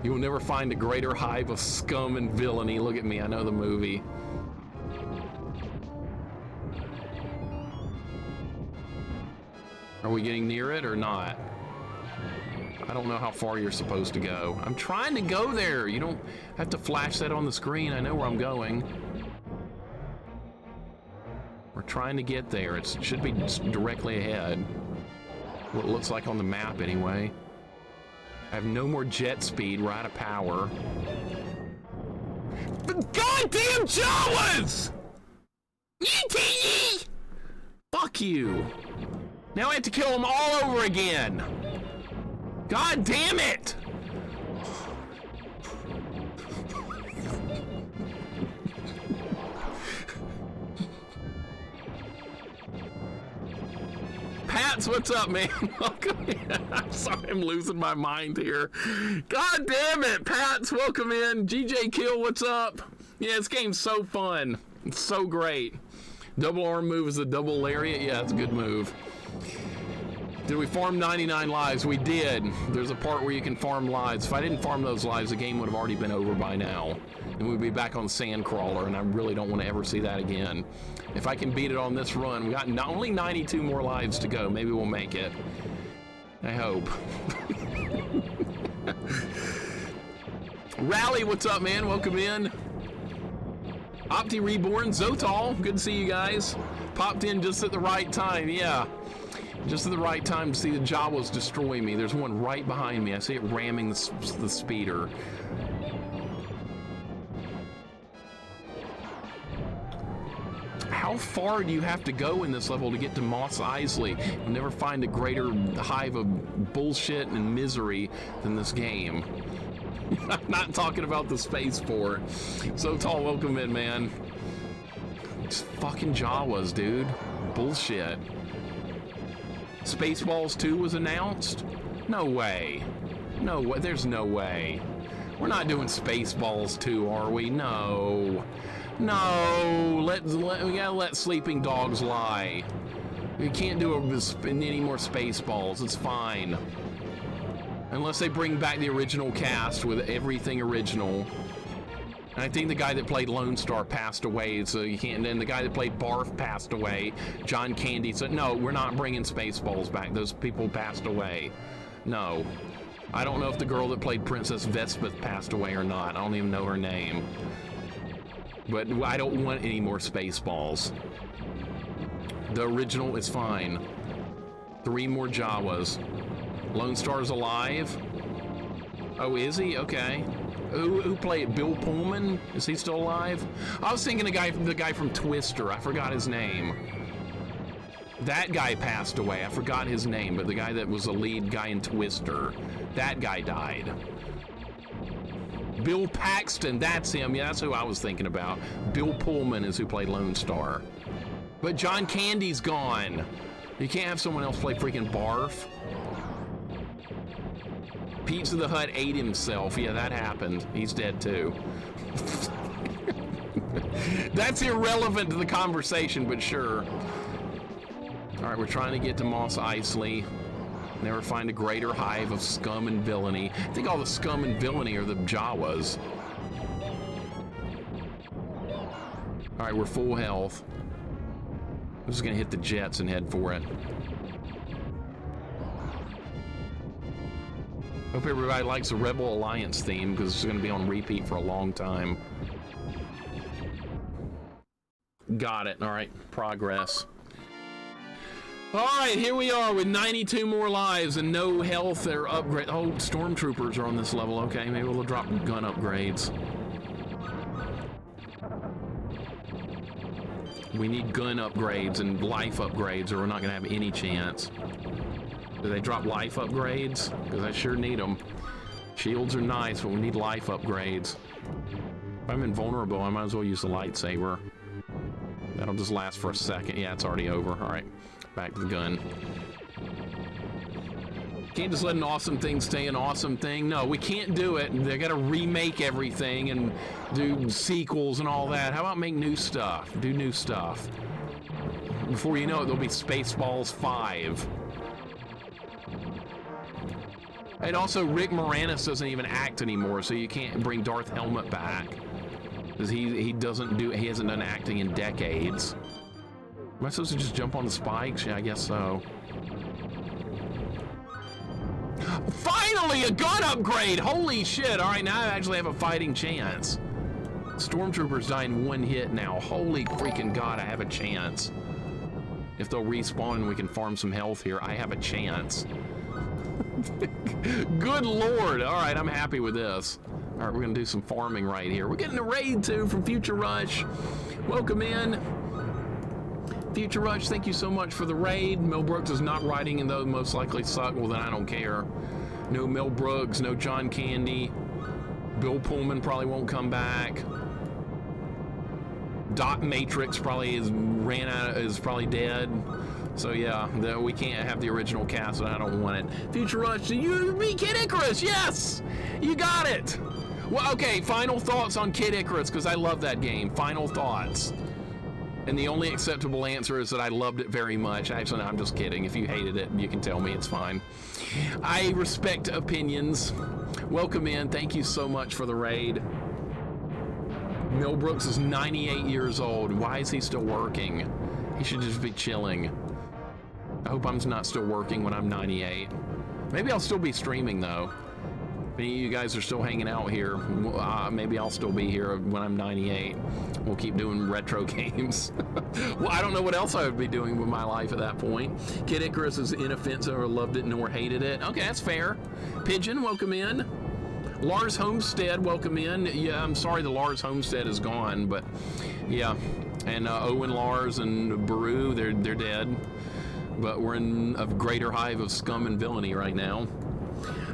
You will never find a greater hive of scum and villainy. Look at me, I know the movie. Are we getting near it or not? I don't know how far you're supposed to go. I'm trying to go there. You don't have to flash that on the screen. I know where I'm going. We're trying to get there. It should be directly ahead. What it looks like on the map, anyway. I have no more jet speed. We're out of power. The goddamn Jawas! Fuck you. Now I have to kill them all over again. God damn it! Pats, what's up, man? Welcome in. I'm sorry, I'm losing my mind here. God damn it, Pats, welcome in. GJ Kill, what's up? Yeah, this game's so fun. It's so great. Double arm move is a double lariat. Yeah, it's a good move. Did we farm 99 lives? We did. There's a part where you can farm lives. If I didn't farm those lives, the game would have already been over by now. And we'd be back on Sandcrawler, and I really don't want to ever see that again. If I can beat it on this run, we got only 92 more lives to go. Maybe we'll make it. I hope. Rally, what's up, man? Welcome in. Opti Reborn, Zotal, good to see you guys. Popped in just at the right time, yeah. Just at the right time to see the Jawas destroy me. There's one right behind me. I see it ramming the speeder. How far do you have to go in this level to get to Mos Eisley? You'll never find a greater hive of bullshit and misery than this game. I'm not talking about the spaceport. So tall, welcome in, man. It's fucking Jawas, dude. Bullshit. Spaceballs 2 was announced? No way. No way. There's no way. We're not doing Spaceballs 2, are we? No. No. We gotta let sleeping dogs lie. We can't do any more Spaceballs. It's fine. Unless they bring back the original cast with everything original. And I think the guy that played Lone Star passed away, so you can't. And the guy that played Barf passed away. John Candy said, no, we're not bringing Spaceballs back. Those people passed away. No. I don't know if the girl that played Princess Vespeth passed away or not. I don't even know her name. But I don't want any more Spaceballs. The original is fine. 3 more Jawas. Lone Star's alive? Oh, is he? Okay. Who played Bill Pullman? Is he still alive? I was thinking the guy from Twister. I forgot his name. That guy passed away. I forgot his name, but the guy that was the lead guy in Twister, that guy died. Bill Paxton, that's him. Yeah, that's who I was thinking about. Bill Pullman is who played Lone Star. But John Candy's gone. You can't have someone else play freaking Barf. Pizza the Hut ate himself. Yeah, that happened. He's dead too. That's irrelevant to the conversation, but sure. All right, we're trying to get to Mos Eisley. Never find a greater hive of scum and villainy. I think all the scum and villainy are the Jawas. All right, we're full health. I'm just gonna hit the jets and head for it. Hope everybody likes the Rebel Alliance theme because it's going to be on repeat for a long time. Got it. All right. Progress. All right. Here we are with 92 more lives and no health or upgrade. Oh, stormtroopers are on this level. Okay. Maybe we'll drop gun upgrades. We need gun upgrades and life upgrades or we're not going to have any chance. Do they drop life upgrades? Because I sure need them. Shields are nice, but we need life upgrades. If I'm invulnerable, I might as well use the lightsaber. That'll just last for a second. Yeah, it's already over. All right, back to the gun. Can't just let an awesome thing stay an awesome thing. No, we can't do it. They got to remake everything and do sequels and all that. How about make new stuff? Do new stuff. Before you know it, there'll be Spaceballs 5. And also, Rick Moranis doesn't even act anymore, so you can't bring Darth Helmet back. Because he hasn't done acting in decades. Am I supposed to just jump on the spikes? Yeah, I guess so. Finally, a gun upgrade! Holy shit! All right, now I actually have a fighting chance. Stormtroopers die in one hit now. Holy freaking God, I have a chance. If they'll respawn and we can farm some health here, I have a chance. Good Lord. All right, I'm happy with this. All right, we're gonna do some farming right here. We're getting a raid too from Future Rush. Welcome in. Future Rush, thank you so much for the raid. Mel Brooks is not writing and those most likely suck. Well, then I don't care. No Mel Brooks, no John Candy. Bill Pullman probably won't come back. Dot Matrix probably is probably dead. So yeah, we can't have the original cast, and I don't want it. Future Rush, you beat Kid Icarus, yes! You got it! Well, okay, final thoughts on Kid Icarus, because I love that game. Final thoughts. And the only acceptable answer is that I loved it very much. Actually, no, I'm just kidding. If you hated it, you can tell me, it's fine. I respect opinions. Welcome in, thank you so much for the raid. Mel Brooks is 98 years old. Why is he still working? He should just be chilling. I hope I'm not still working when I'm 98. Maybe I'll still be streaming though. If any of you guys are still hanging out here, maybe I'll still be here when I'm 98. We'll keep doing retro games. Well, I don't know what else I would be doing with my life at that point. Kid Icarus is inoffensive or loved it nor hated it. Okay, that's fair. Pigeon, welcome in. Lars Homestead, welcome in. Yeah, I'm sorry the Lars Homestead is gone, but yeah. And Owen Lars and Baru, they're dead. But we're in a greater hive of scum and villainy right now.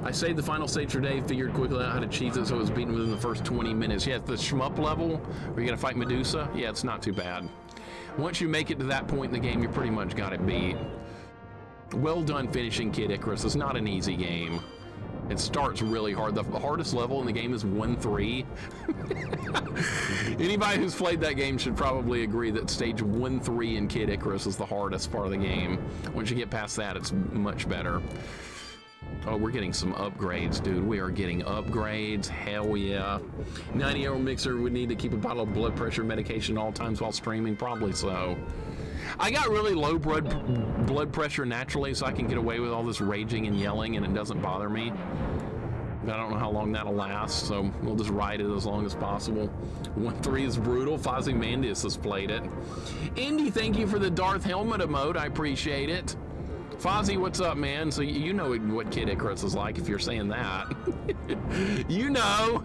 I saved the final stage today, figured quickly out how to cheese it so it was beaten within the first 20 minutes. Yeah, the shmup level where you gotta fight Medusa, yeah, it's not too bad. Once you make it to that point in the game, you pretty much got it beat. Well done finishing Kid Icarus. It's not an easy game. It starts really hard. The hardest level in the game is 1-3. Anybody who's played that game should probably agree that stage 1-3 in Kid Icarus is the hardest part of the game. Once you get past that, it's much better. Oh, we're getting some upgrades, dude. We are getting upgrades. Hell yeah. 90-year-old mixer would need to keep a bottle of blood pressure medication at all times while streaming. Probably so. I got really low blood pressure naturally, so I can get away with all this raging and yelling, and it doesn't bother me. But I don't know how long that'll last, so we'll just ride it as long as possible. 1-3 is brutal. Fozzie Mandius has played it. Indy, thank you for the Darth Helmet emote. I appreciate it. Fozzie, what's up, man? So you know what Kid Icarus is like if you're saying that. You know.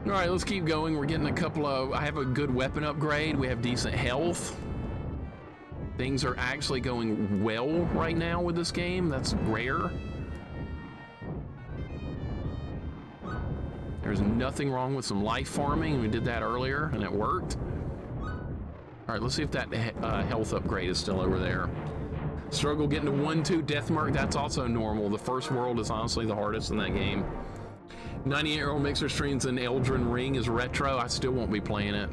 All right, let's keep going. We're getting a couple of... I have a good weapon upgrade. We have decent health. Things are actually going well right now with this game. That's rare. There's nothing wrong with some life farming. We did that earlier, and it worked. All right, let's see if that health upgrade is still over there. Struggle getting to 1-2 death mark. That's also normal. The first world is honestly the hardest in that game. 98-year-old mixer streams and Elden Ring is retro. I still won't be playing it.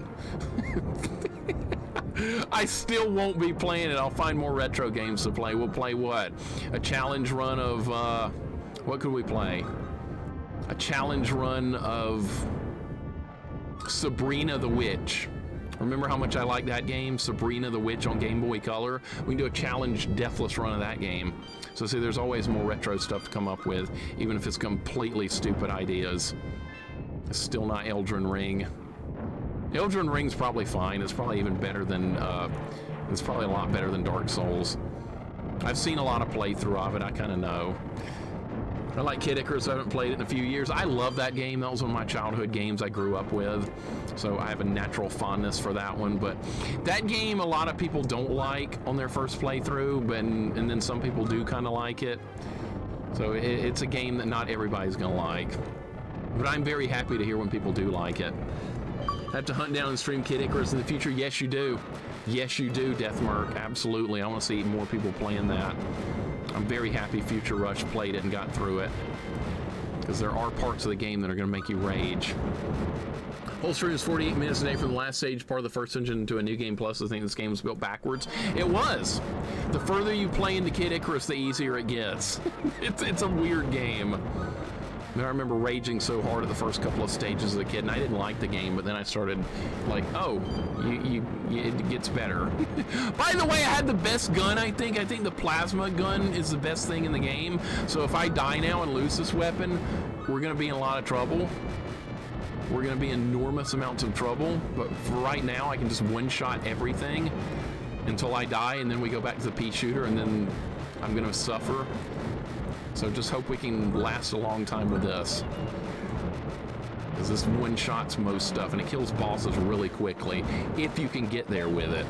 I still won't be playing it. I'll find more retro games to play. We'll play what? A challenge run of, what could we play? A challenge run of Sabrina the Witch. Remember how much I like that game? Sabrina the Witch on Game Boy Color. We can do a challenge deathless run of that game. So see, there's always more retro stuff to come up with, even if it's completely stupid ideas. It's still not Elden Ring. Elden Ring's probably fine. It's probably even better than, it's probably a lot better than Dark Souls. I've seen a lot of playthrough of it, I kind of know. I like Kid Icarus. I haven't played it in a few years. I love that game. That was one of my childhood games I grew up with. So I have a natural fondness for that one. But that game, a lot of people don't like on their first playthrough, but, and then some people do kind of like it. So it's a game that not everybody's going to like. But I'm very happy to hear when people do like it. Have to hunt down and stream Kid Icarus in the future? Yes, you do. Yes, you do, Deathmark. Absolutely. I want to see more people playing that. I'm very happy Future Rush played it and got through it, because there are parts of the game that are going to make you rage. Whole stream is 48 minutes a day from the last stage part of the first engine into a new game plus. I think this game was built backwards. It was. The further you play into Kid Icarus, the easier it gets. It's a weird game. I remember raging so hard at the first couple of stages as a kid, and I didn't like the game, but then I started like, oh, it gets better. By the way, I had the best gun, I think. I think the plasma gun is the best thing in the game. So if I die now and lose this weapon, we're gonna be in a lot of trouble. We're gonna be in enormous amounts of trouble, but for right now, I can just one-shot everything until I die, and then we go back to the pea shooter, and then I'm gonna suffer. So just hope we can last a long time with this. Because this one-shots most stuff, and it kills bosses really quickly, if you can get there with it.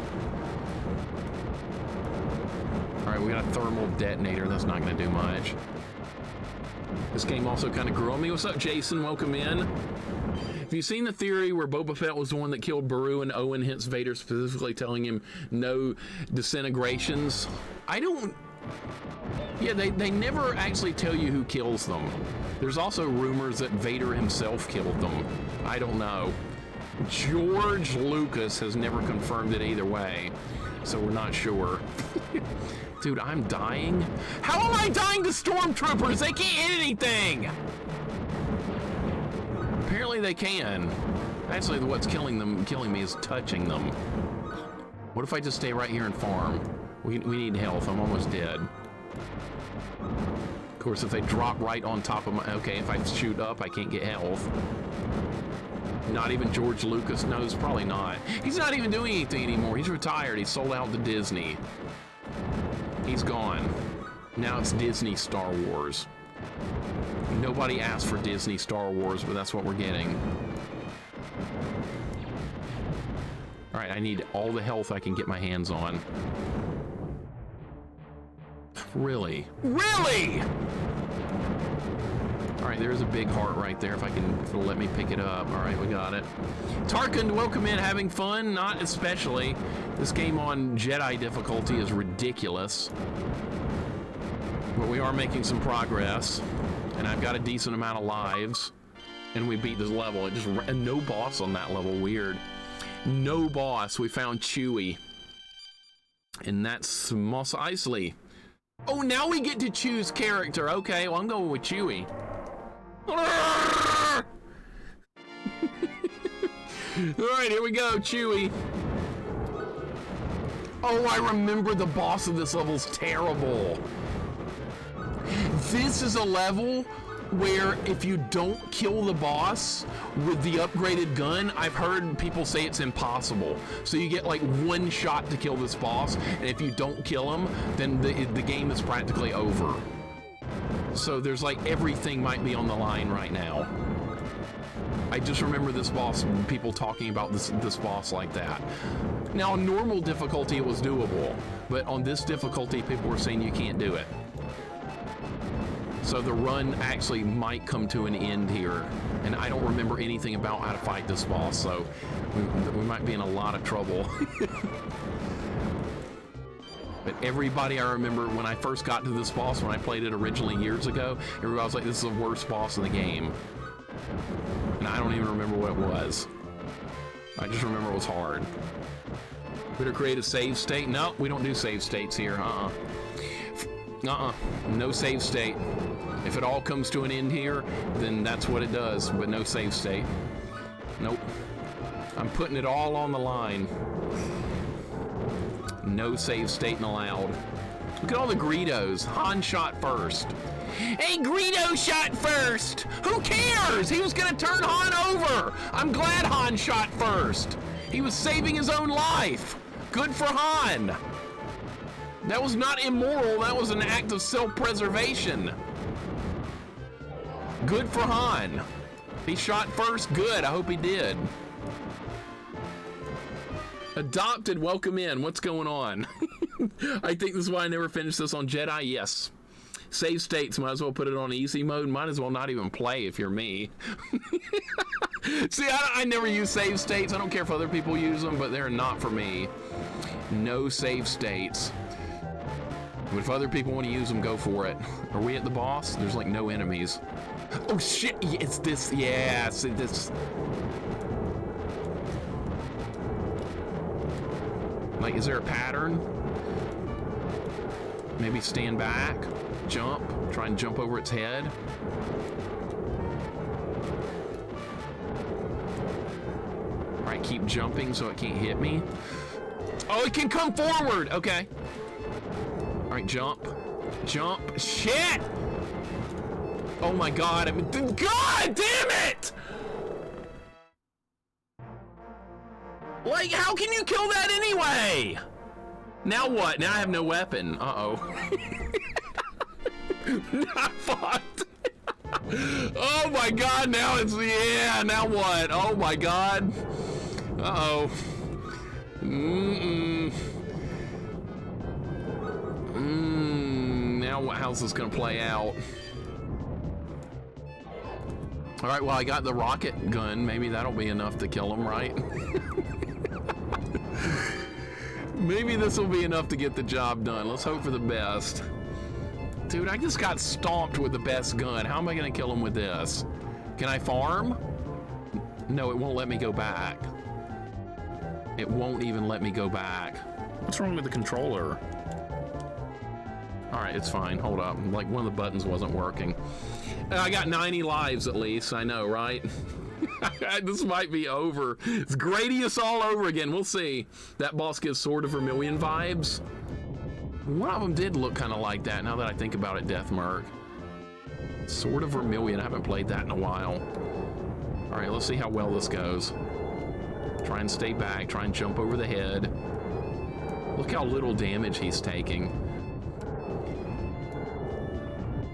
Alright, we got a thermal detonator, that's not gonna do much. This game also kind of grew on me. What's up, Jason? Welcome in. Have you seen the theory where Boba Fett was the one that killed Beru and Owen, hence Vader specifically telling him no disintegrations? I don't... Yeah, they never actually tell you who kills them. There's also rumors that Vader himself killed them. I don't know. George Lucas has never confirmed it either way, so we're not sure. Dude, I'm dying? How am I dying to stormtroopers? They can't hit anything! Apparently they can. Actually, what's killing me is touching them. What if I just stay right here and farm? We need health. I'm almost dead. Of course, if they drop right on top of my... Okay, if I shoot up, I can't get health. Not even George Lucas knows. Probably not. He's not even doing anything anymore. He's retired. He sold out to Disney. He's gone. Now it's Disney Star Wars. Nobody asked for Disney Star Wars, but that's what we're getting. All right, I need all the health I can get my hands on. Really? Really? All right, there's a big heart right there. If it'll let me pick it up. All right, we got it. Tarkin, welcome in. Having fun? Not especially. This game on Jedi difficulty is ridiculous. But we are making some progress. And I've got a decent amount of lives. And we beat this level. And no boss on that level. Weird. No boss. We found Chewie. And that's Mos Eisley. Oh, now we get to choose character. Okay, well, I'm going with Chewie. All right, here we go, Chewie. Oh, I remember the boss of this level's terrible. This is a level where if you don't kill the boss with the upgraded gun, I've heard people say it's impossible. So you get like one shot to kill this boss, and if you don't kill him, then the game is practically over. So there's like everything might be on the line right now. I just remember this boss, people talking about this boss like that. Now on normal difficulty it was doable, but on this difficulty people were saying you can't do it. So the run actually might come to an end here, and I don't remember anything about how to fight this boss, so we might be in a lot of trouble. But everybody, I remember when I first got to this boss, when I played it originally years ago, everybody was like, this is the worst boss in the game. And I don't even remember what it was. I just remember it was hard. Better create a save state? No, we don't do save states here. No save state. If it all comes to an end here, then that's what it does, but no save state. Nope. I'm putting it all on the line. No save state allowed. Look at all the Greedos. Han shot first. Hey, Greedo shot first! Who cares? He was gonna turn Han over! I'm glad Han shot first! He was saving his own life! Good for Han! That was not immoral, that was an act of self-preservation. Good for Han. He shot first, good, I hope he did. Adopted, welcome in, what's going on? I think this is why I never finished this on Jedi, yes. Save states, might as well put it on easy mode, might as well not even play if you're me. See, I never use save states, I don't care if other people use them, but they're not for me. No save states. But if other people want to use them, go for it. Are we at the boss? There's like no enemies. Oh shit, it's this, yeah, see this. Like, is there a pattern? Maybe stand back, jump, try and jump over its head. keep jumping so it can't hit me. Oh, it can come forward! Okay. All right, jump. Jump. Shit! Oh my god, God damn it! Like, how can you kill that anyway? Now what? Now I have no weapon. Uh-oh. Not fucked. Oh my god, now it's, yeah, now what? Oh my god. Uh-oh. Now how's this gonna play out? All right, well, I got the rocket gun. Maybe that'll be enough to kill him, right? Maybe this will be enough to get the job done. Let's hope for the best. Dude, I just got stomped with the best gun. How am I gonna kill him with this? Can I farm? No, it won't let me go back. It won't even let me go back. What's wrong with the controller? All right, it's fine. Hold up. Like, one of the buttons wasn't working. I got 90 lives at least. I know, right? This might be over. It's Gradius all over again. We'll see. That boss gives Sword of Vermilion vibes. One of them did look kind of like that, now that I think about it, Deathmark. Sword of Vermilion. I haven't played that in a while. All right, let's see how well this goes. Try and stay back. Try and jump over the head. Look how little damage he's taking.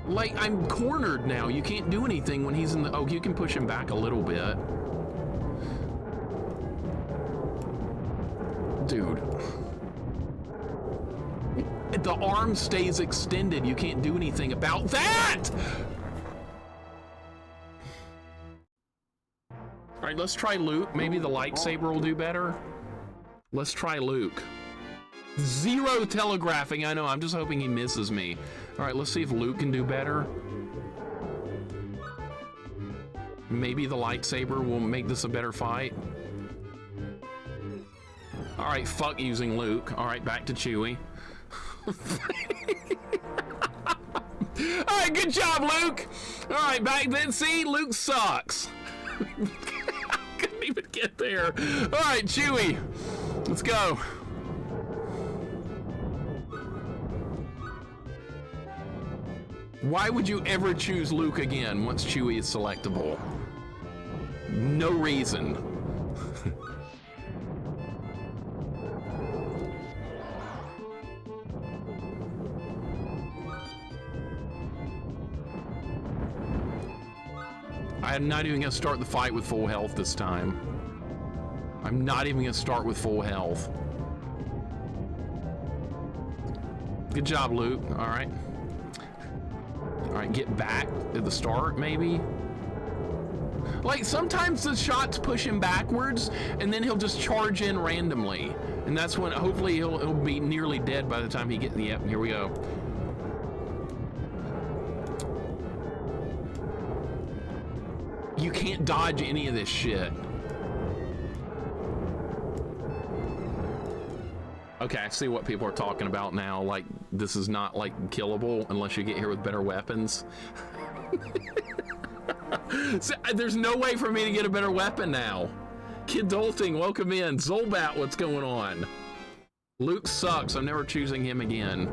Like, I'm cornered now. You can't do anything when he's in the... Oh, you can push him back a little bit. Dude. The arm stays extended. You can't do anything about that! All right, let's try Luke. Maybe the lightsaber will do better. Let's try Luke. Zero telegraphing. I know. I'm just hoping he misses me. All right, let's see if Luke can do better. Maybe the lightsaber will make this a better fight. All right, fuck using Luke. All right, back to Chewie. All right, good job, Luke. All right, back then. See, Luke sucks. I couldn't even get there. All right, Chewie, let's go. Why would you ever choose Luke again once Chewie is selectable? No reason. I'm not even gonna start the fight with full health this time. I'm not even gonna start with full health. Good job, Luke. All right. All right, get back at the start, maybe. Like, sometimes the shots push him backwards, and then he'll just charge in randomly. And that's when, hopefully, he'll be nearly dead by the time he gets, yep, here we go. You can't dodge any of this shit. Okay, I see what people are talking about now. Like, this is not, like, killable unless you get here with better weapons. So, there's no way for me to get a better weapon now. Kidulting, welcome in. Zolbat, what's going on? Luke sucks. I'm never choosing him again.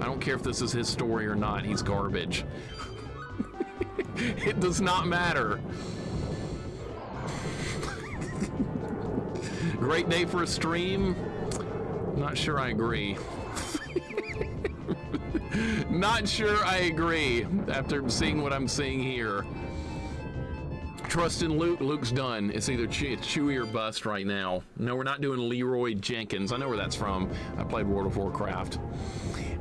I don't care if this is his story or not. He's garbage. It does not matter. Great day for a stream. Not sure I agree. Not sure I agree after seeing what I'm seeing here. Trust in Luke. Luke's done. It's either Chewie or bust right now. No, we're not doing Leroy Jenkins. I know where that's from. I played World of Warcraft.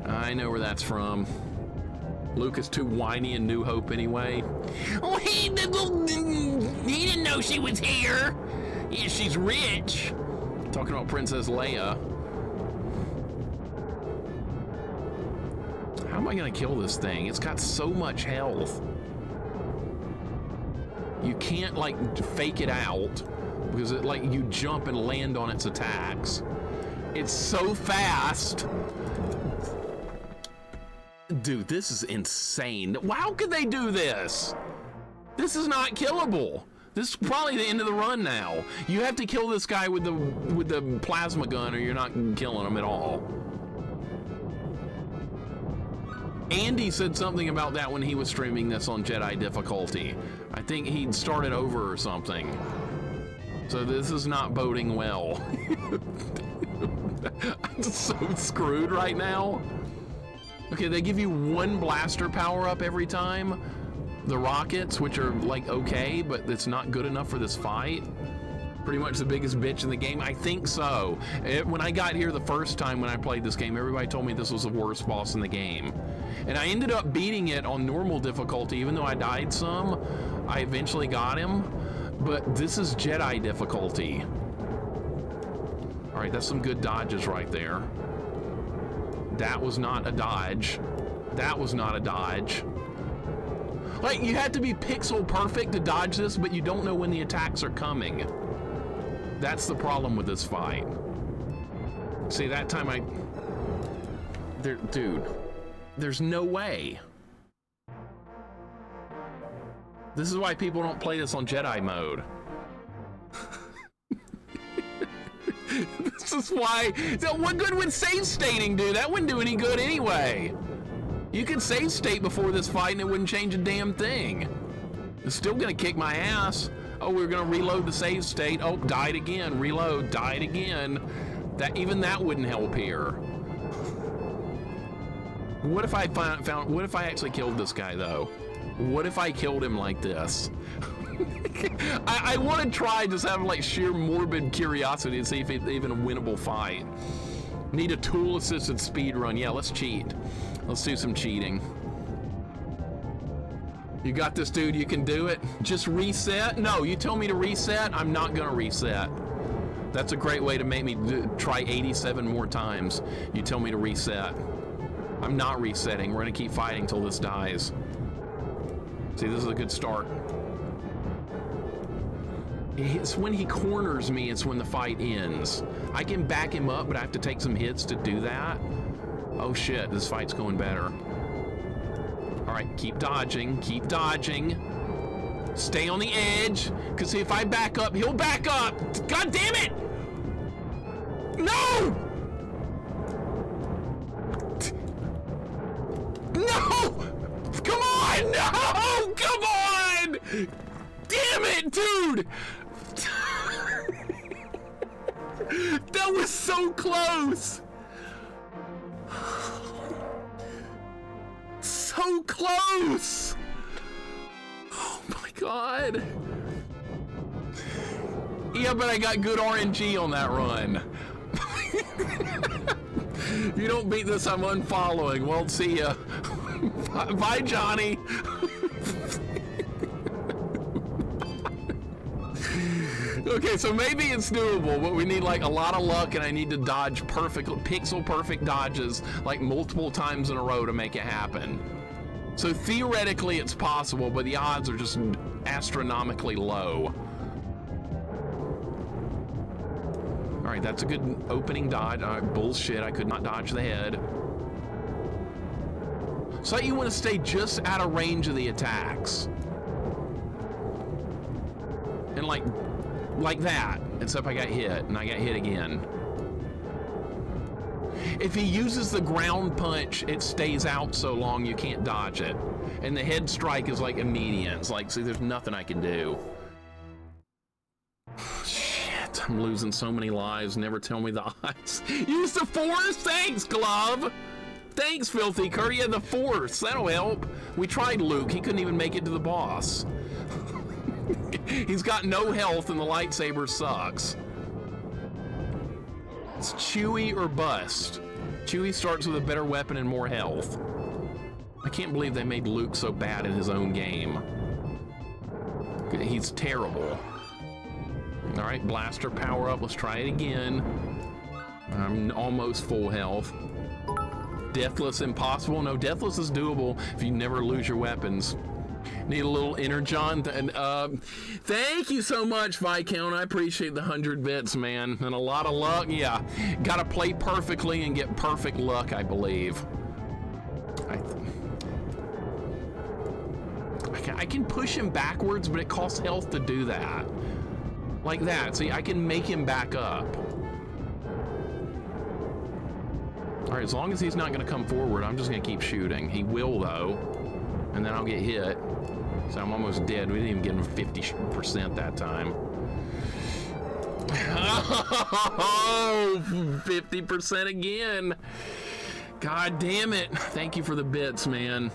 I know where that's from. Luke is too whiny in New Hope anyway. Oh, he didn't know she was here. Yeah, she's rich. Talking about Princess Leia. How am I gonna kill this thing? It's got so much health. You can't, like, fake it out because it, like, you jump and land on its attacks. It's so fast. Dude, this is insane. How could they do this? This is not killable. This is probably the end of the run now. You have to kill this guy with the plasma gun or you're not killing him at all. Andy said something about that when he was streaming this on Jedi difficulty. I think he'd started over or something. So this is not boding well. I'm so screwed right now. Okay, they give you one blaster power up every time. The rockets, which are like okay, but it's not good enough for this fight. Pretty much the biggest bitch in the game. I think so. When I got here the first time when I played this game, everybody told me this was the worst boss in the game. And I ended up beating it on normal difficulty, even though I died some. I eventually got him, but this is Jedi difficulty. All right, that's some good dodges right there. That was not a dodge. That was not a dodge. Like, you have to be pixel perfect to dodge this, but you don't know when the attacks are coming. That's the problem with this fight. See, that time dude, there's no way. This is why people don't play this on Jedi mode. This is why. What good would save stating do? That wouldn't do any good anyway. You could save state before this fight and it wouldn't change a damn thing. It's still gonna kick my ass. Oh, we're gonna reload the save state. Oh, died again. Reload, died again. Even that wouldn't help here. What if I what if I actually killed this guy though? What if I killed him like this? I want to try just having like sheer morbid curiosity to see if it's even a winnable fight. Need a tool assisted speed run. Yeah, let's cheat. Let's do some cheating. You got this, dude. You can do it. Just reset. No, you tell me to reset. I'm not gonna reset. That's a great way to make me try 87 more times. You tell me to reset. I'm not resetting. We're gonna keep fighting till this dies. See, this is a good start. It's when he corners me, it's when the fight ends. I can back him up, but I have to take some hits to do that. Oh shit, this fight's going better. All right, keep dodging, keep dodging. Stay on the edge, because see, if I back up, he'll back up. God damn it! No! No! Come on! No! Come on! Damn it, dude! That was so close! So close! Oh my god. Yeah, but I got good RNG on that run. If you don't beat this, I'm unfollowing. Well, see ya. Bye, Johnny. Okay, so maybe it's doable, but we need like a lot of luck and I need to dodge pixel perfect dodges like multiple times in a row to make it happen. So theoretically it's possible, but the odds are just astronomically low. All right, that's a good opening dodge. Bullshit, I could not dodge the head. So you want to stay just out of range of the attacks. And like that, except I got hit, and I got hit again. If he uses the ground punch, it stays out so long you can't dodge it. And the head strike is like immediate. It's like, see, there's nothing I can do. Shit, I'm losing so many lives. Never tell me the odds. Use the force! Thanks, Glove! Thanks, Filthy Curry. Yeah, the force. That'll help. We tried Luke. He couldn't even make it to the boss. He's got no health and the lightsaber sucks. It's Chewie or bust. Chewie starts with a better weapon and more health. I can't believe they made Luke so bad in his own game. He's terrible. All right, blaster power up. Let's try it again. I'm almost full health. Deathless impossible? No, Deathless is doable if you never lose your weapons. Need a little energon. Thank you so much, Viscount. I appreciate the 100 bits, man. And a lot of luck. Yeah, gotta play perfectly and get perfect luck, I believe. I can push him backwards, but it costs health to do that. Like that. See, I can make him back up. All right, as long as he's not going to come forward, I'm just going to keep shooting. He will, though, and then I'll get hit. So I'm almost dead. We didn't even get him 50% that time. Oh, 50% again. God damn it. Thank you for the bits, man.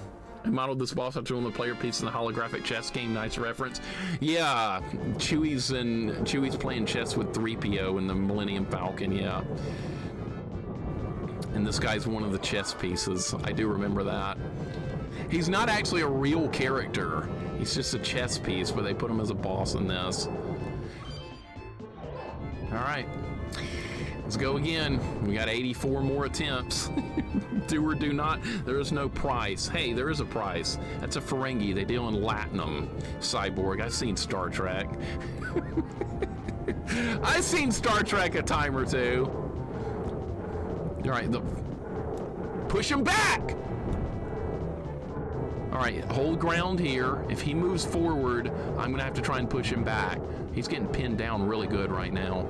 I modeled this boss after one of the player pieces in the holographic chess game. Nice reference. Yeah, Chewie's playing chess with 3PO in the Millennium Falcon, yeah. And this guy's one of the chess pieces. I do remember that. He's not actually a real character. He's just a chess piece, but they put him as a boss in this. All right, let's go again. We got 84 more attempts. Do or do not. There is no price. Hey, there is a price. That's a Ferengi. They deal in Latinum. Cyborg. I've seen Star Trek. I've seen Star Trek a time or two. All right, push him back. All right, hold ground here. If he moves forward, I'm gonna have to try and push him back. He's getting pinned down really good right now.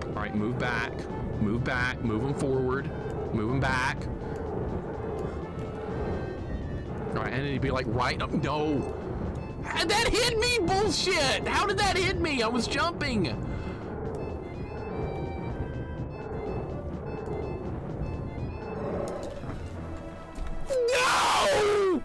All right, move back, move him forward, move him back. All right, and he'd be like right up, no. That hit me, bullshit! How did that hit me? I was jumping. No!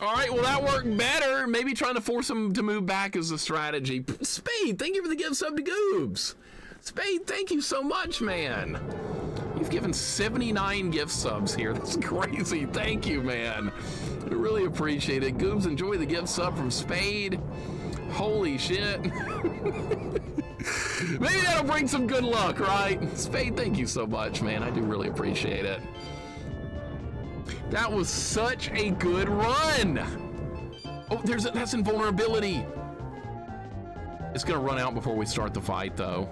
All right, well, that worked better. Maybe trying to force him to move back is a strategy. Spade, thank you for the gift sub to Goobs. Spade, thank you so much, man. You've given 79 gift subs here. That's crazy. Thank you, man. I really appreciate it. Goobs, enjoy the gift sub from Spade. Holy shit. Maybe that'll bring some good luck, right? Spade, thank you so much, man. I do really appreciate it. That was such a good run. Oh, that's invulnerability. It's gonna run out before we start the fight, though.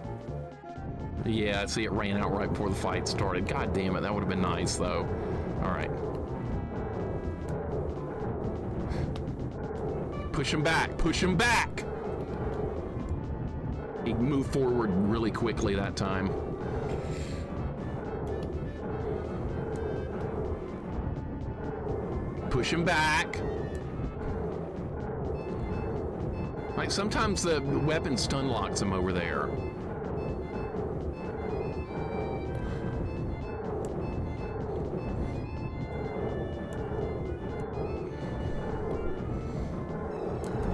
Yeah, see, it ran out right before the fight started. God damn it, that would have been nice, though. All right. Push him back, push him back. He moved forward really quickly that time. Push him back. Like, sometimes the weapon stun locks him over there.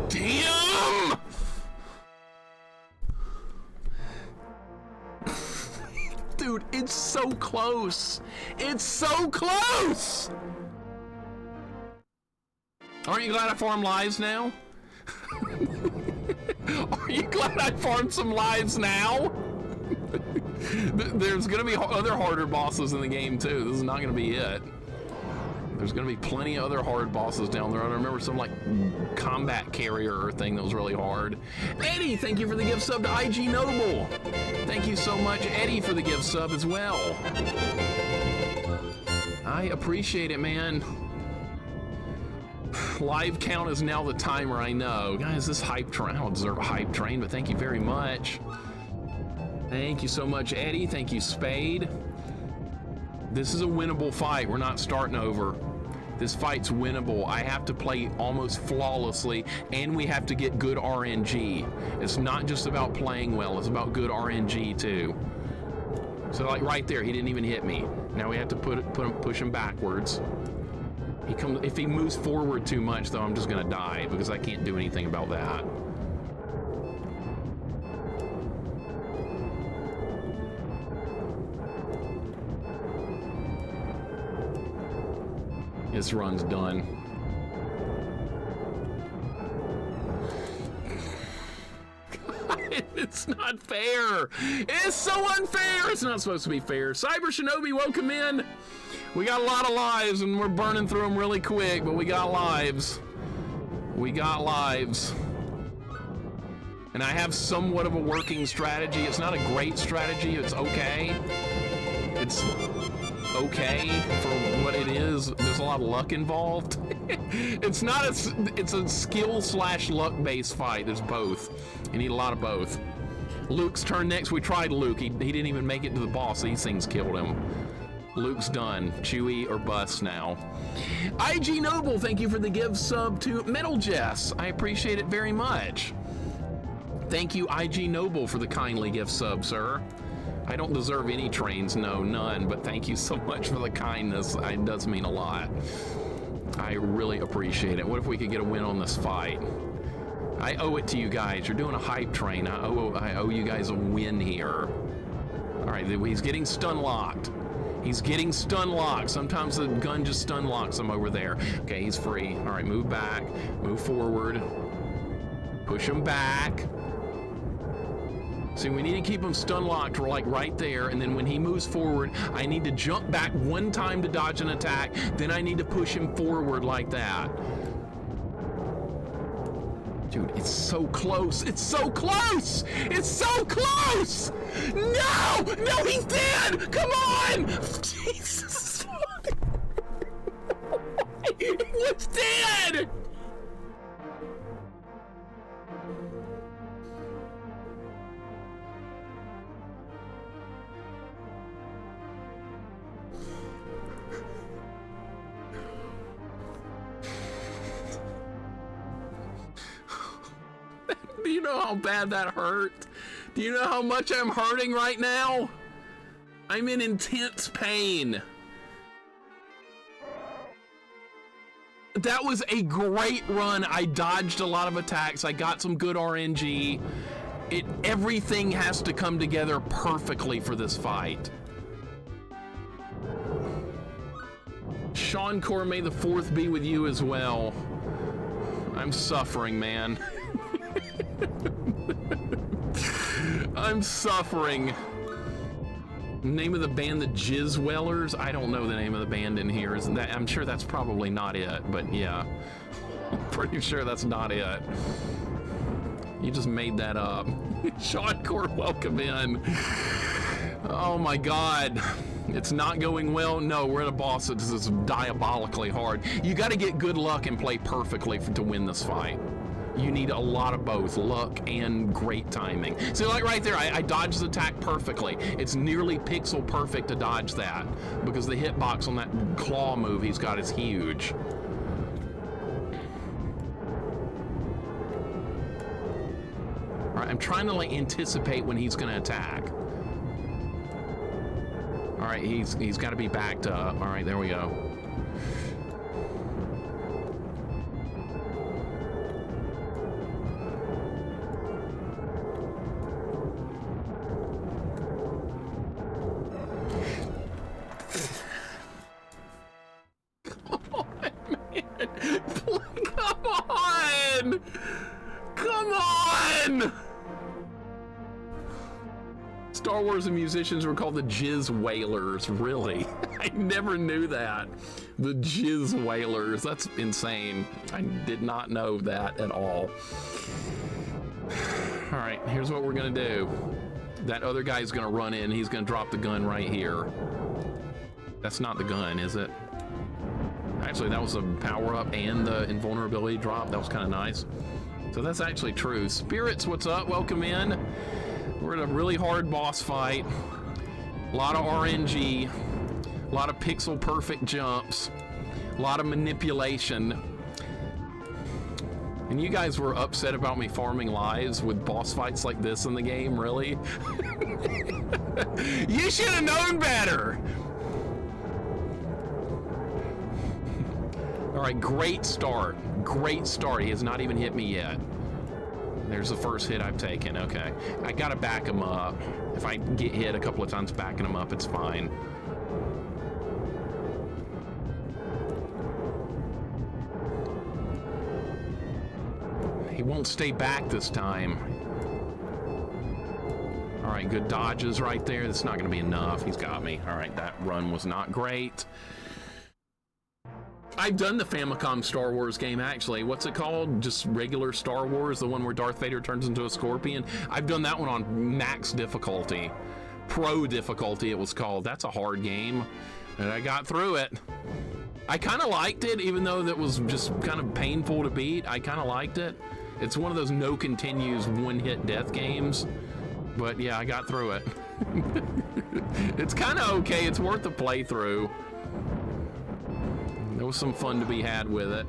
Damn! Dude, it's so close. It's so close! Aren't you glad I farmed lives now? Are you glad I farmed some lives now? There's gonna be other harder bosses in the game too. This is not gonna be it. There's gonna be plenty of other hard bosses down the road. I remember some like combat carrier thing that was really hard. Eddie, thank you for the gift sub to IG Noble. Thank you so much, Eddie, for the gift sub as well. I appreciate it, man. Live count is now the timer, I know. Guys, this hype train, I don't deserve a hype train, but thank you very much. Thank you so much, Eddie. Thank you, Spade. This is a winnable fight. We're not starting over. This fight's winnable. I have to play almost flawlessly, and we have to get good RNG. It's not just about playing well, it's about good RNG too. So like right there, he didn't even hit me. Now we have to push him backwards. If he moves forward too much, though, I'm just gonna die because I can't do anything about that. This run's done. It's not fair. It's so unfair. It's not supposed to be fair. Cyber Shinobi, welcome in. We got a lot of lives, and we're burning through them really quick, but we got lives. We got lives. And I have somewhat of a working strategy. It's not a great strategy. It's okay. It's okay for what it is. There's a lot of luck involved. It's a skill / luck based fight. There's both. You need a lot of both. Luke's turn next. We tried Luke. He didn't even make it to the boss. These things killed him. Luke's done. Chewie or bust now. IG Noble, thank you for the give sub to Metal Jess. I appreciate it very much. Thank you, IG Noble, for the kindly gift sub, sir. I don't deserve any trains, no, none, but thank you so much for the kindness. It does mean a lot. I really appreciate it. What if we could get a win on this fight? I owe it to you guys. You're doing a hype train. I owe you guys a win here. All right, he's getting stun locked. He's getting stun locked. Sometimes the gun just stun locks him over there. Okay, he's free. All right, move back, move forward. Push him back. See, we need to keep him stun locked, like right there, and then when he moves forward, I need to jump back one time to dodge an attack, then I need to push him forward like that. Dude, it's so close. It's so close. It's so close. No, no, he's dead. Come on. Jesus. He was dead. Do you know how bad that hurt? Do you know how much I'm hurting right now? I'm in intense pain. That was a great run. I dodged a lot of attacks. I got some good RNG. Everything has to come together perfectly for this fight. Sean Core, may the 4th be with you as well. I'm suffering, man. I'm suffering. Name of the band, the Jizzwellers? I don't know the name of the band in here. Isn't that? I'm sure that's probably not it, but yeah. I'm pretty sure that's not it. You just made that up. Sean Core, welcome in. Oh my God. It's not going well. No, we're at a boss that is diabolically hard. You got to get good luck and play perfectly to win this fight. You need a lot of both luck and great timing. So like right there, I dodged the attack perfectly. It's nearly pixel perfect to dodge that because the hitbox on that claw move he's got is huge. All right, I'm trying to like anticipate when he's gonna attack. All right, he's got to be backed up. All right, there we go. Come on! Star Wars and musicians were called the Jizzwellers. Really? I never knew that. The Jizzwellers. That's insane. I did not know that at all. All right, here's what we're gonna do. That other guy's gonna run in. He's gonna drop the gun right here. That's not the gun, is it? Actually, that was a power-up and the invulnerability drop. That was kind of nice. So that's actually true. Spirits, what's up? Welcome in. We're in a really hard boss fight. A lot of RNG. A lot of pixel-perfect jumps. A lot of manipulation. And you guys were upset about me farming lives with boss fights like this in the game, really? You should have known better! All right, great start. Great start. He has not even hit me yet. There's the first hit I've taken. Okay. I gotta back him up. If I get hit a couple of times backing him up, it's fine. He won't stay back this time. All right, good dodges right there. That's not going to be enough. He's got me. All right, that run was not great. I've done the Famicom Star Wars game, actually. What's it called? Just regular Star Wars, the one where Darth Vader turns into a scorpion. I've done that one on max difficulty. Pro difficulty, it was called. That's a hard game, and I got through it. I kind of liked it, even though that was just kind of painful to beat. I kind of liked it. It's one of those no continues, one-hit death games. But yeah, I got through it. It's kind of okay. It's worth the playthrough. There was some fun to be had with it.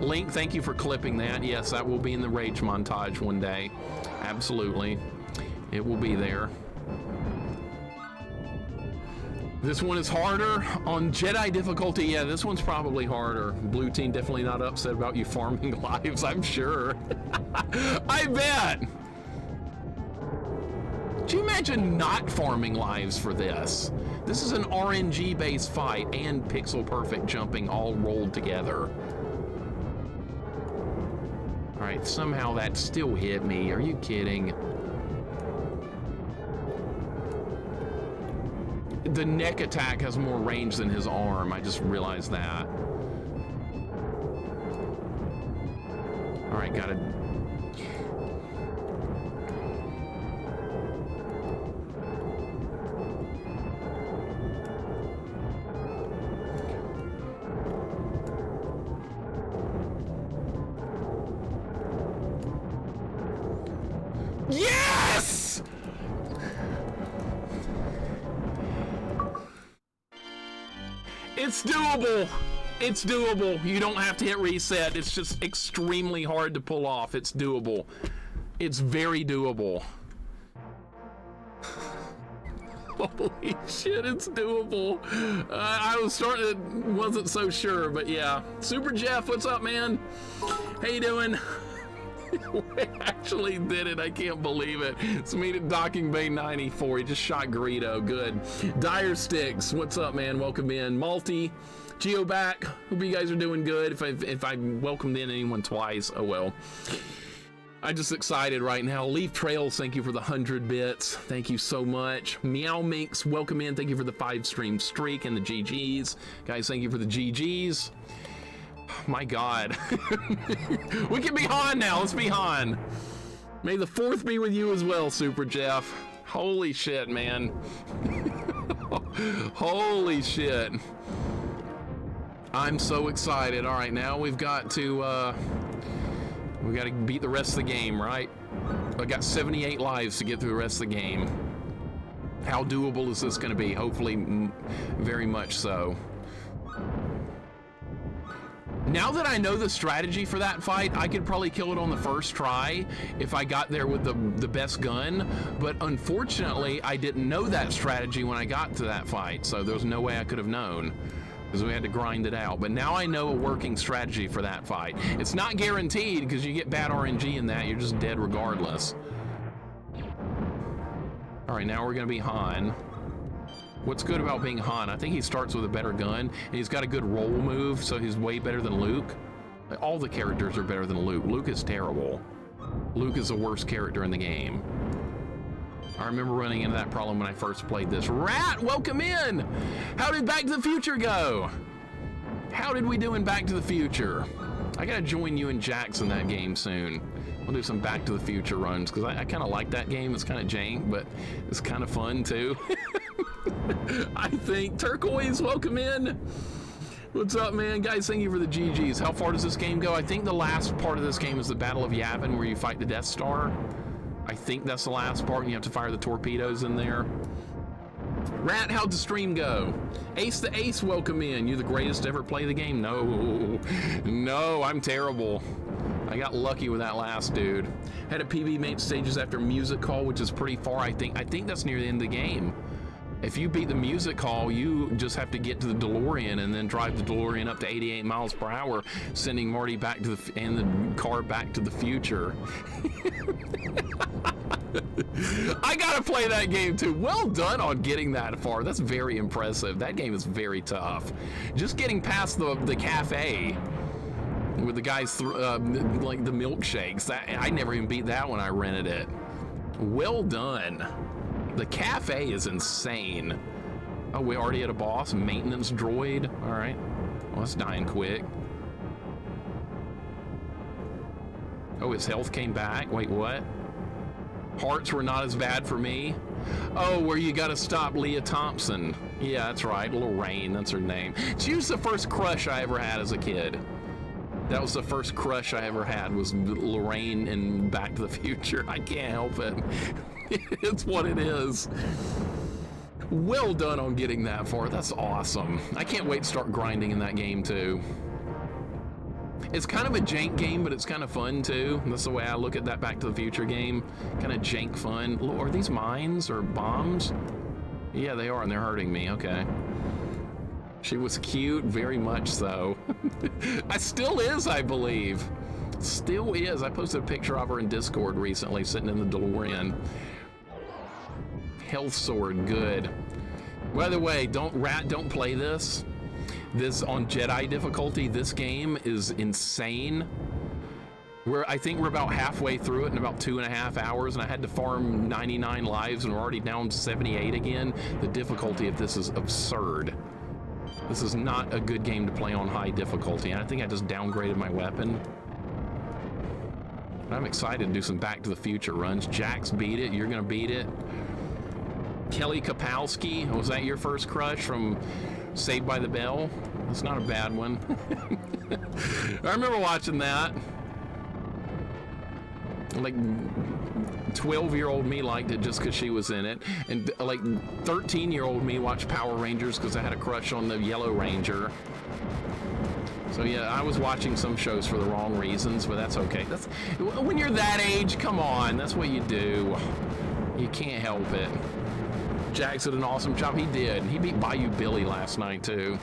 Link, thank you for clipping that. Yes, that will be in the Rage montage one day. Absolutely. It will be there. This one is harder on Jedi difficulty. Yeah, this one's probably harder. Blue team definitely not upset about you farming lives, I'm sure. I bet. Do you imagine not farming lives for this? This is an RNG-based fight and pixel-perfect jumping all rolled together. All right, somehow that still hit me. Are you kidding? The neck attack has more range than his arm. I just realized that. All right, got it. Yes! It's doable. It's doable. You don't have to hit reset. It's just extremely hard to pull off. It's doable. It's very doable. Holy shit, it's doable. I was wasn't so sure, but yeah. Super Jeff, what's up, man? How you doing? We actually did it. I can't believe it. It's me at Docking Bay 94. He just shot Greedo. Good. Dire Sticks, what's up, man? Welcome in. Malty, Geoback. Hope you guys are doing good. If I welcomed in anyone twice, oh well. I'm just excited right now. Leaf Trails, thank you for the 100 bits. Thank you so much. Meow Minx, welcome in. Thank you for the 5-stream streak and the GGs. Guys, thank you for the GGs. My God. We can be Han now. Let's be Han. May the 4th be with you as well, Super Jeff. Holy shit, man. Holy shit. I'm so excited. All right, now we've got to beat the rest of the game, right? I got 78 lives to get through the rest of the game. How doable is this going to be? Hopefully, very much so. Now that I know the strategy for that fight, I could probably kill it on the first try if I got there with the best gun. But unfortunately, I didn't know that strategy when I got to that fight, so there was no way I could have known, because we had to grind it out. But now I know a working strategy for that fight. It's not guaranteed, because you get bad RNG in that, you're just dead regardless. All right, now we're gonna be Han. What's good about being Han? I think he starts with a better gun, and he's got a good roll move, so he's way better than Luke. All the characters are better than Luke. Luke is terrible. Luke is the worst character in the game. I remember running into that problem when I first played this. Rat, welcome in! How did Back to the Future go? How did we do in Back to the Future? I gotta join you and Jax in that game soon. We'll do some Back to the Future runs, because I kind of like that game. It's kind of jank, but it's kind of fun too. I think. Turquoise, welcome in. What's up, man? Guys, thank you for the GGs. How far does this game go? I think the last part of this game is the Battle of Yavin, where you fight the Death Star. I think that's the last part, and you have to fire the torpedoes in there. Rat, how'd the stream go? Ace the Ace, welcome in. You the greatest to ever play the game? No, I'm terrible. I got lucky with that last dude. Had a PB mate stages after Music Call, which is pretty far, I think. I think that's near the end of the game. If you beat the Music Call, you just have to get to the DeLorean and then drive the DeLorean up to 88 miles per hour, sending Marty back to and the car back to the future. I gotta play that game too. Well done on getting that far. That's very impressive. That game is very tough. Just getting past the cafe with the guys like the milkshakes. I never even beat that when I rented it. Well done. The cafe is insane. Oh, we already had a boss? Maintenance droid? All right. Well, it's dying quick. Oh, his health came back? Wait, what? Hearts were not as bad for me? Oh, where you gotta stop Leah Thompson. Yeah, that's right, Lorraine, that's her name. She was the first crush I ever had as a kid. That was the first crush I ever had, was Lorraine in Back to the Future. I can't help it. It's what it is. Well done on getting that far. That's awesome. I can't wait to start grinding in that game too. It's kind of a jank game, but it's kind of fun too. That's the way I look at that Back to the Future game. Kind of jank fun. Are these mines or bombs? Yeah, they are, and they're hurting me. Okay. She was cute, very much so. I still is, I believe. Still is. I posted a picture of her in Discord recently, sitting in the DeLorean. Health sword, good. By the way, don't play this. This on Jedi difficulty. This game is insane. I think we're about halfway through it in about 2.5 hours, and I had to farm 99 lives, and we're already down 78 again. The difficulty of this is absurd. This is not a good game to play on high difficulty, and I think I just downgraded my weapon. But I'm excited to do some Back to the Future runs. Jax beat it. You're gonna beat it. Kelly Kapowski, was that your first crush from Saved by the Bell? That's not a bad one. I remember watching that. Like 12-year-old me liked it just because she was in it, and like 13-year-old me watched Power Rangers because I had a crush on the Yellow Ranger. So yeah, I was watching some shows for the wrong reasons, but that's okay. That's when you're that age. Come on, that's what you do. You can't help it. Jax did an awesome job. He did. He beat Bayou Billy last night too.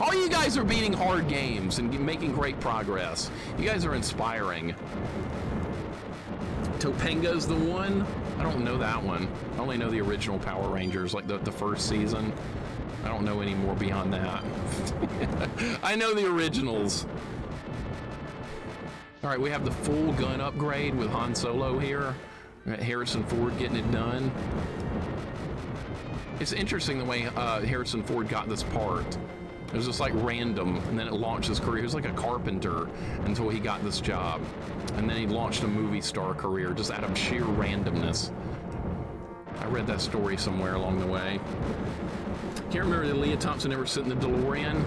All you guys are beating hard games and making great progress. You guys are inspiring. Topenga's the one? I don't know that one. I only know the original Power Rangers, like the first season. I don't know any more beyond that. I know the originals. All right, we have the full gun upgrade with Han Solo here. We got Harrison Ford getting it done. It's interesting the way Harrison Ford got this part. It was just like random, and then it launched his career. He was like a carpenter until he got this job. And then he launched a movie star career just out of sheer randomness. I read that story somewhere along the way. Can't remember, did Leah Thompson ever sit in the DeLorean?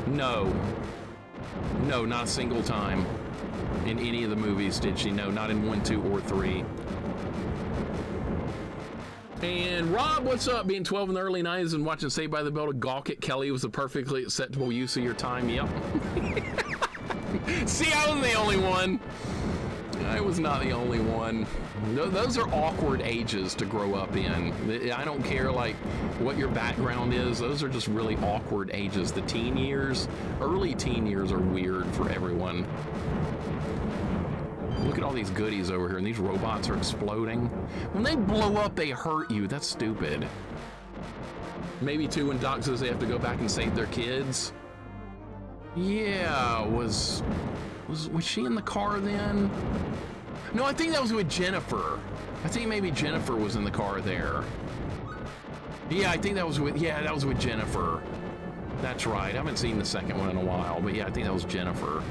No. No, not a single time. In any of the movies did she? No, not in 1, 2, or 3. And Rob, what's up? Being 12 in the early 90s and watching Saved by the Bell to gawk at Kelly was a perfectly acceptable use of your time. Yep. See, I was the only one. I was not the only one. Those are awkward ages to grow up in. I don't care like what your background is. Those are just really awkward ages. The teen years, early teen years are weird for everyone. Look at all these goodies over here, and these robots are exploding. When they blow up, they hurt you. That's stupid. Maybe too when Doc says they have to go back and save their kids. Yeah, was she in the car then? No, I think that was with Jennifer. I think maybe Jennifer was in the car there. Yeah, I think that was with Jennifer. That's right. I haven't seen the second one in a while, but yeah, I think that was Jennifer.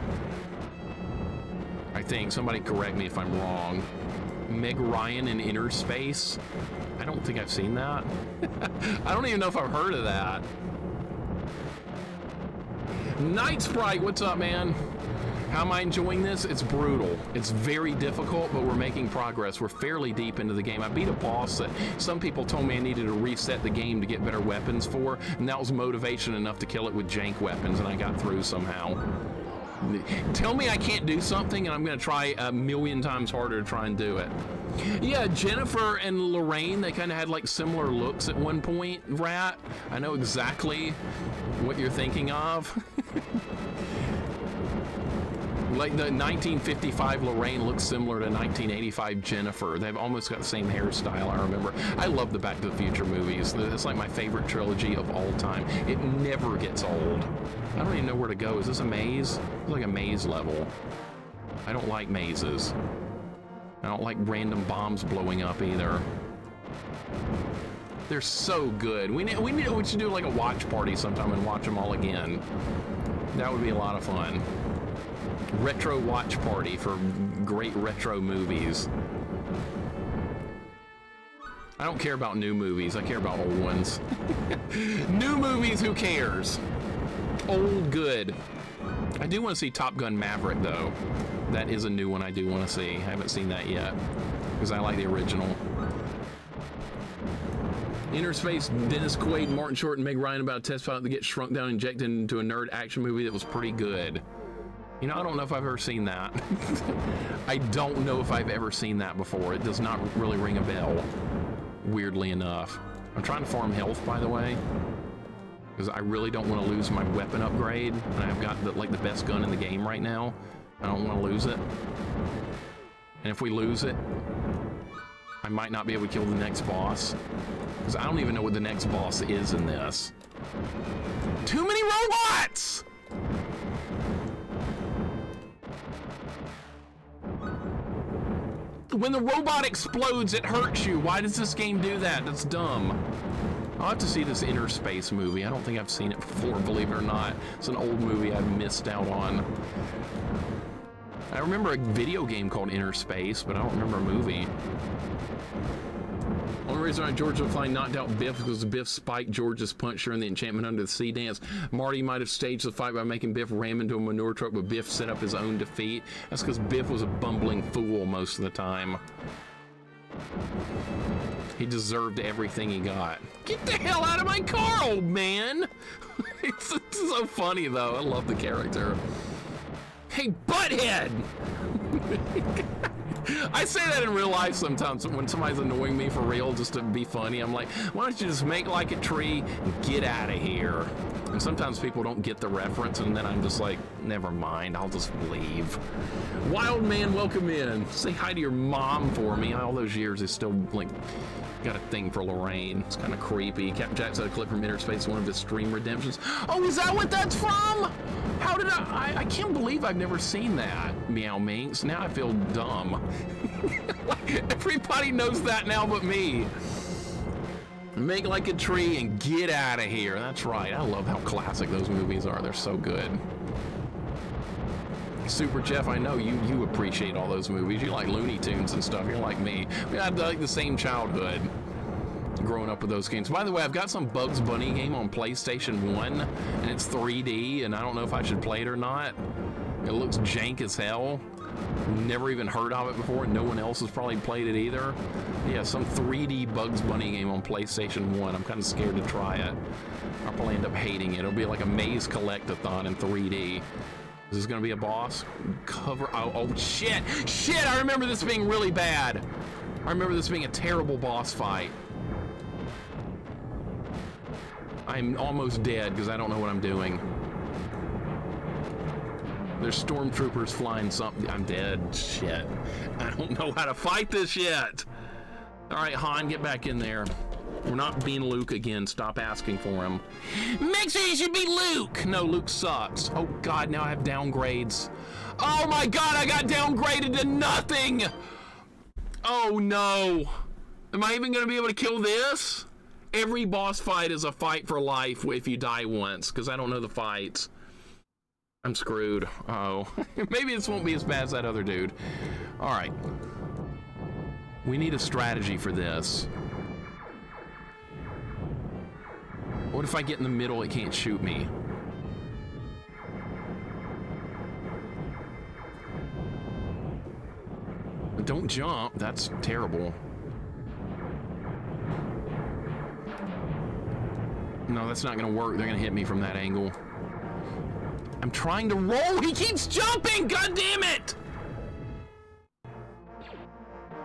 I think. Somebody correct me if I'm wrong. Meg Ryan in Inner Space? I don't think I've seen that. I don't even know if I've heard of that. Night Sprite, what's up, man? How am I enjoying this? It's brutal. It's very difficult, but we're making progress. We're fairly deep into the game. I beat a boss that some people told me I needed to reset the game to get better weapons for, and that was motivation enough to kill it with jank weapons, and I got through somehow. Tell me I can't do something, and I'm going to try a million times harder to try and do it. Yeah, Jennifer and Lorraine, they kind of had like similar looks at one point, Rat. I know exactly what you're thinking of. Like the 1955 Lorraine looks similar to 1985 Jennifer. They've almost got the same hairstyle, I remember. I love the Back to the Future movies. It's like my favorite trilogy of all time. It never gets old. I don't even know where to go. Is this a maze? It's like a maze level. I don't like mazes. I don't like random bombs blowing up either. They're so good. We should do like a watch party sometime and watch them all again. That would be a lot of fun. Retro watch party for great retro movies. I don't care about new movies. I care about old ones. New movies, who cares? Old, good. I do want to see Top Gun Maverick, though. That is a new one I do want to see. I haven't seen that yet, because I like the original. Inner Space, Dennis Quaid, Martin Short, and Meg Ryan about a test pilot that gets shrunk down and injected into a nerd action movie that was pretty good. You know, I don't know if I've ever seen that. I don't know if I've ever seen that before. It does not really ring a bell, weirdly enough. I'm trying to farm health, by the way, because I really don't want to lose my weapon upgrade, and I've got the best gun in the game right now. I don't want to lose it. And if we lose it, I might not be able to kill the next boss, because I don't even know what the next boss is in this. Too many robots! When the robot explodes, it hurts you. Why does this game do that? That's dumb. I'll have to see this Inner Space movie. I don't think I've seen it before, believe it or not. It's an old movie I've missed out on. I remember a video game called Inner Space, but I don't remember a movie. Only reason why George LaFlame knocked out Biff was Biff spiked George's punch during the Enchantment Under the Sea dance. Marty might have staged the fight by making Biff ram into a manure truck, but Biff set up his own defeat. That's because Biff was a bumbling fool most of the time. He deserved everything he got. Get the hell out of my car, old man! It's so funny, though. I love the character. Hey, butthead! I say that in real life sometimes when somebody's annoying me for real, just to be funny. I'm like, why don't you just make like a tree and get out of here? And sometimes people don't get the reference, and then I'm just like, never mind, I'll just leave. Wild man, welcome in. Say hi to your mom for me. All those years is still like got a thing for Lorraine. It's kind of creepy. Captain Jack said a clip from Inner Space, one of his stream redemptions. Oh, is that what that's from? How did I can't believe I've never seen that, Meow Minx. Now I feel dumb. Like, everybody knows that now but me. Make like a tree and get out of here. That's right. I love how classic those movies are. They're so good. Super Jeff, I know you appreciate all those movies. You like Looney Tunes and stuff. You're like me. We had like the same childhood growing up with those games. By the way, I've got some Bugs Bunny game on PlayStation 1, and it's 3D, and I don't know if I should play it or not. It looks jank as hell. Never even heard of it before, and no one else has probably played it either. Yeah, some 3D Bugs Bunny game on PlayStation 1. I'm kind of scared to try it. I'll probably end up hating it. It'll be like a maze collect-a-thon in 3D. Is this gonna be a boss? Oh shit! Shit, I remember this being really bad. I remember this being a terrible boss fight. I'm almost dead because I don't know what I'm doing. There's stormtroopers flying something. I'm dead. Shit. I don't know how to fight this yet. All right, Han, get back in there. We're not being Luke again. Stop asking for him. Make sure you should be Luke. No, Luke sucks. Oh, God, now I have downgrades. Oh, my God, I got downgraded to nothing. Oh, no. Am I even going to be able to kill this? Every boss fight is a fight for life if you die once, because I don't know the fights. I'm screwed. Oh, maybe this won't be as bad as that other dude. All right. We need a strategy for this. What if I get in the middle, it can't shoot me? Don't jump, that's terrible. No, that's not gonna work. They're gonna hit me from that angle. I'm trying to roll, he keeps jumping, god damn it!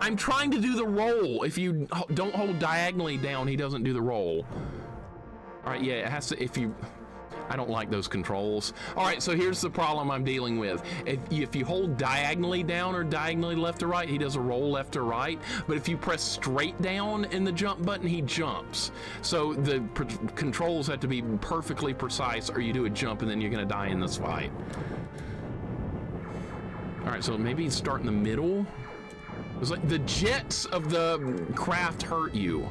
I'm trying to do the roll. If you don't hold diagonally down, he doesn't do the roll. All right, yeah, it has to, if you, I don't like those controls. All right, so here's the problem I'm dealing with. If you hold diagonally down or diagonally left to right, he does a roll left to right. But if you press straight down in the jump button, he jumps. So the controls have to be perfectly precise, or you do a jump and then you're gonna die in this fight. All right, so maybe start in the middle. It's like the jets of the craft hurt you.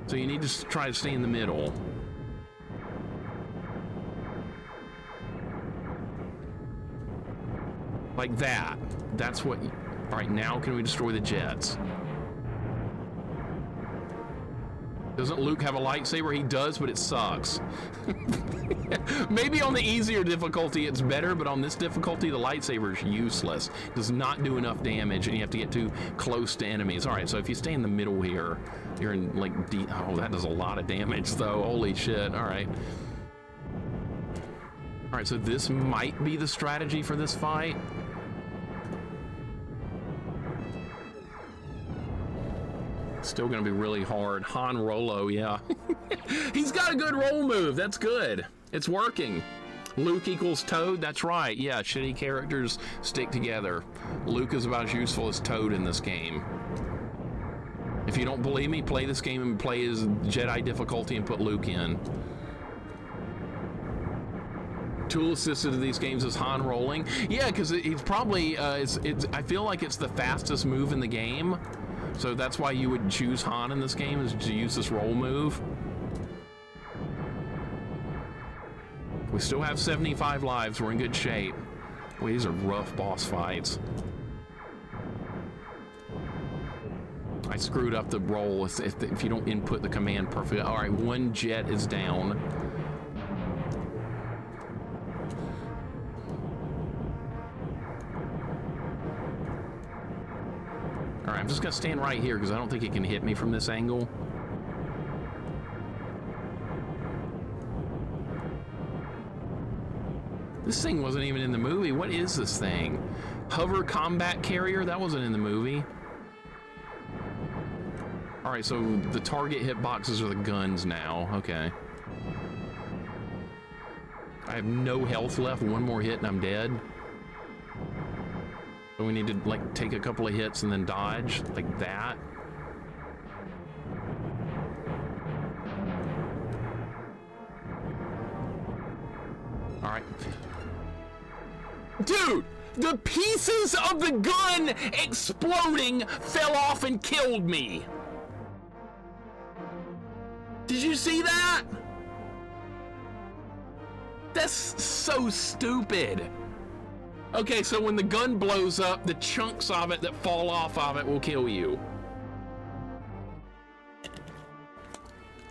So you need to try to stay in the middle. Like that. That's what... All right, now can we destroy the jets? Doesn't Luke have a lightsaber? He does, but it sucks. Maybe on the easier difficulty it's better, but on this difficulty the lightsaber is useless. Does not do enough damage, and you have to get too close to enemies. All right, so if you stay in the middle here, you're in like oh, that does a lot of damage though. Holy shit. All right. All right, so this might be the strategy for this fight. Still gonna be really hard. Han Rolo, yeah. He's got a good roll move. That's good. It's working. Luke equals Toad. That's right. Yeah, shitty characters stick together. Luke is about as useful as Toad in this game. If you don't believe me, play this game and play his Jedi difficulty and put Luke in. Tool assisted in these games is Han rolling. Yeah, because it's probably I feel like it's the fastest move in the game. So that's why you would choose Han in this game, is to use this roll move. We still have 75 lives. We're in good shape. Well, these are rough boss fights. I screwed up the roll if you don't input the command perfectly. All right, one jet is down. All right, I'm just gonna stand right here because I don't think it can hit me from this angle. This thing wasn't even in the movie. What is this thing? Hover combat carrier? That wasn't in the movie. All right, so the target hitboxes are the guns now. Okay. I have no health left. One more hit and I'm dead. So we need to like take a couple of hits and then dodge like that. All right. Dude, the pieces of the gun exploding fell off and killed me. Did you see that? That's so stupid. Okay, so when the gun blows up, the chunks of it that fall off of it will kill you.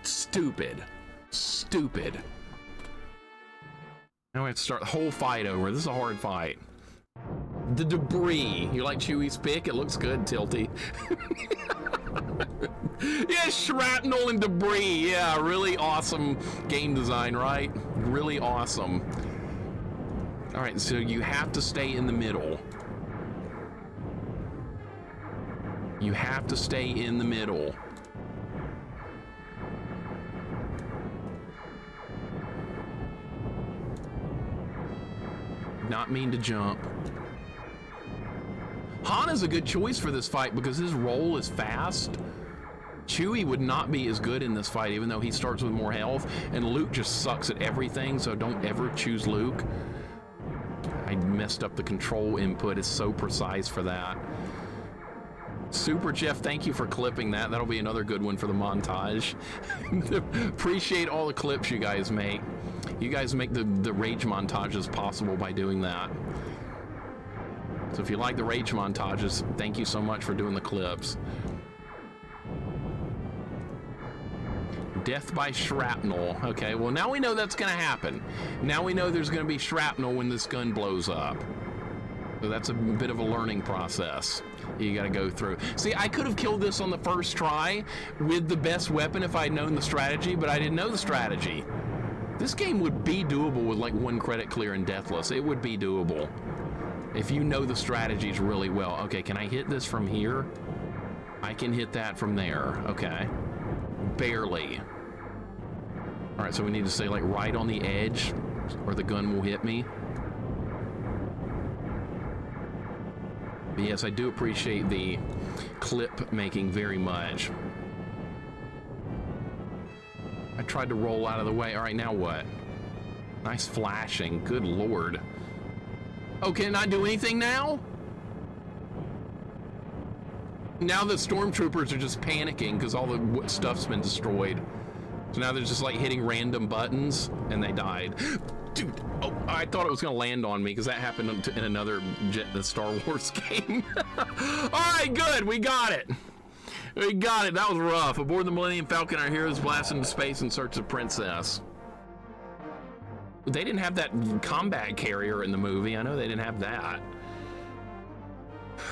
Stupid. Stupid. Now we have to start the whole fight over. This is a hard fight. The debris. You like Chewie's pick? It looks good, Tilty. Yeah, shrapnel and debris. Yeah, really awesome game design, right? Really awesome. All right, so you have to stay in the middle. You have to stay in the middle. Not mean to jump. Han is a good choice for this fight because his roll is fast. Chewie would not be as good in this fight, even though he starts with more health, and Luke just sucks at everything, so don't ever choose Luke. I messed up the control input. It's so precise for that. Super Jeff, thank you for clipping that. That'll be another good one for the montage. Appreciate all the clips you guys make. You guys make the rage montages possible by doing that. So if you like the rage montages, thank you so much for doing the clips. Death by shrapnel. Okay, well now we know that's gonna happen. Now we know there's gonna be shrapnel when this gun blows up. So that's a bit of a learning process you gotta go through. See, I could have killed this on the first try with the best weapon if I'd known the strategy, but I didn't know the strategy. This game would be doable with like 1 credit clear and deathless. It would be doable if you know the strategies really well. Okay, can I hit this from here? I can hit that from there. Okay. Barely. All right, so we need to stay like right on the edge or the gun will hit me. But yes, I do appreciate the clip making very much. I tried to roll out of the way. All right, now what? Nice flashing. Good Lord. Oh, can I do anything now? Now the stormtroopers are just panicking because all the stuff's been destroyed. So now they're just like hitting random buttons, and they died. Dude, oh, I thought it was gonna land on me because that happened in another the Star Wars game. All right, good, we got it. We got it. That was rough. Aboard the Millennium Falcon, our heroes blast into space in search of Princess. They didn't have that combat carrier in the movie. I know they didn't have that.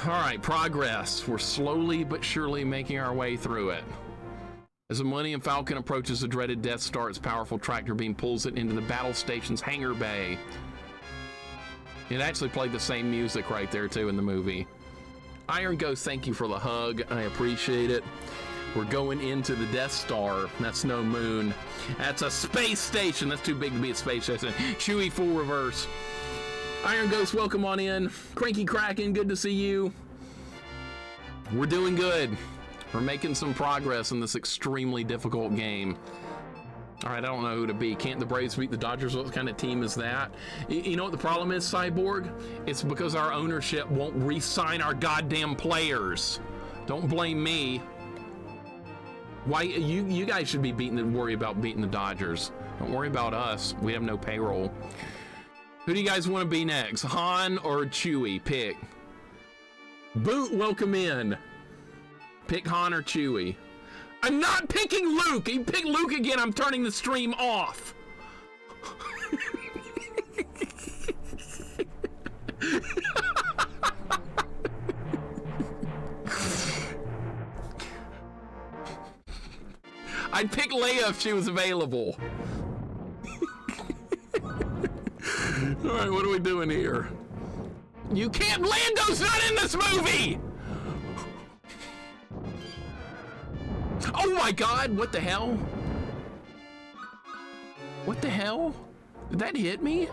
All right, progress. We're slowly but surely making our way through it. As the Millennium Falcon approaches the dreaded Death Star, its powerful tractor beam pulls it into the battle station's hangar bay. It actually played the same music right there, too, in the movie. Iron Ghost, thank you for the hug. I appreciate it. We're going into the Death Star. That's no moon. That's a space station. That's too big to be a space station. Chewie, full reverse. Iron Ghost, welcome on in. Cranky Kraken, good to see you. We're doing good. We're making some progress in this extremely difficult game. All right, I don't know who to be. Can't the Braves beat the Dodgers? What kind of team is that? You know what the problem is, Cyborg? It's because our ownership won't re-sign our goddamn players. Don't blame me. Why you guys should be worry about beating the Dodgers. Don't worry about us. We have no payroll. Who do you guys want to be next? Han or Chewie? Pick. Boot, welcome in. Pick Han or Chewie. I'm not picking Luke. You pick Luke again, I'm turning the stream off. I'd pick Leia if she was available. All right, what are we doing here? You can't. Lando's not in this movie. Oh my God! What the hell? What the hell? Did that hit me?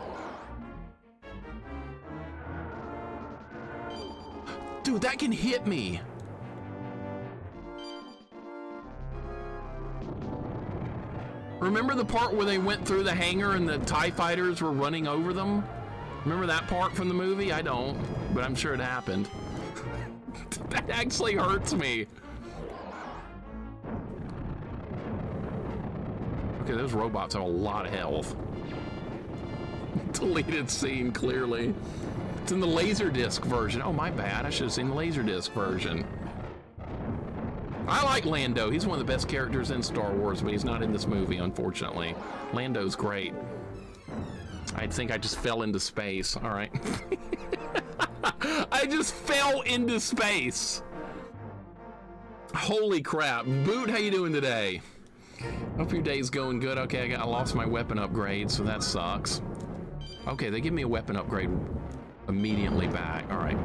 Dude, that can hit me. Remember the part where they went through the hangar and the TIE fighters were running over them? Remember that part from the movie? I don't, but I'm sure it happened. That actually hurts me. Okay, those robots have a lot of health. Deleted scene, clearly. It's in the Laserdisc version. Oh, my bad. I should have seen the Laserdisc version. I like Lando. He's one of the best characters in Star Wars, but he's not in this movie, unfortunately. Lando's great. I think I just fell into space. All right. I just fell into space. Holy crap. Boot, how you doing today? Hope your day's going good. Okay, I lost my weapon upgrade, so that sucks. Okay, they give me a weapon upgrade immediately back. All right.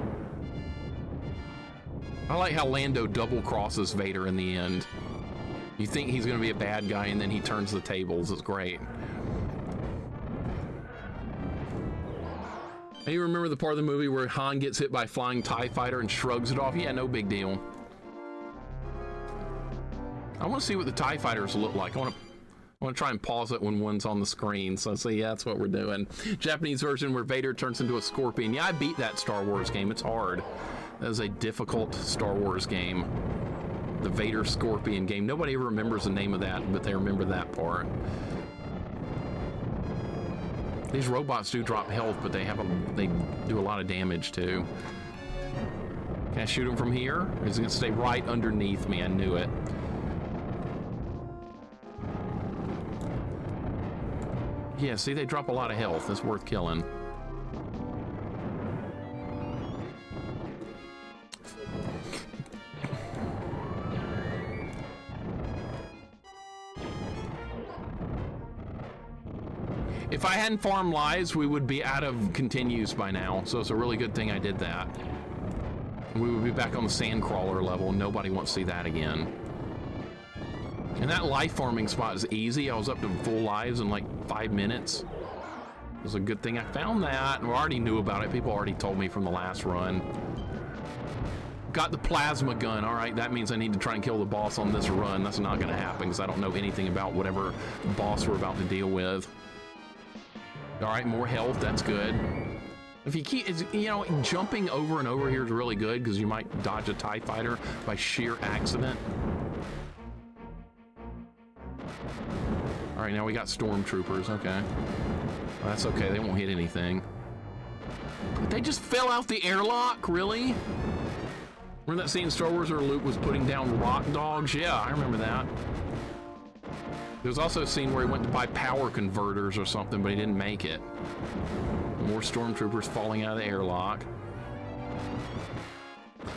I like how Lando double crosses Vader in the end. You think he's going to be a bad guy, and then he turns the tables. It's great. And you remember the part of the movie where Han gets hit by a flying TIE fighter and shrugs it off? Yeah, no big deal. I want to see what the TIE fighters look like. I want to try and pause it when one's on the screen. So see, yeah, that's what we're doing. Japanese version where Vader turns into a scorpion. Yeah, I beat that Star Wars game. It's hard. That is a difficult Star Wars game. The Vader Scorpion game. Nobody ever remembers the name of that, but they remember that part. These robots do drop health, but they do a lot of damage too. Can I shoot him from here? Or is he gonna stay right underneath me? I knew it. Yeah, see, they drop a lot of health. That's worth killing. If I hadn't farmed lives, we would be out of continues by now. So it's a really good thing I did that. We would be back on the sandcrawler level. Nobody wants to see that again. And that life farming spot is easy. I was up to full lives in like 5 minutes. It was a good thing I found that. I already knew about it. People already told me from the last run. Got the plasma gun. All right, that means I need to try and kill the boss on this run. That's not going to happen because I don't know anything about whatever boss we're about to deal with. All right, more health. That's good. If you keep, you know, jumping over and over here is really good because you might dodge a TIE fighter by sheer accident. All right, now we got stormtroopers. Okay, well, that's okay. They won't hit anything. They just fell out the airlock. Really? Remember that scene in Star Wars where Luke was putting down rock dogs? Yeah, I remember that. There's also a scene where he went to buy power converters or something, but he didn't make it. More stormtroopers falling out of the airlock.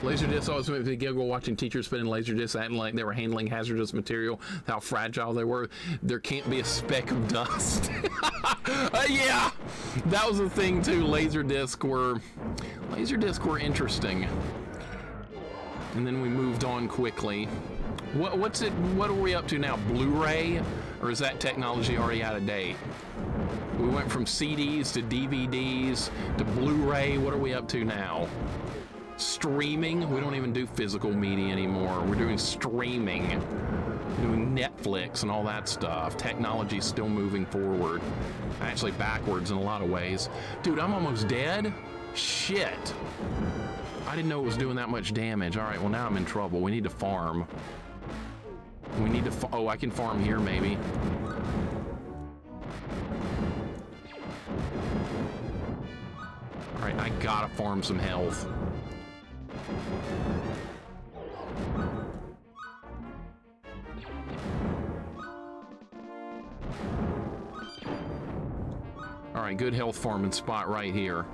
Laserdiscs always made me giggle watching teachers spinning laserdiscs, acting like they were handling hazardous material, how fragile they were. There can't be a speck of dust. Yeah, that was the thing too. Laserdiscs were interesting. And then we moved on quickly. What are we up to now? Blu-ray? Or is that technology already out of date? We went from CDs to DVDs to Blu-ray. What are we up to now? Streaming? We don't even do physical media anymore. We're doing streaming. We're doing Netflix and all that stuff. Technology's still moving forward. Actually backwards in a lot of ways. Dude, I'm almost dead? Shit. I didn't know it was doing that much damage. All right, well now I'm in trouble. We need to farm. We need to, oh, I can farm here maybe. All right, I gotta farm some health. All right, good health farming spot right here.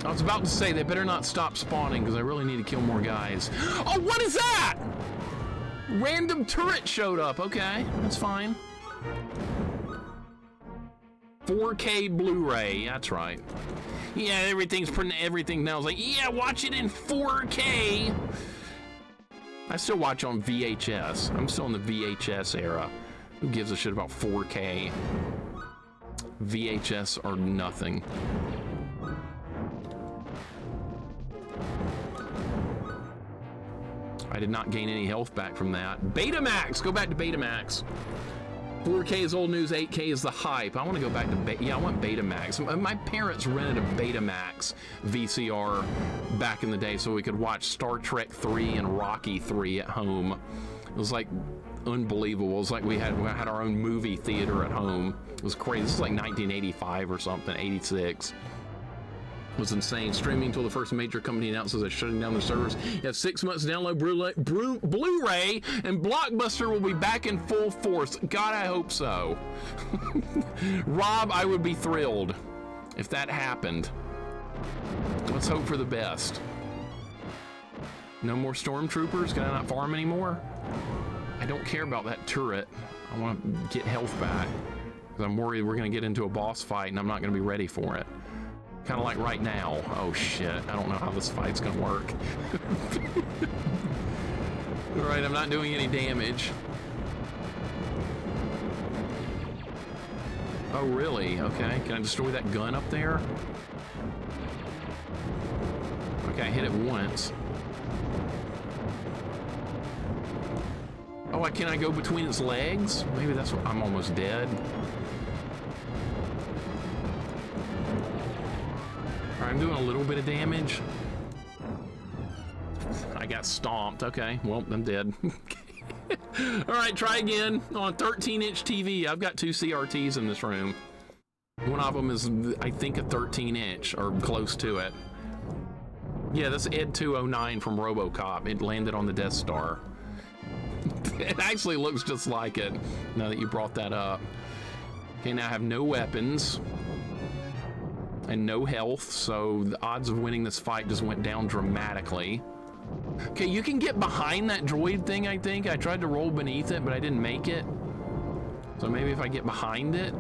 I was about to say they better not stop spawning because I really need to kill more guys. Oh, what is that? Random turret showed up. Okay, that's fine. 4K Blu-ray, that's right. Yeah, everything now is like, yeah, watch it in 4K. I still watch on VHS. I'm still in the VHS era. Who gives a shit about 4K? VHS or nothing. I did not gain any health back from that. Betamax! Go back to Betamax. 4K is old news, 8K is the hype. I want to go back to I want Betamax. My parents rented a Betamax VCR back in the day so we could watch Star Trek 3 and Rocky 3 at home. It was like unbelievable. It was like we had our own movie theater at home. It was crazy. This is like 1985 or something, 86. It was insane. Streaming until the first major company announces they're shutting down their servers. You have 6 months to download Blu-ray, and Blockbuster will be back in full force. God, I hope so. Rob, I would be thrilled if that happened. Let's hope for the best. No more stormtroopers? Can I not farm anymore? I don't care about that turret. I want to get health back because I'm worried we're going to get into a boss fight and I'm not going to be ready for it. Kind of like right now. Oh shit, I don't know how this fight's gonna work. All right, I'm not doing any damage. Oh really? Okay, can I destroy that gun up there? Okay, I hit it once. Oh, can I go between its legs? Maybe that's what, I'm almost dead. I'm doing a little bit of damage. I got stomped. Okay, well, I'm dead. All right, try again on a 13-inch TV. I've got 2 CRTs in this room. One of them is, I think, a 13-inch or close to it. Yeah, that's Ed 209 from RoboCop. It landed on the Death Star. It actually looks just like it, now that you brought that up. Okay, now I have no weapons. And no health, so the odds of winning this fight just went down dramatically. Okay, you can get behind that droid thing, I think. I tried to roll beneath it, but I didn't make it. So maybe if I get behind it,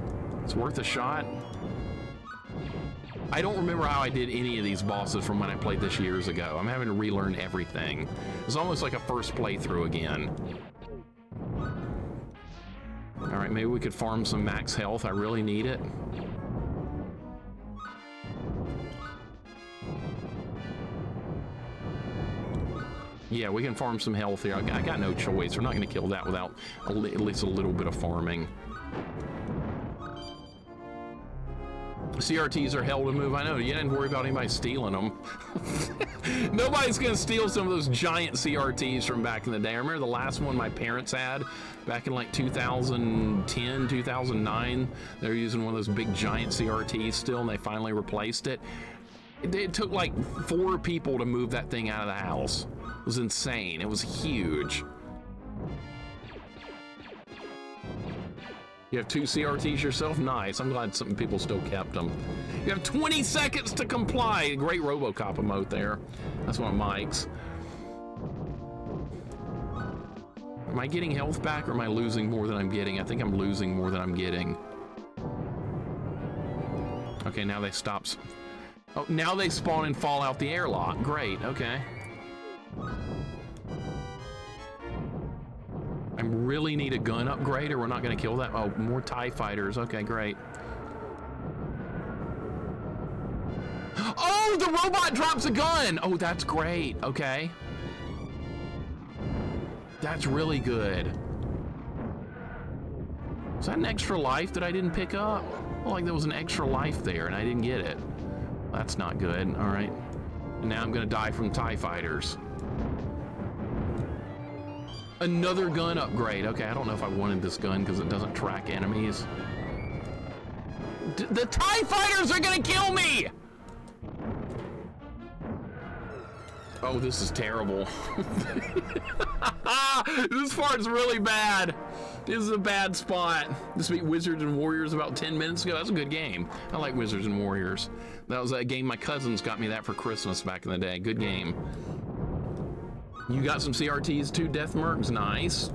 it's worth a shot. I don't remember how I did any of these bosses from when I played this years ago. I'm having to relearn everything. It's almost like a first playthrough again. All right, maybe we could farm some max health. I really need it. Yeah, we can farm some health here. I got no choice. We're not going to kill that without at least a little bit of farming. CRTs are hell to move. I know, you didn't worry about anybody stealing them. Nobody's gonna steal some of those giant CRTs from back in the day. I remember the last one my parents had back in like 2010, 2009. They were using one of those big giant CRTs still, and they finally replaced it. It took like 4 people to move that thing out of the house. It was insane. It was huge. You have 2 CRTs yourself? Nice. I'm glad some people still kept them. You have 20 seconds to comply. Great RoboCop emote there. That's one of Mike's. Am I getting health back or am I losing more than I'm getting? I think I'm losing more than I'm getting. Okay, now they stop. Oh, now they spawn and fall out the airlock. Great, okay. I really need a gun upgrade or we're not gonna kill that. Oh, more TIE fighters. Okay, great. Oh, the robot drops a gun. Oh, that's great. Okay. That's really good. Is that an extra life that I didn't pick up? Oh, like there was an extra life there and I didn't get it. That's not good. All right. And now I'm gonna die from TIE fighters. Another gun upgrade. Okay, I don't know if I wanted this gun because it doesn't track enemies. The TIE fighters are gonna kill me! Oh, this is terrible. This part's really bad. This is a bad spot. This beat Wizards and Warriors about 10 minutes ago. That's a good game. I like Wizards and Warriors. That was a game my cousins got me that for Christmas back in the day. Good game. You got some CRTs too, Death Mercs? Nice.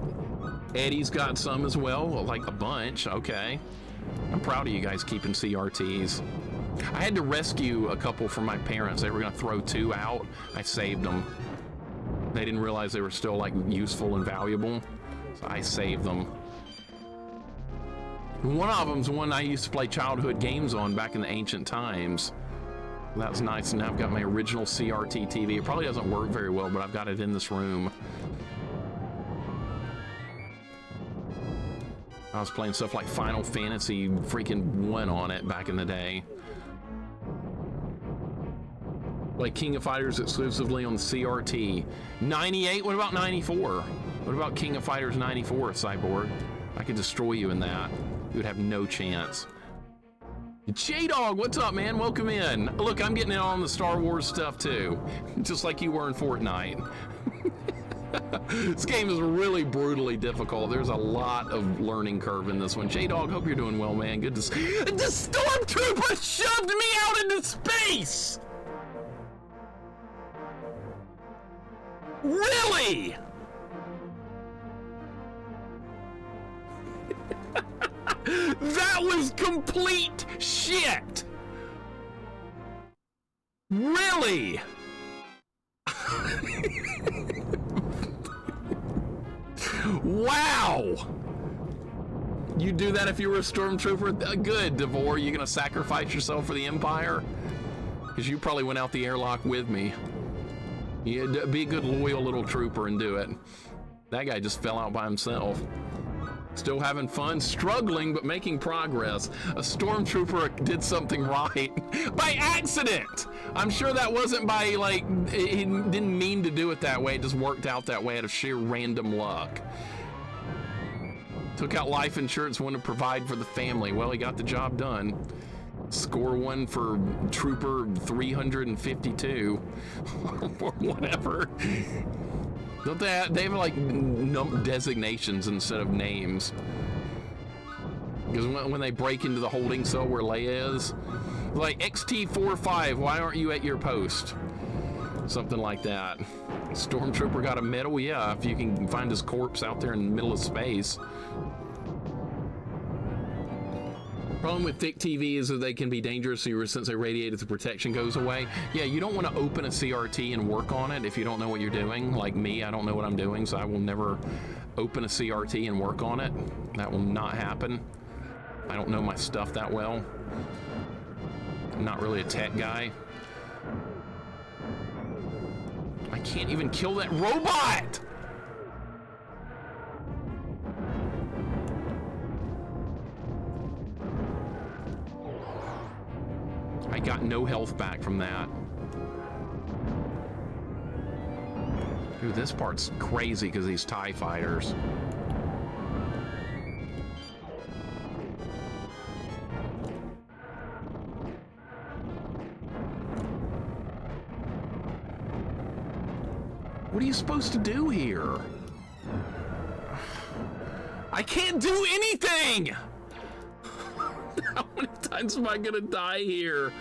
Eddie's got some as well, like a bunch. Okay. I'm proud of you guys keeping CRTs. I had to rescue a couple from my parents. They were gonna throw 2 out. I saved them. They didn't realize they were still like useful and valuable, so I saved them. One of them's one I used to play childhood games on back in the ancient times. That's nice, and now I've got my original CRT TV. It probably doesn't work very well, but I've got it in this room. I was playing stuff like Final Fantasy freaking 1 on it back in the day. Like King of Fighters exclusively on the CRT. 98? What about 94? What about King of Fighters 94, Cyborg? I could destroy you in that. You would have no chance. J-Dog, what's up, man? Welcome in. Look, I'm getting in on the Star Wars stuff too, just like you were in Fortnite. This game is really brutally difficult. There's a lot of learning curve in this one. J-Dog, hope you're doing well, man. Good to see. The Stormtrooper shoved me out into space! Really? That was complete shit! Really? Wow! You do that if you were a stormtrooper? Good, Devore. You gonna sacrifice yourself for the Empire? Because you probably went out the airlock with me. Yeah, be a good, loyal little trooper and do it. That guy just fell out by himself. Still having fun, struggling, but making progress. A stormtrooper did something right by accident. I'm sure that wasn't by, like, he didn't mean to do it that way. It just worked out that way out of sheer random luck. Took out life insurance, wanted to provide for the family. Well, he got the job done. Score 1 for Trooper 352 or whatever. Don't they have like designations instead of names? Because when they break into the holding cell where Leia is, like XT45, why aren't you at your post? Something like that. Stormtrooper got a medal? Yeah, if you can find his corpse out there in the middle of space. Problem with thick TV is that they can be dangerous since they radiate if the protection goes away. Yeah, you don't want to open a CRT and work on it if you don't know what you're doing. Like me, I don't know what I'm doing, so I will never open a CRT and work on it. That will not happen. I don't know my stuff that well. I'm not really a tech guy. I can't even kill that robot! I got no health back from that. Dude, this part's crazy because these TIE fighters. What are you supposed to do here? I can't do anything! How many times am I gonna die here?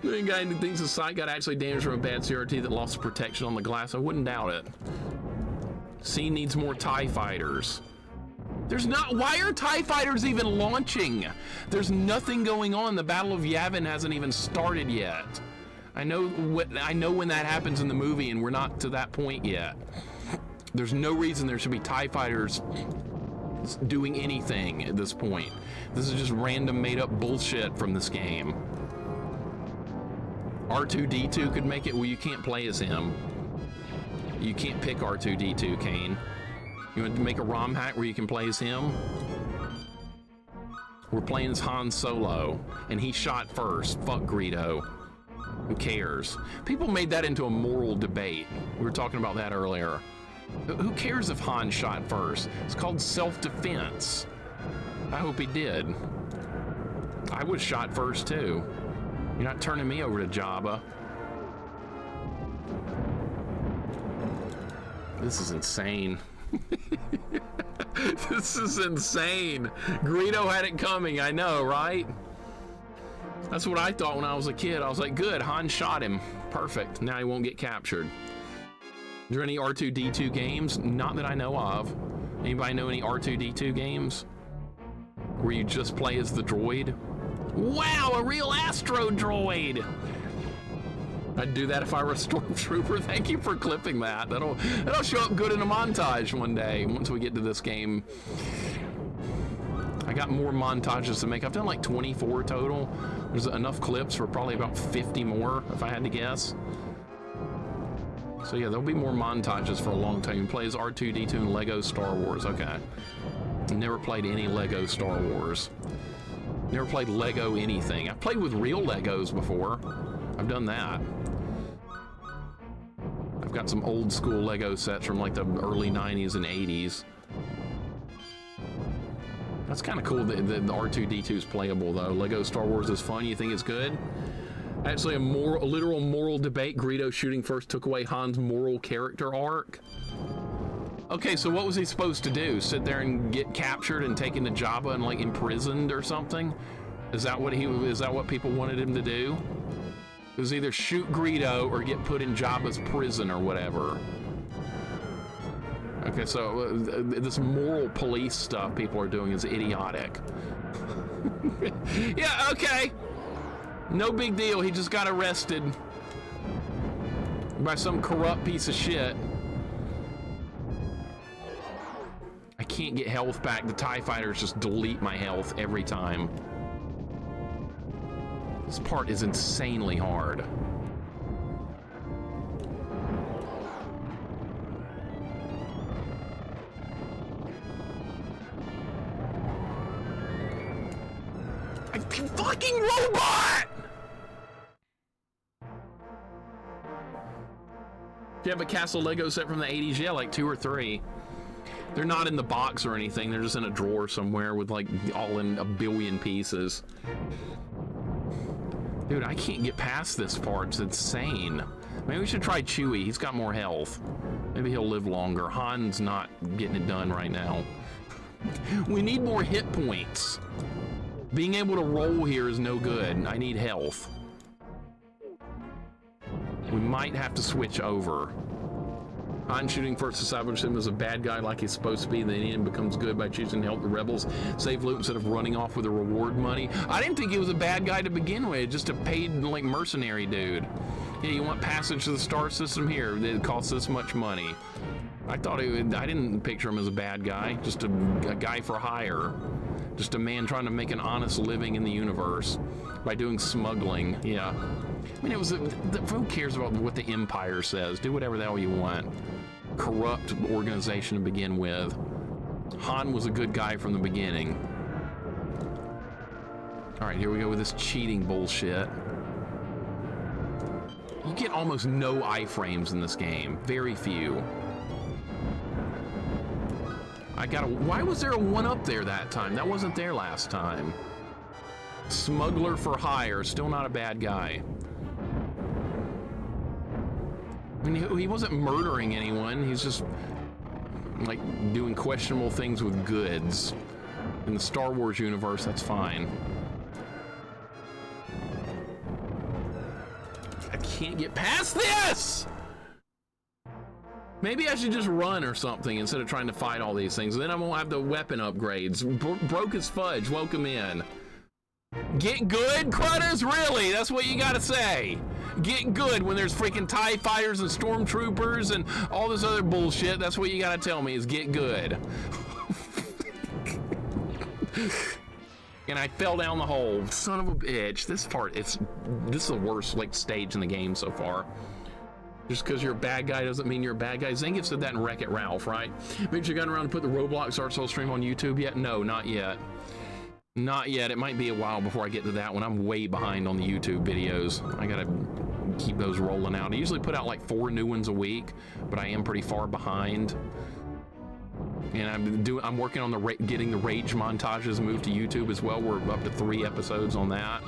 The guy who thinks the site got actually damaged from a bad CRT that lost protection on the glass. I wouldn't doubt it. Scene needs more TIE fighters. There's not. Why are TIE fighters even launching? There's nothing going on. The Battle of Yavin hasn't even started yet. I know when that happens in the movie, and we're not to that point yet. There's no reason there should be TIE fighters doing anything at this point. This is just random made-up bullshit from this game. R2-D2 could make it. Well, you can't play as him. You can't pick R2-D2, Kane. You want to make a ROM hack where you can play as him? We're playing as Han Solo, and he shot first. Fuck Greedo. Who cares? People made that into a moral debate. We were talking about that earlier. Who cares if Han shot first? It's called self-defense. I hope he did. I was shot first too. You're not turning me over to Jabba. This is insane. This is insane. Greedo had it coming, I know, right? That's what I thought when I was a kid. I was like, good, Han shot him. Perfect. Now he won't get captured. Is there any R2-D2 games? Not that I know of. Anybody know any R2-D2 games? Where you just play as the droid? Wow, a real Astro droid! I'd do that if I were a stormtrooper. Thank you for clipping that. That'll show up good in a montage one day once we get to this game. I got more montages to make. I've done like 24 total. There's enough clips for probably about 50 more, if I had to guess. So yeah, there'll be more montages for a long time. You play as R2-D2 and Lego Star Wars. Okay. Never played any Lego Star Wars. Never played Lego anything. I've played with real Legos before. I've done that. I've got some old school Lego sets from like the early 90s and 80s. That's kind of cool that the R2-D2 is playable though. Lego Star Wars is fun. You think it's good? Actually, a literal moral debate. Greedo shooting first took away Han's moral character arc. Okay, so what was he supposed to do? Sit there and get captured and taken to Jabba and like imprisoned or something? Is that what people wanted him to do? It was either shoot Greedo or get put in Jabba's prison or whatever. Okay, so this moral police stuff people are doing is idiotic. Yeah, okay. No big deal. He just got arrested by some corrupt piece of shit. I can't get health back. The TIE fighters just delete my health every time. This part is insanely hard. Fucking robot! Do you have a Castle Lego set from the 80s? Yeah, like 2 or 3. They're not in the box or anything. They're just in a drawer somewhere with like all in a billion pieces. Dude, I can't get past this part. It's insane. Maybe we should try Chewie. He's got more health. Maybe he'll live longer. Han's not getting it done right now. We need more hit points. Being able to roll here is no good. I need health. We might have to switch over. Han shooting first establishes him as a bad guy like he's supposed to be, then he becomes good by choosing to help the rebels save loot instead of running off with the reward money. I didn't think he was a bad guy to begin with, just a paid like mercenary dude. Yeah, you want passage to the star system here? It costs this much money. I didn't picture him as a bad guy, just a guy for hire. Just a man trying to make an honest living in the universe by doing smuggling. Yeah. I mean, who cares about what the Empire says? Do whatever the hell you want. Corrupt organization to begin with. Han was a good guy from the beginning. All right, here we go with this cheating bullshit. You get almost no iframes in this game. Very few. Why was there a one up there that time? That wasn't there last time. Smuggler for hire, still not a bad guy. I mean, he wasn't murdering anyone. He's just like doing questionable things with goods. In the Star Wars universe, that's fine. I can't get past this! Maybe I should just run or something instead of trying to fight all these things. Then I won't have the weapon upgrades. Broke as fudge, welcome in. Get good, Crutters? Really? That's what you gotta say. Get good when there's freaking TIE fighters and stormtroopers and all this other bullshit. That's what you gotta tell me is get good. And I fell down the hole. Son of a bitch. This is the worst like stage in the game so far. Just because you're a bad guy doesn't mean you're a bad guy. Zangief said that in Wreck-It Ralph, right? Make sure you got around to put the Roblox Art Soul stream on YouTube yet? No, not yet. Not yet. It might be a while before I get to that one. I'm way behind on the YouTube videos. I gotta keep those rolling out. I usually put out like 4 new ones a week, but I am pretty far behind. And I'm working on getting the Rage montages moved to YouTube as well. We're up to 3 episodes on that.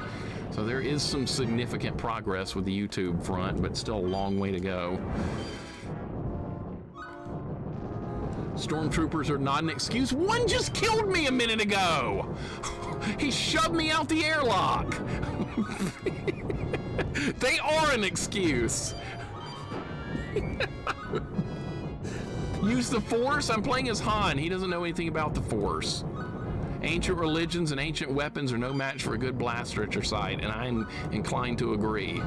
So there is some significant progress with the YouTube front, but still a long way to go. Stormtroopers are not an excuse. One just killed me a minute ago. He shoved me out the airlock. They are an excuse. Use the Force? I'm playing as Han. He doesn't know anything about the Force. Ancient religions and ancient weapons are no match for a good blaster at your side, and I'm inclined to agree.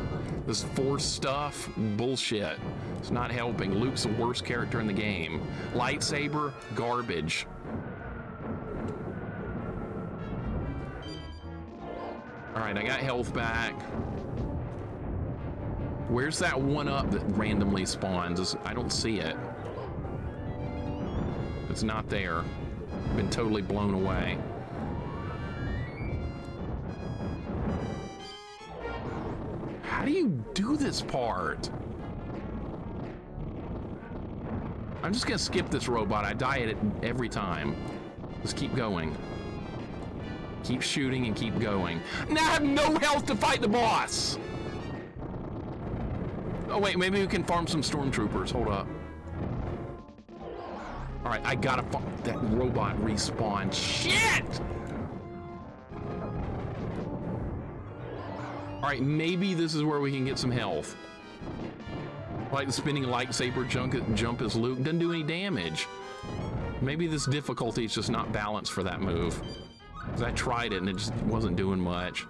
This Force stuff, bullshit. It's not helping. Luke's the worst character in the game. Lightsaber, garbage. All right, I got health back. Where's that one up that randomly spawns? I don't see it. It's not there. Been totally blown away. How do you do this part? I'm just gonna skip this robot. I die at it every time. Just keep going. Keep shooting and keep going. Now I have no health to fight the boss! Oh wait, maybe we can farm some stormtroopers. Hold up. All right, I gotta that robot respawn. Shit! All right, maybe this is where we can get some health. Like the spinning lightsaber jump as Luke doesn't do any damage. Maybe this difficulty is just not balanced for that move. Because I tried it and it just wasn't doing much.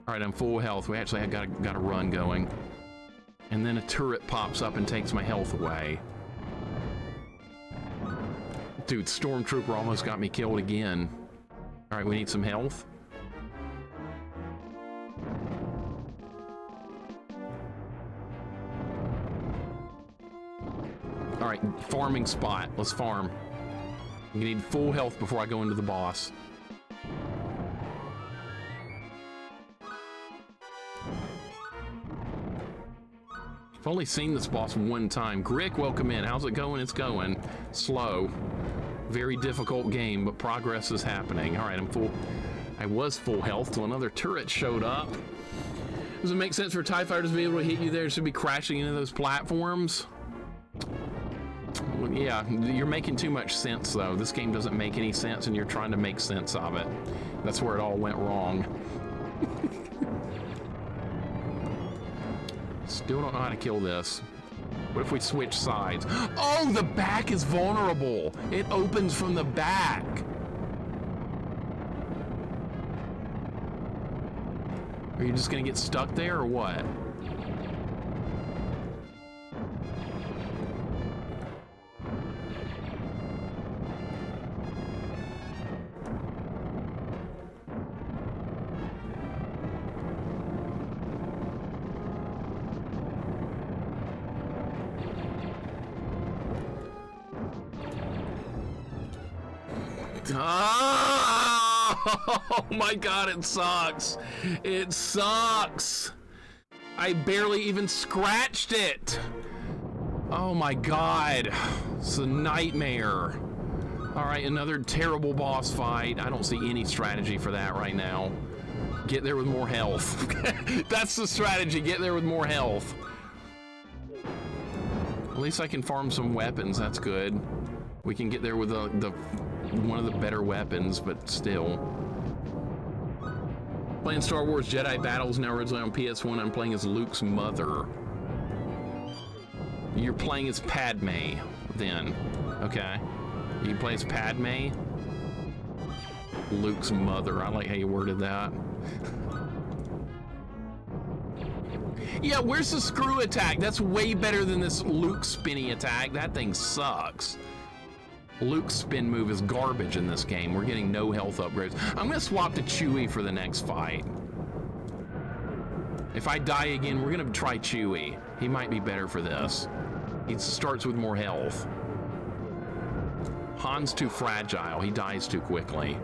All right, I'm full health. We actually got a run going. And then a turret pops up and takes my health away. Dude, Stormtrooper almost got me killed again. All right, we need some health. All right, farming spot. Let's farm. You need full health before I go into the boss. I've only seen this boss one time. Grick, welcome in. How's it going? It's going. Slow. Very difficult game, but progress is happening. All right, I'm full. I was full health till another turret showed up. Does it make sense for TIE fighters to be able to hit you there? It should be crashing into those platforms. Well, yeah, you're making too much sense, though. This game doesn't make any sense, and you're trying to make sense of it. That's where it all went wrong. Still don't know how to kill this. What if we switch sides? Oh, the back is vulnerable. It opens from the back. Are you just gonna get stuck there or what? Oh my god, it sucks. It sucks. I barely even scratched it. Oh my God, it's a nightmare. All right, another terrible boss fight. I don't see any strategy for that right now. Get there with more health. That's the strategy, get there with more health. At least I can farm some weapons, that's good. We can get there with one of the better weapons, but still. Playing Star Wars Jedi Battles now originally on PS1. I'm playing as Luke's mother. You're playing as Padme, then. Okay. You play as Padme? Luke's mother. I like how you worded that. Yeah, where's the screw attack? That's way better than this Luke spinny attack. That thing sucks. Luke's spin move is garbage in this game. We're getting no health upgrades. I'm gonna swap to Chewie for the next fight. If I die again, we're gonna try Chewie. He might be better for this. He starts with more health. Han's too fragile. He dies too quickly.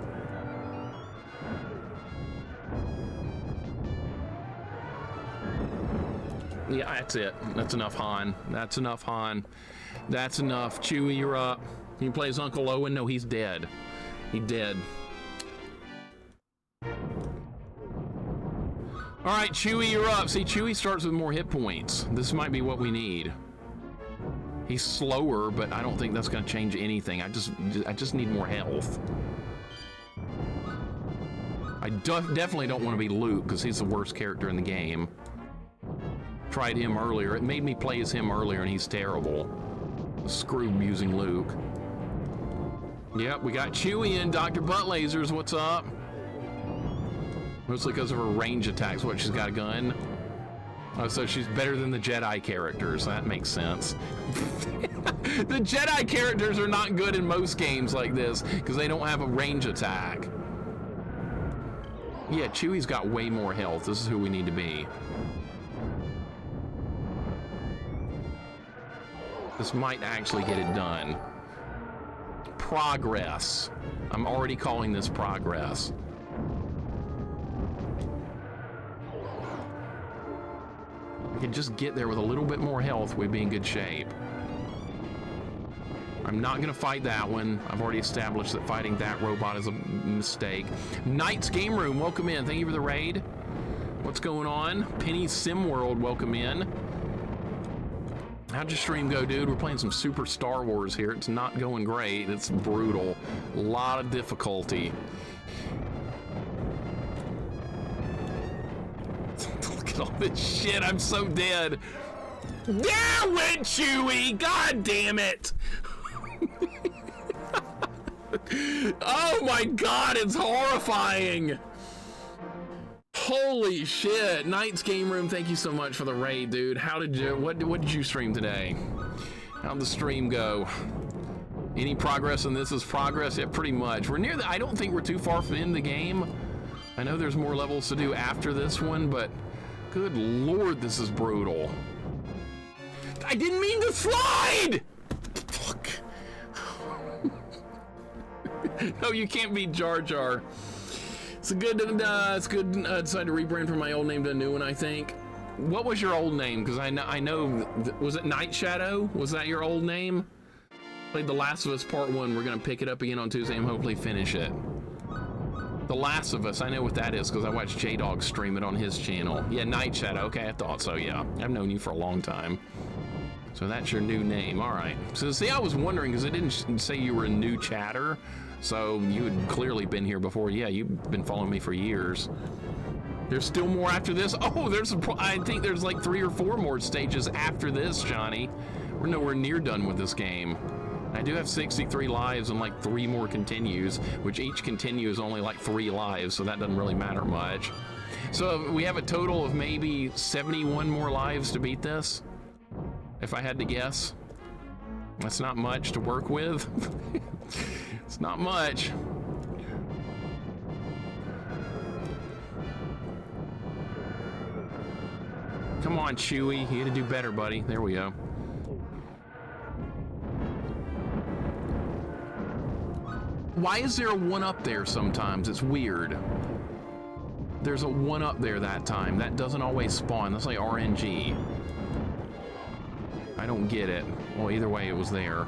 Yeah, that's it. That's enough, Han. That's enough, Han. That's enough. Chewie, you're up. He plays Uncle Owen. No, he's dead. He dead. All right, Chewie, you're up. See, Chewie starts with more hit points. This might be what we need. He's slower, but I don't think that's going to change anything. I just need more health. I definitely don't want to be Luke because he's the worst character in the game. Tried him earlier. It made me play as him earlier, and he's terrible. Screw using Luke. Yep, we got Chewie in. Dr. Butt Lasers, what's up? Mostly because of her range attacks. What, she's got a gun? Oh, so she's better than the Jedi characters. That makes sense. The Jedi characters are not good in most games like this because they don't have a range attack. Yeah, Chewie's got way more health. This is who we need to be. This might actually get it done. Progress. I'm already calling this progress. I could just get there with a little bit more health, we'd be in good shape. I'm not gonna fight that one. I've already established that fighting that robot is a mistake. Knight's Game Room, welcome in. Thank you for the raid. What's going on? Penny Sim World, welcome in. How'd your stream go, dude? We're playing some Super Star Wars here. It's not going great. It's brutal. A lot of difficulty. Look at all this shit. I'm so dead. There went Chewie! God damn it! Oh my god, it's horrifying! Holy shit. Knight's Game Room, thank you so much for the raid, dude. How did you, what did you stream today? How'd the stream go? Any progress on this is progress? Yeah, pretty much. We're near the, I don't think we're too far from in the game. I know there's more levels to do after this one, but good lord, this is brutal. I didn't mean to slide! Fuck. No, you can't beat Jar Jar. It's good. It's good. Decided to rebrand from my old name to a new one. I think. What was your old name? Because I know. Was it Night Shadow? Was that your old name? Played The Last of Us Part 1. We're gonna pick it up again on Tuesday and hopefully finish it. The Last of Us. I know what that is because I watched J-Dog stream it on his channel. Yeah, Night Shadow. Okay, I thought so. Yeah, I've known you for a long time. So that's your new name. All right. So see, I was wondering because it didn't say you were a new chatter. So you had clearly been here before. Yeah, you've been following me for years. There's still more after this. Oh, I think there's like 3 or 4 more stages after this, Johnny. We're nowhere near done with this game. I do have 63 lives and like 3 more continues, which each continue is only like 3 lives, so that doesn't really matter much. So we have a total of maybe 71 more lives to beat this, if I had to guess. That's not much to work with. It's not much. Come on, Chewie. You gotta do better, buddy. There we go. Why is there a 1 up there sometimes? It's weird. There's a 1-up there that time. That doesn't always spawn. That's like RNG. I don't get it. Well, either way, it was there.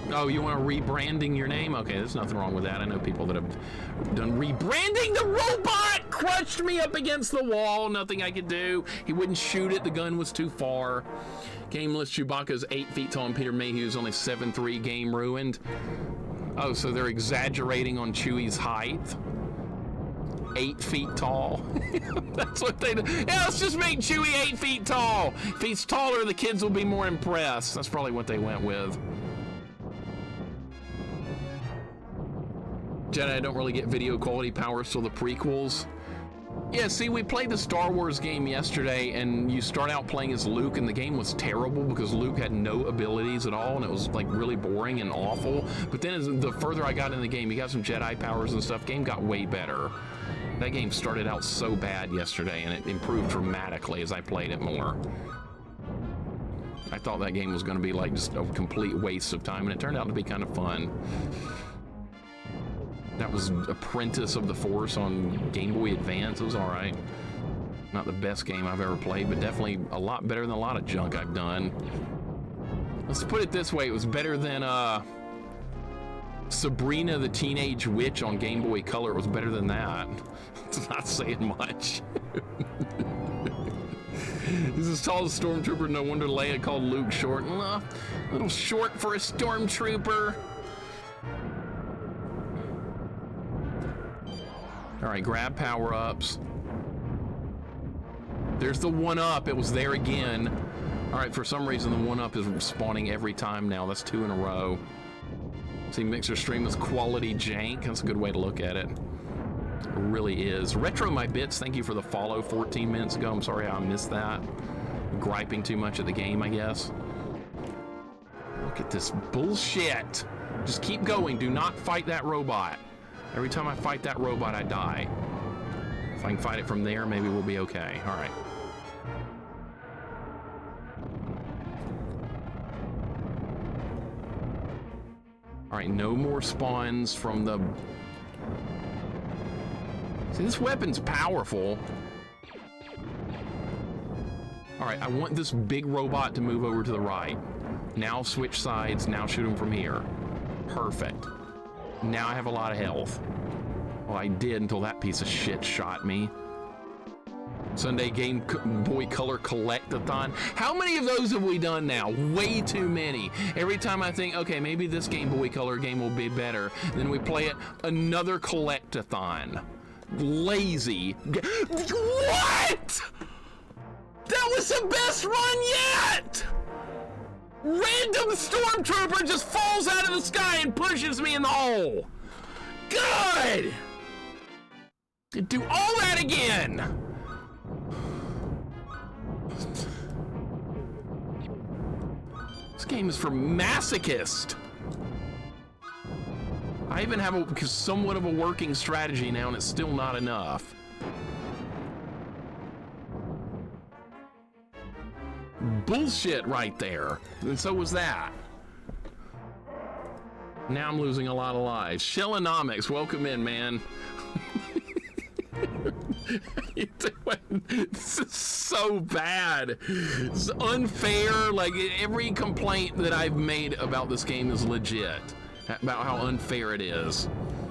Oh, you want to rebranding your name? Okay, there's nothing wrong with that. I know people that have done rebranding. The robot crushed me up against the wall. Nothing I could do. He wouldn't shoot it. The gun was too far. Game list, Chewbacca's 8 feet tall and Peter Mayhew's only 7'3". Game ruined. Oh, so they're exaggerating on Chewie's height. 8 feet tall. That's what they do. Yeah, let's just make Chewie 8 feet tall. If he's taller, the kids will be more impressed. That's probably what they went with. Jedi don't really get video quality powers till the prequels. Yeah, see, we played the Star Wars game yesterday, and you start out playing as Luke, and the game was terrible because Luke had no abilities at all, and it was like really boring and awful. But then as the further I got in the game, you got some Jedi powers and stuff. Game got way better. That game started out so bad yesterday, and it improved dramatically as I played it more. I thought that game was going to be like just a complete waste of time, and it turned out to be kind of fun. That was Apprentice of the Force on Game Boy Advance. It was all right. Not the best game I've ever played, but definitely a lot better than a lot of junk I've done. Let's put it this way. It was better than Sabrina the Teenage Witch on Game Boy Color. It was better than that. It's not saying much. He's as tall as a stormtrooper. No wonder Leia called Luke short. A little short for a stormtrooper. All right, grab power-ups. There's the 1-up. It was there again. All right, for some reason, the 1-up is spawning every time now. That's 2 in a row. See, Mixer stream is quality jank. That's a good way to look at it. It really is. Retro My Bits, thank you for the follow 14 minutes ago. I'm sorry I missed that. I'm griping too much at the game, I guess. Look at this bullshit. Just keep going. Do not fight that robot. Every time I fight that robot, I die. If I can fight it from there, maybe we'll be okay. All right. All right, no more spawns from the... See, this weapon's powerful. All right, I want this big robot to move over to the right. Now switch sides, now shoot him from here. Perfect. Now I have a lot of health. Well, I did until that piece of shit shot me. Sunday Game Boy Color Collect-a-thon. How many of those have we done now? Way too many. Every time I think, okay, maybe this Game Boy Color game will be better, then we play it, another Collect-a-thon. Lazy. What? That was the best run yet! Random stormtrooper just falls out of the sky and pushes me in the hole. Good! Do all that again! This game is for masochists. I even have somewhat of a working strategy now, and it's still not enough. Bullshit right there. And so was that. Now I'm losing a lot of lives. Shellonomics, welcome in, man. This is so bad. It's unfair. Like, every complaint that I've made about this game is legit. About how unfair it is.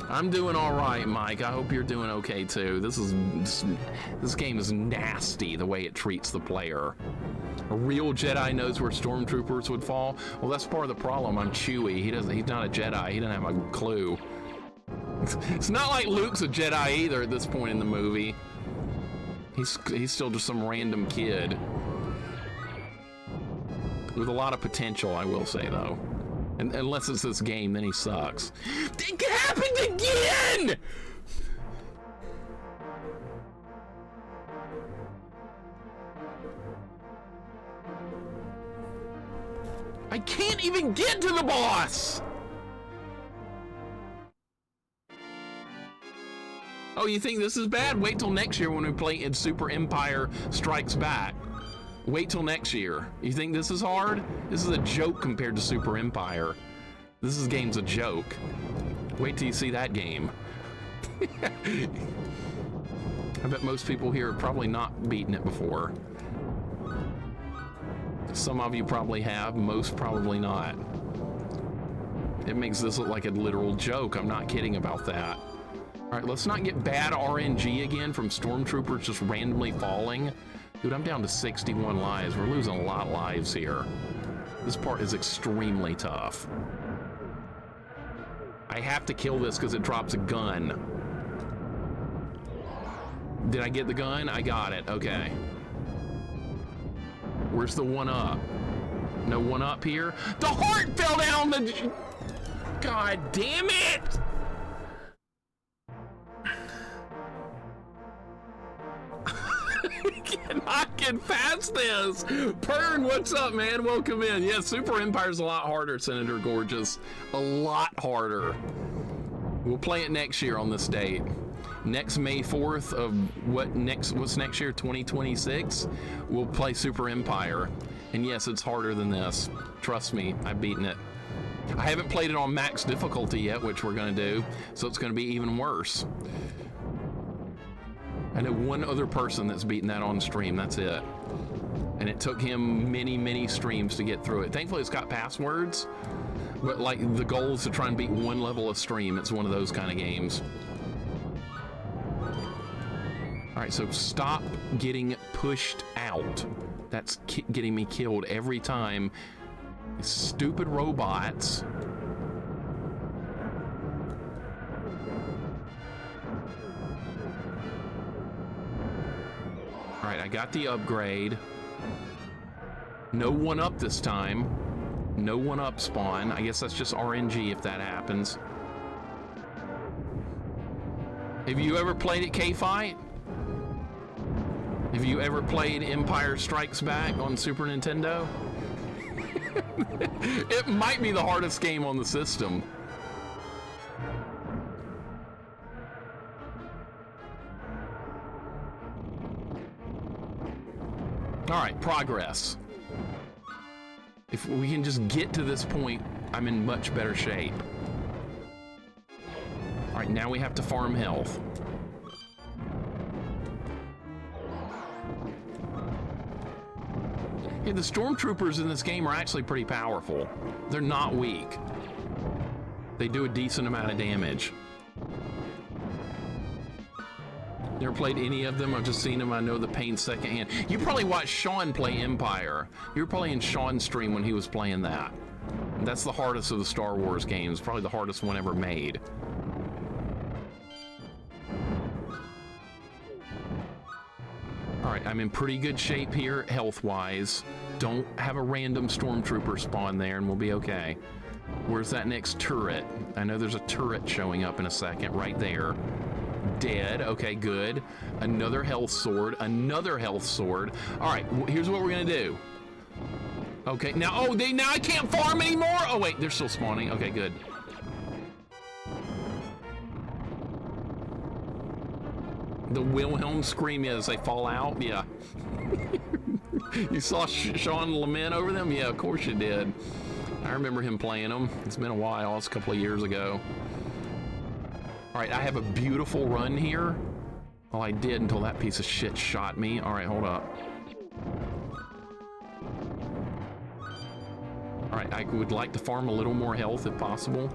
I'm doing all right, Mike. I hope you're doing okay too. This game is nasty the way it treats the player. A real Jedi knows where stormtroopers would fall. Well, that's part of the problem. I'm Chewie. He's not a Jedi. He doesn't have a clue. It's not like Luke's a Jedi either at this point in the movie. He's still just some random kid with a lot of potential, I will say, though. And unless it's this game, then he sucks. It happened again! I can't even get to the boss! Oh, you think this is bad? Wait till next year when we play in Super Empire Strikes Back. Wait till next year. You think this is hard? This is a joke compared to Super Empire. This game's a joke. Wait till you see that game. I bet most people here have probably not beaten it before. Some of you probably have, most probably not. It makes this look like a literal joke. I'm not kidding about that. All right, let's not get bad RNG again from stormtroopers just randomly falling. Dude, I'm down to 61 lives. We're losing a lot of lives here. This part is extremely tough. I have to kill this because it drops a gun. Did I get the gun? I got it. Okay. Where's the one up? No one up here? The heart fell down the... God damn it! I cannot get past this. Pern, what's up, man? Welcome in. Yeah, Super Empire's a lot harder, Senator Gorgeous. A lot harder. We'll play it next year on this date. Next May 4th of what's next year, 2026, we'll play Super Empire. And yes, it's harder than this. Trust me, I've beaten it. I haven't played it on max difficulty yet, which we're gonna do, so it's gonna be even worse. I know one other person that's beaten that on stream, that's it. And it took him many, many streams to get through it. Thankfully, it's got passwords, but like the goal is to try and beat one level of stream. It's one of those kind of games. All right, so stop getting pushed out. That's getting me killed every time. Stupid robots. All right, I got the upgrade. No one up this time. No one up spawn. I guess that's just RNG if that happens. Have you ever played at K-Fight? Have you ever played Empire Strikes Back on Super Nintendo? It might be the hardest game on the system. All right, progress. If we can just get to this point, I'm in much better shape. All right, now we have to farm health. Yeah, the stormtroopers in this game are actually pretty powerful. They're not weak. They do a decent amount of damage. Never played any of them. I've just seen them. I know the pain secondhand. You probably watched Sean play Empire. You were probably in Sean's stream when he was playing that. That's the hardest of the Star Wars games. Probably the hardest one ever made. All right, I'm in pretty good shape here, health-wise. Don't have a random stormtrooper spawn there, and we'll be okay. Where's that next turret? I know there's a turret showing up in a second, right there. Dead. Okay, good. Another health sword. Another health sword. All right, here's what we're gonna do. Okay, now, now I can't farm anymore? Oh, wait, they're still spawning. Okay, good. The Wilhelm scream as they fall out? Yeah. You saw Sean lament over them? Yeah, of course you did. I remember him playing them. It's been a while. It's a couple of years ago. All right, I have a beautiful run here. Well, I did until that piece of shit shot me. All right, hold up. All right, I would like to farm a little more health if possible.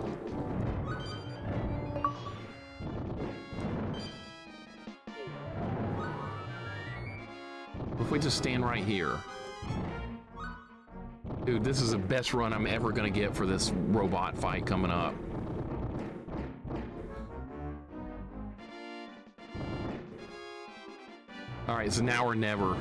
If we just stand right here. Dude, this is the best run I'm ever gonna get for this robot fight coming up. All right, so now or never.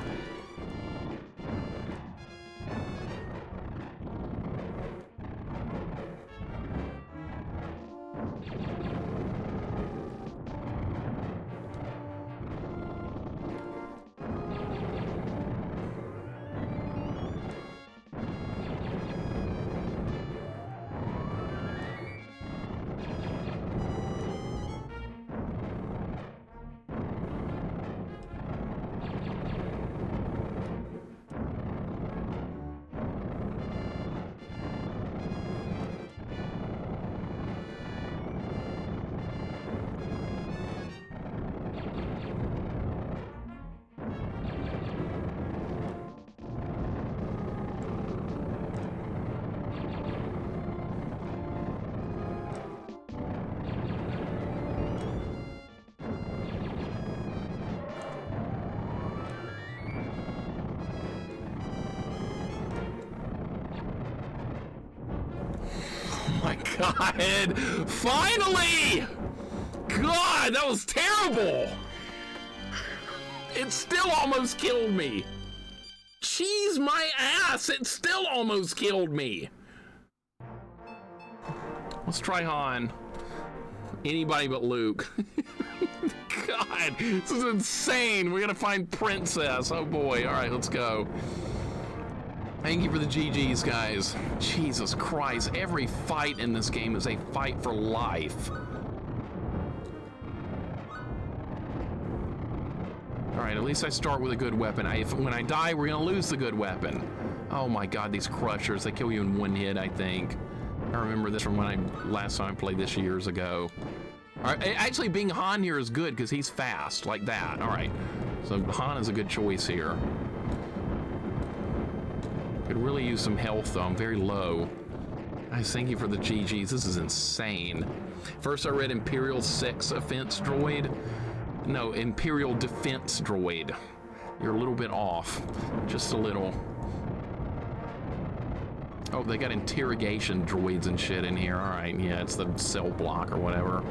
my God! Finally! God, that was terrible! It still almost killed me. Cheese my ass, it still almost killed me. Let's try Han. Anybody but Luke. God, this is insane. We're gonna find Princess. Oh boy, all right, let's go. Thank you for the GGs, guys. Jesus Christ, every fight in this game is a fight for life. All right, at least I start with a good weapon. When I die, we're gonna lose the good weapon. Oh my God, these crushers, they kill you in one hit, I think. I remember this from when last time I played this years ago. All right, actually being Han here is good because he's fast, like that. All right, so Han is a good choice here. Could really use some health though, I'm very low. Guys, thank you for the GGs, this is insane. First I read Imperial Sex Offense Droid. No, Imperial Defense Droid. You're a little bit off, just a little. Oh, they got interrogation droids and shit in here. All right, yeah, it's the cell block or whatever.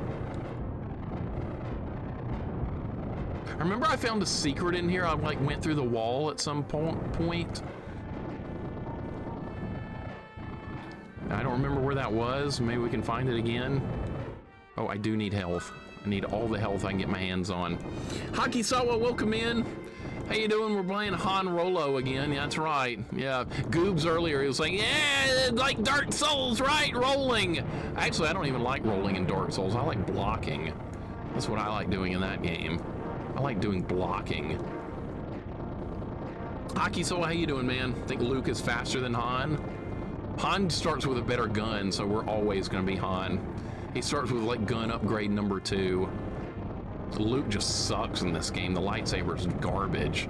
I remember I found a secret in here. I like went through the wall at some point. I don't remember where that was. Maybe we can find it again. Oh, I do need health. I need all the health I can get my hands on. Haki Sawa, welcome in. How you doing? We're playing Han Rolo again. Yeah, that's right. Yeah, Goobs earlier, he was like, yeah, like Dark Souls, right? Rolling. Actually, I don't even like rolling in Dark Souls. I like blocking. That's what I like doing in that game. I like doing blocking. Haki Sawa, how you doing, man? Think Luke is faster than Han? Han starts with a better gun, so we're always gonna be Han. He starts with like gun upgrade number 2. Luke just sucks in this game. The lightsaber's garbage.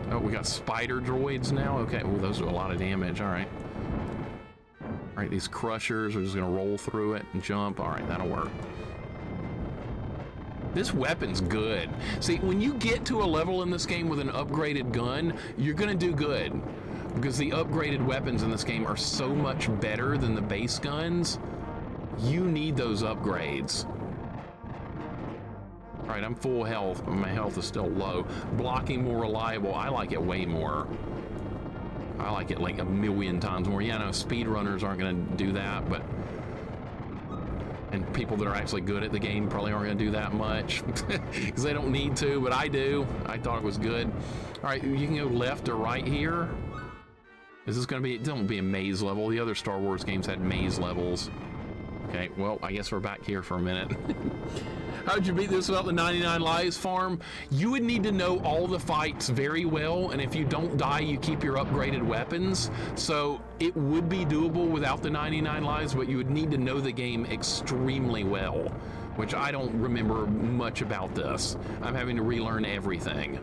Oh, we got spider droids now? Okay, well, those do a lot of damage. All right. All right, these crushers are just gonna roll through it and jump. All right, that'll work. This weapon's good. See, when you get to a level in this game with an upgraded gun, you're gonna do good. Because the upgraded weapons in this game are so much better than the base guns. You need those upgrades. All right, I'm full health, but my health is still low. Blocking more reliable, I like it way more. I like it like 1,000,000 times more. Yeah, no, speedrunners aren't gonna do that, but... And people that are actually good at the game probably aren't gonna do that much. Because they don't need to, but I do. I thought it was good. All right, you can go left or right here. Is this gonna be, don't be a maze level. The other Star Wars games had maze levels. Okay, well, I guess we're back here for a minute. How'd you beat this without the 99 lives farm? You would need to know all the fights very well, and if you don't die, you keep your upgraded weapons. So it would be doable without the 99 lives, but you would need to know the game extremely well, which I don't remember much about this. I'm having to relearn everything.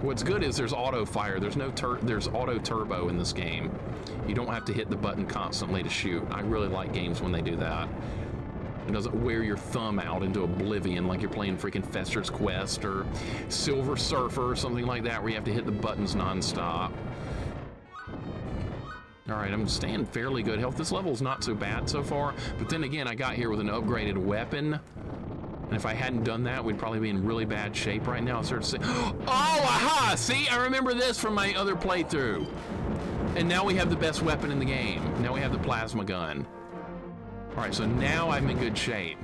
What's good is there's auto fire. There's auto turbo in this game. You don't have to hit the button constantly to shoot. I really like games when they do that. It doesn't wear your thumb out into oblivion like you're playing freaking Fester's Quest or Silver Surfer or something like that where you have to hit the buttons nonstop. All right, I'm staying fairly good health. This level's not so bad so far, but then again, I got here with an upgraded weapon. And if I hadn't done that, we'd probably be in really bad shape right now. I started to say, oh, aha! See, I remember this from my other playthrough. And now we have the best weapon in the game. Now we have the plasma gun. All right, so now I'm in good shape.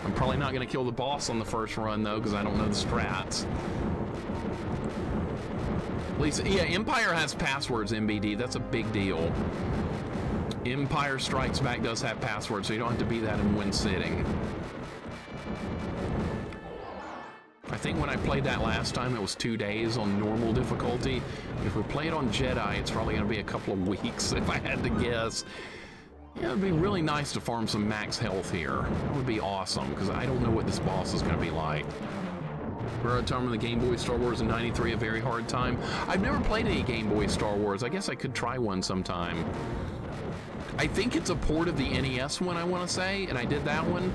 I'm probably not gonna kill the boss on the first run though, because I don't know the strats. At least, yeah, Empire has passwords, MBD, that's a big deal. Empire Strikes Back does have passwords, so you don't have to beat that in one sitting. I think when I played that last time, it was 2 days on normal difficulty. If we play it on Jedi, it's probably gonna be a couple of weeks if I had to guess. Yeah, it'd be really nice to farm some max health here. That would be awesome, because I don't know what this boss is gonna be like. We're at time on the Game Boy Star Wars in '93, a very hard time. I've never played any Game Boy Star Wars. I guess I could try one sometime. I think it's a port of the NES one, I wanna say, and I did that one.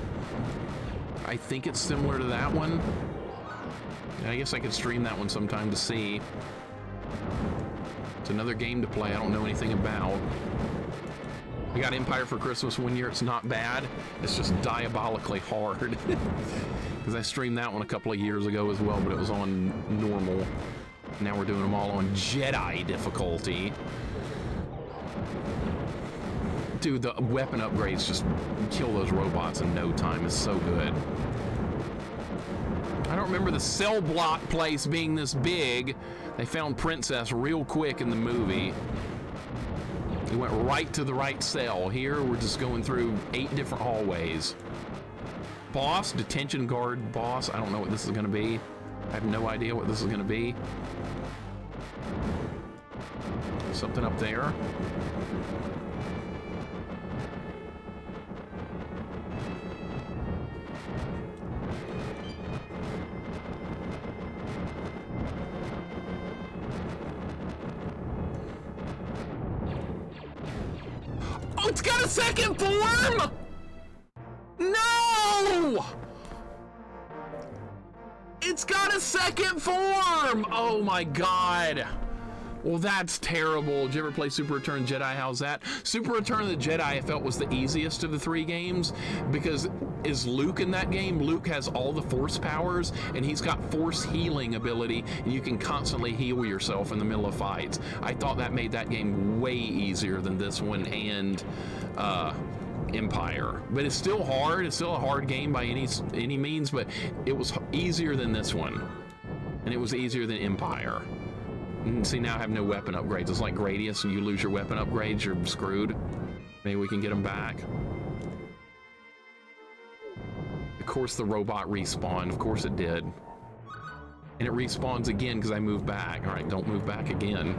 I think it's similar to that one. I guess I could stream that one sometime to see. It's another game to play I don't know anything about. I got Empire for Christmas one year. It's not bad. It's just diabolically hard. Because I streamed that one a couple of years ago as well, but it was on normal. Now we're doing them all on Jedi difficulty. Dude, the weapon upgrades just kill those robots in no time. It's so good. I don't remember the cell block place being this big. They found Princess real quick in the movie. We went right to the right cell. Here, we're just going through 8 different hallways. Boss, detention guard boss. I don't know what this is going to be. I have no idea what this is going to be. Something up there. Oh, it's got a second form! No! It's got a second form! Oh my god. Well, that's terrible. Did you ever play Super Return of the Jedi? How's that? Super Return of the Jedi I felt was the easiest of the 3 games because is Luke in that game? Luke has all the force powers and he's got force healing ability and you can constantly heal yourself in the middle of fights. I thought that made that game way easier than this one and Empire. But it's still hard. It's still a hard game by any means, but it was easier than this one. And it was easier than Empire. See, now I have no weapon upgrades. It's like Gradius, and you lose your weapon upgrades, you're screwed. Maybe we can get them back. Of course the robot respawned. Of course it did. And it respawns again because I moved back. All right, don't move back again.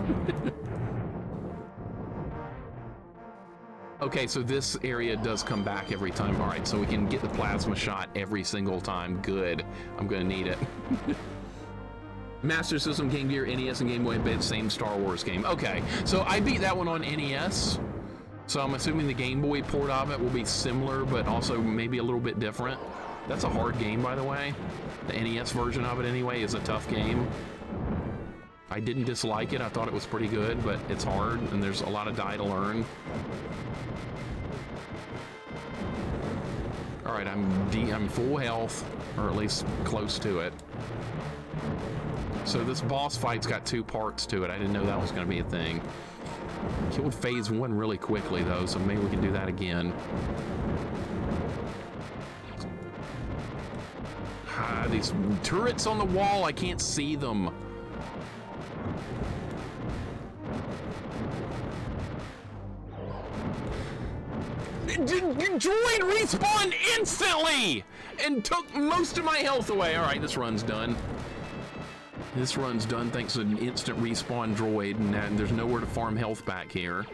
Okay, so this area does come back every time. All right, so we can get the plasma shot every single time. Good. I'm gonna need it. Master System, Game Gear, NES, and Game Boy Advance, same Star Wars game. Okay, so I beat that one on NES, so I'm assuming the Game Boy port of it will be similar, but also maybe a little bit different. That's a hard game, by the way. The NES version of it, anyway, is a tough game. I didn't dislike it. I thought it was pretty good, but it's hard, and there's a lot of die to learn. All right, I'm full health, or at least close to it. So this boss fight's got 2 parts to it. I didn't know that was going to be a thing. Killed phase 1 really quickly though, so maybe we can do that again. These turrets on the wall, I can't see them. Droid respawned instantly and took most of my health away. All right, this run's done. This run's done thanks to an instant respawn droid, and there's nowhere to farm health back here.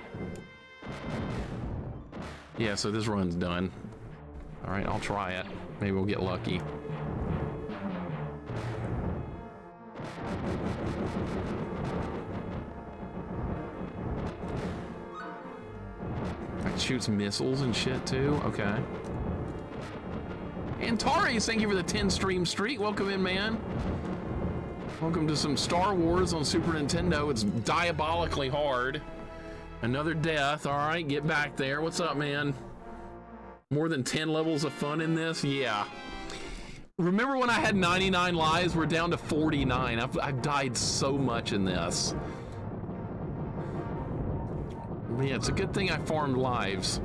Yeah, so this run's done. All right, I'll try it. Maybe we'll get lucky. It shoots missiles and shit too. Okay. Antares, thank you for the 10 stream streak. Welcome in, man. Welcome to some Star Wars on Super Nintendo. It's diabolically hard. Another death. All right, get back there. What's up, man? More than 10 levels of fun in this? Yeah. Remember when I had 99 lives? We're down to 49. I've died so much in this. Yeah, it's a good thing I farmed lives.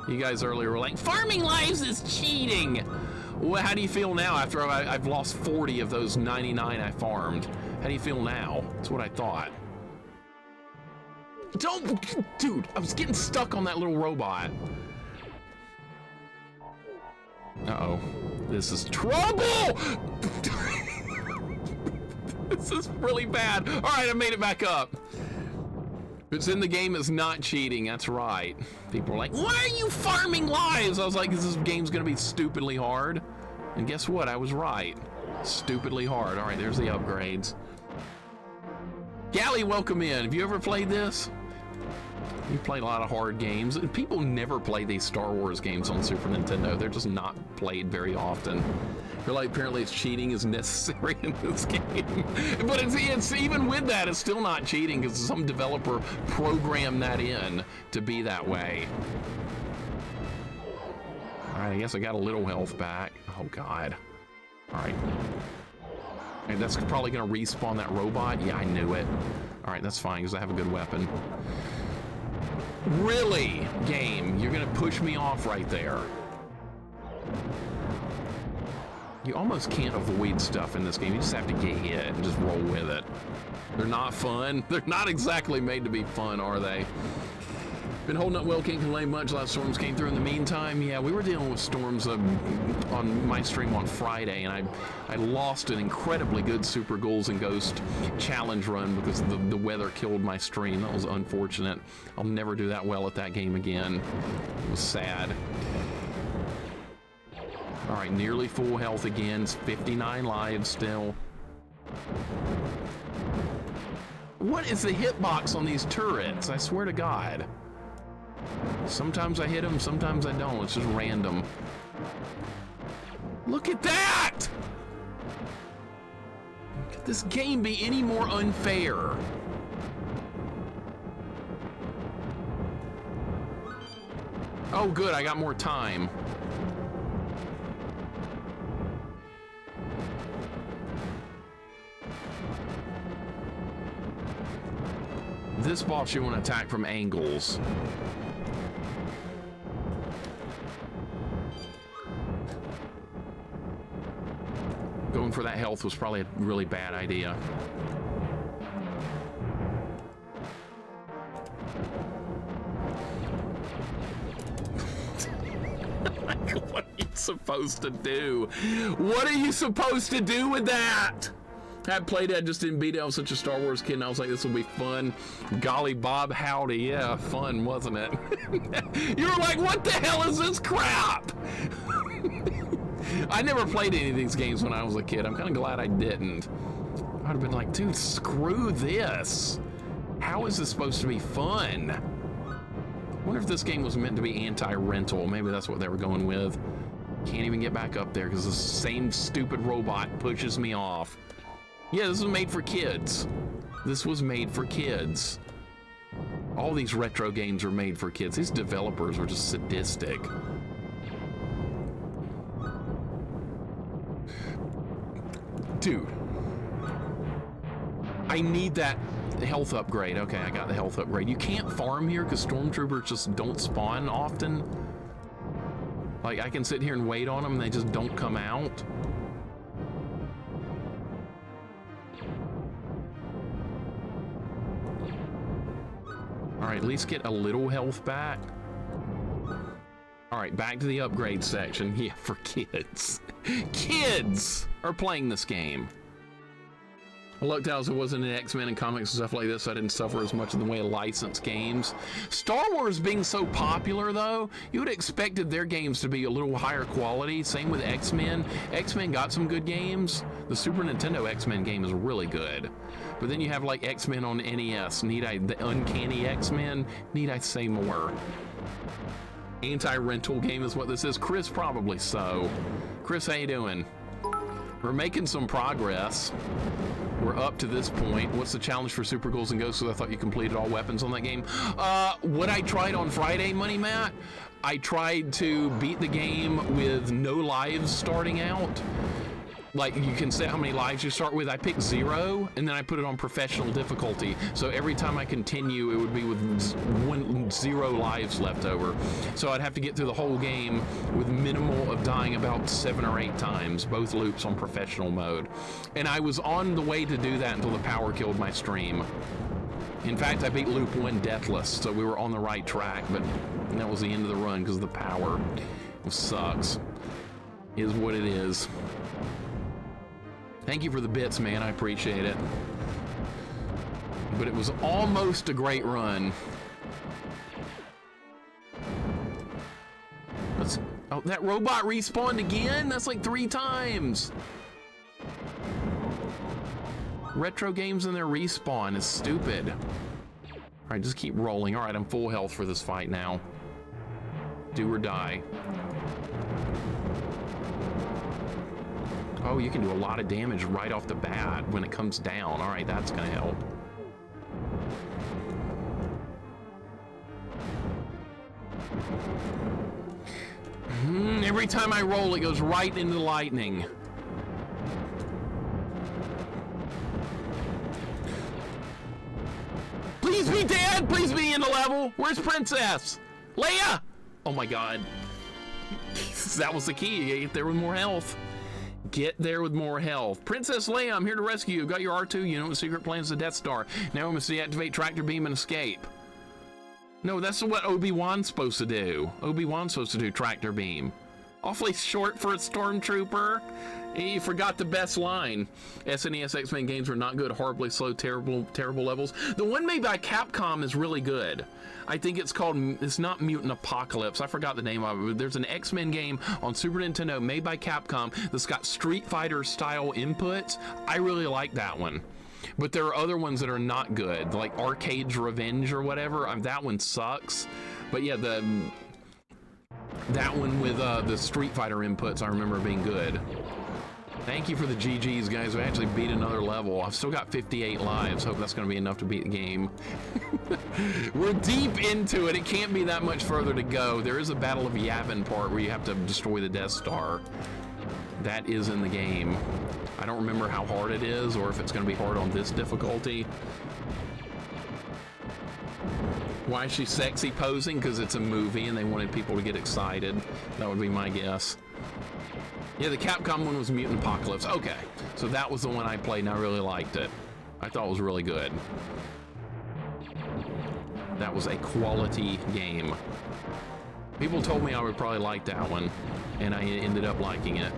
You guys earlier were like, farming lives is cheating. Well, how do you feel now after I've lost 40 of those 99 I farmed? How do you feel now? That's what I thought. Dude, I was getting stuck on that little robot. Uh-oh, this is trouble! This is really bad. All right, I made it back up. If it's in the game, it's not cheating, that's right. People are like, why are you farming lives? I was like, this game's gonna be stupidly hard. And guess what, I was right. Stupidly hard. All right, there's the upgrades. Gally, welcome in. Have you ever played this? You played a lot of hard games. People never play these Star Wars games on Super Nintendo. They're just not played very often. They're like, apparently it's cheating is necessary in this game. But it's even with that, it's still not cheating because some developer programmed that in to be that way. All right, I guess I got a little health back. Oh God. All right. And that's probably gonna respawn that robot. Yeah, I knew it. All right, that's fine because I have a good weapon. Really, game, you're gonna push me off right there. You almost can't avoid stuff in this game. You just have to get hit and just roll with it. They're not fun. They're not exactly made to be fun, are they? Been holding up well, can't complain much. A lot of storms came through in the meantime. Yeah, we were dealing with storms on my stream on Friday, and I lost an incredibly good Super Ghouls and Ghost challenge run because the weather killed my stream. That was unfortunate. I'll never do that well at that game again. It was sad. All right, nearly full health again. It's 59 lives still. What is the hitbox on these turrets? I swear to God. Sometimes I hit them, sometimes I don't. It's just random. Look at that! Could this game be any more unfair? Oh, good, I got more time. This boss you want to attack from angles. Going for that health was probably a really bad idea. What are you supposed to do? What are you supposed to do with that? I played it, I just didn't beat it. I was such a Star Wars kid, and I was like, this will be fun. Golly Bob howdy, yeah, fun, wasn't it? You were like, what the hell is this crap? I never played any of these games when I was a kid. I'm kind of glad I didn't. I'd have been like, dude, screw this. How is this supposed to be fun? I wonder if this game was meant to be anti-rental. Maybe that's what they were going with. Can't even get back up there because the same stupid robot pushes me off. Yeah, this was made for kids. This was made for kids. All these retro games are made for kids. These developers were just sadistic. Dude. I need that health upgrade. Okay, I got the health upgrade. You can't farm here because stormtroopers just don't spawn often. Like, I can sit here and wait on them and they just don't come out. All right, at least get a little health back. All right, back to the upgrade section. Yeah, for kids. Kids are playing this game. I lucked out as it wasn't in X-Men and comics and stuff like this, so I didn't suffer as much in the way of licensed games. Star Wars being so popular, though, you would have expected their games to be a little higher quality. Same with X-Men. X-Men got some good games. The Super Nintendo X-Men game is really good. But then you have like X-Men on NES. The Uncanny X-Men? Need I say more? Anti-rental game is what this is. Chris, probably so. Chris, how you doing? We're making some progress. We're up to this point. What's the challenge for Super Ghouls and Ghosts? I thought you completed all weapons on that game. What I tried on Friday, Money Matt, I tried to beat the game with no lives starting out. Like, you can set how many lives you start with. I picked 0, and then I put it on professional difficulty. So every time I continue, it would be with 0 lives left over. So I'd have to get through the whole game with minimal of dying about 7 or 8 times, both loops on professional mode. And I was on the way to do that until the power killed my stream. In fact, I beat loop 1 deathless, so we were on the right track, but that was the end of the run because of the power. It sucks. It is what it is. Thank you for the bits, man. I appreciate it. But it was almost a great run. Oh, that robot respawned again? That's like 3 times. Retro games and their respawn is stupid. All right, just keep rolling. All right, I'm full health for this fight now. Do or die. Oh, you can do a lot of damage right off the bat when it comes down. All right, that's gonna help. Every time I roll, it goes right into the lightning. Please be dead! Please be in the level! Where's Princess? Leia! Oh my god. That was the key. You get there with more health. Get there with more health. Princess Leia, I'm here to rescue you. Got your R2 unit with secret plans to Death Star. Now we must deactivate tractor beam and escape. No, that's what Obi-Wan's supposed to do. Obi-Wan's supposed to do tractor beam. Awfully short for a stormtrooper. You forgot the best line. SNES X-Men games were not good, horribly slow, terrible levels. The one made by Capcom is really good. I think it's called, it's not Mutant Apocalypse. I forgot the name of it. There's an X-Men game on Super Nintendo made by Capcom that's got Street Fighter style inputs. I really like that one. But there are other ones that are not good, like Arcade's Revenge or whatever. That one sucks. But yeah, that one with the Street Fighter inputs I remember being good. Thank you for the GGs, guys. We actually beat another level. I've still got 58 lives. Hope that's going to be enough to beat the game. We're deep into it. It can't be that much further to go. There is a Battle of Yavin part where you have to destroy the Death Star. That is in the game. I don't remember how hard it is or if it's going to be hard on this difficulty. Why is she sexy posing? Because it's a movie and they wanted people to get excited. That would be my guess. Yeah, the Capcom one was Mutant Apocalypse. Okay, so that was the one I played and I really liked it. I thought it was really good. That was a quality game. People told me I would probably like that one, and I ended up liking it.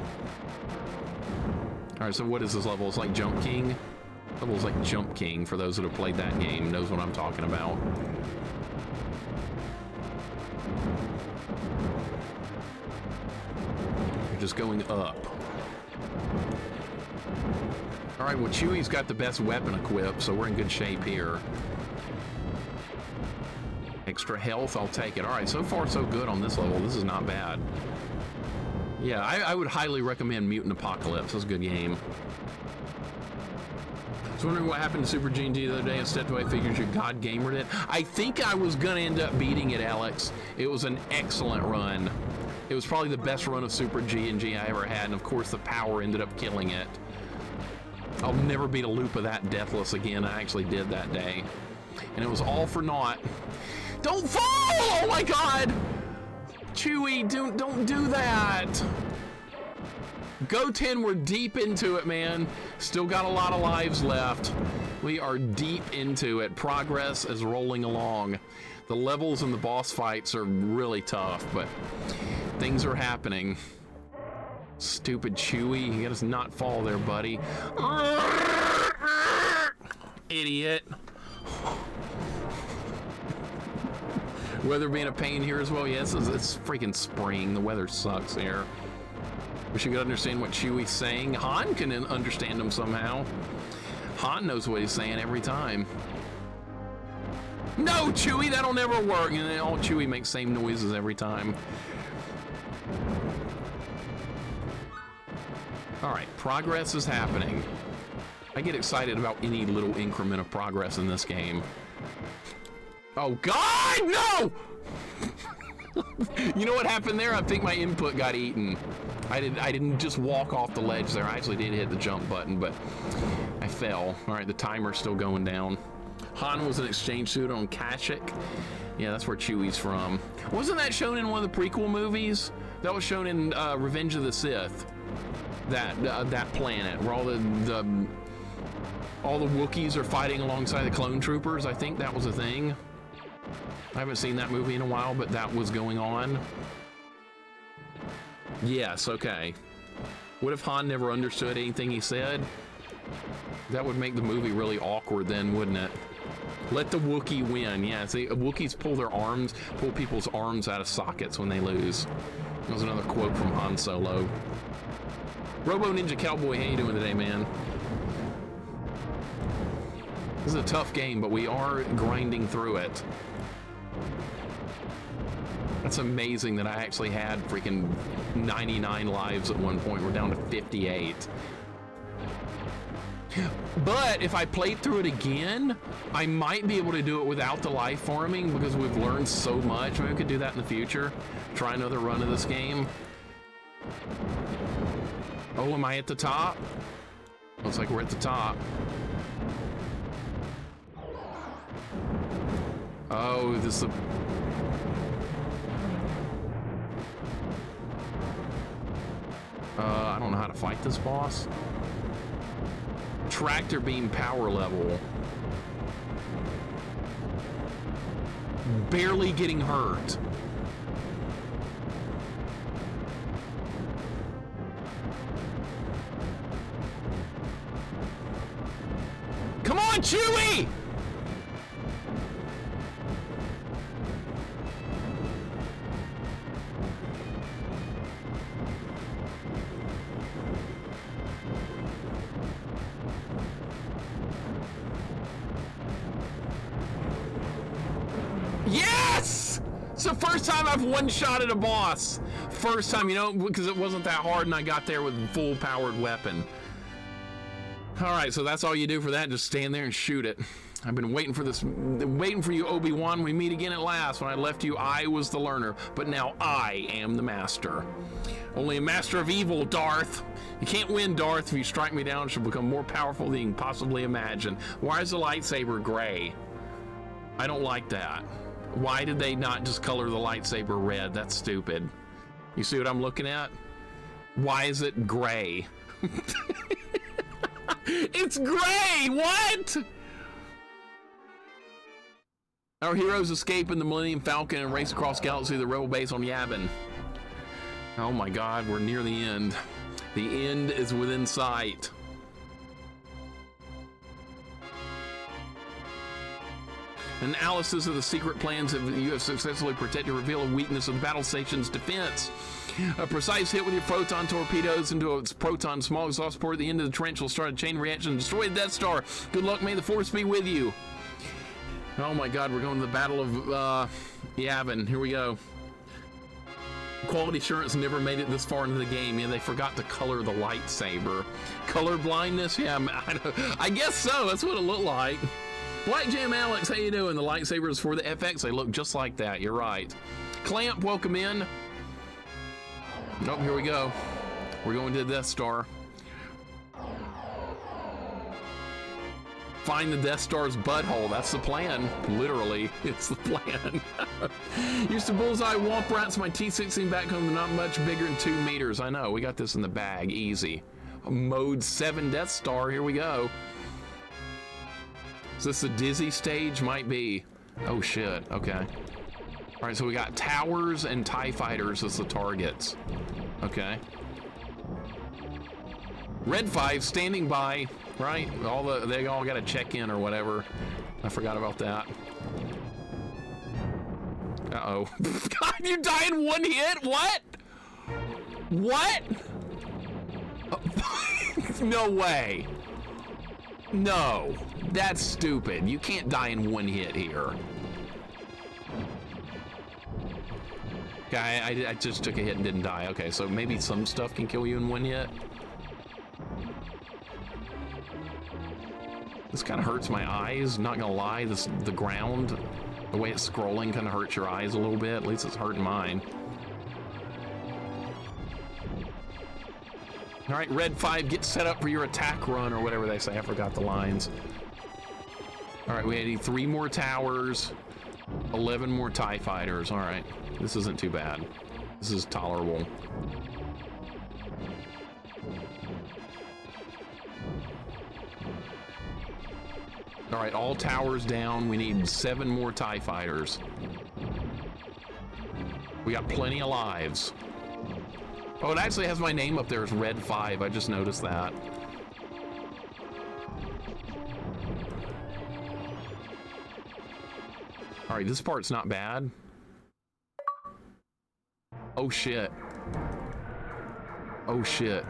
All right, so what is this level? It's like Jump King? Level's like Jump King, for those that have played that game, knows what I'm talking about. Just going up. All right, well, Chewie's got the best weapon equipped, so we're in good shape here. Extra health, I'll take it. All right, so far so good on this level. This is not bad. Yeah, I would highly recommend Mutant Apocalypse. It's a good game. I was wondering what happened to Super G&G the other day. Instead of I figured you God gamered it. I think I was gonna end up beating it, Alex. It was an excellent run. It was probably the best run of Super G&G I ever had, and of course the power ended up killing it. I'll never beat a loop of that deathless again. I actually did that day. And it was all for naught. Don't fall! Oh my god! Chewie, don't do that! Go 10, we're deep into it, man. Still got a lot of lives left. We are deep into it. Progress is rolling along. The levels and the boss fights are really tough, but things are happening. Stupid Chewie, you gotta not fall there, buddy. Idiot. Weather being a pain here as well. Yes, it's freaking spring. The weather sucks here. Wish you could understand what Chewie's saying. Han can understand him somehow. Han knows what he's saying every time. No, Chewie, that'll never work. And then all Chewie makes same noises every time. All right, progress is happening. I get excited about any little increment of progress in this game. Oh God, no! You know what happened there? I think my input got eaten. I didn't just walk off the ledge there. I actually did hit the jump button, but I fell. All right, the timer's still going down. Han was an exchange student on Kashyyyk. Yeah, that's where Chewie's from. Wasn't that shown in one of the prequel movies? That was shown in Revenge of the Sith. That planet where all the Wookiees are fighting alongside the clone troopers. I think that was a thing. I haven't seen that movie in a while, but that was going on. Yes, okay. What if Han never understood anything he said? That would make the movie really awkward then, wouldn't it? Let the Wookiee win. Yeah, see, Wookiees pull people's arms out of sockets when they lose. That was another quote from Han Solo. Robo Ninja Cowboy, how you doing today, man? This is a tough game, but we are grinding through it. I That's amazing that I actually had freaking 99 lives at one point. We're down to 58. But if I played through it again, I might be able to do it without the life farming because we've learned so much. Maybe we could do that in the future. Try another run of this game. Oh, am I at the top? Looks like we're at the top. Oh, this is a... I don't know how to fight this boss. Tractor beam power level. Barely getting hurt. Come on, Chewie! Yes! It's the first time I've one-shotted a boss. First time, you know, because it wasn't that hard and I got there with a full-powered weapon. All right, so that's all you do for that, just stand there and shoot it. I've been waiting for this, waiting for you, Obi-Wan. We meet again at last. When I left you, I was the learner, but now I am the master. Only a master of evil, Darth. You can't win, Darth. If you strike me down, it shall become more powerful than you can possibly imagine. Why is the lightsaber gray? I don't like that. Why did they not just color the lightsaber red? That's stupid. You see what I'm looking at? Why is it gray? It's gray! What? Our heroes escape in the Millennium Falcon and race across galaxy to the rebel base on Yavin. Oh my god, we're near the end. The end is within sight. Analysis of the secret plans that you have successfully protected reveal a weakness of the battle station's defense. A precise hit with your proton torpedoes into its proton small exhaust port at the end of the trench will start a chain reaction and destroy the Death Star. Good luck, may the Force be with you. Oh my god, we're going to the Battle of Yavin. Here we go. Quality assurance never made it this far into the game. Yeah, they forgot to color the lightsaber. Color blindness? Yeah, I guess so. That's what it looked like. Black Jam Alex, how you doing? The lightsabers for the FX, they look just like that. You're right. Clamp, welcome in. Oh, here we go. We're going to the Death Star. Find the Death Star's butthole. That's the plan. Literally, it's the plan. Used to bullseye womp rats. My T-16 back home, not much bigger than 2 meters. I know. We got this in the bag. Easy. Mode 7 Death Star. Here we go. Is this the dizzy stage? Might be. Oh shit, okay. All right, so we got towers and TIE fighters as the targets. Okay. Red 5 standing by, right? They all got to check in or whatever. I forgot about that. Uh-oh. God, you die in one hit? What? What? No way. No, that's stupid. You can't die in one hit here. Okay, I just took a hit and didn't die. Okay, so maybe some stuff can kill you in one hit. This kind of hurts my eyes, not gonna lie. The ground, the way it's scrolling kind of hurts your eyes a little bit. At least it's hurting mine. All right, Red 5, get set up for your attack run or whatever they say. I forgot the lines. All right, we need 3 more towers, 11 more TIE fighters. All right, this isn't too bad. This is tolerable. All right, all towers down. We need 7 more TIE fighters. We got plenty of lives. Oh, it actually has my name up there as Red 5. I just noticed that. All right, this part's not bad. Oh, shit. Oh, shit.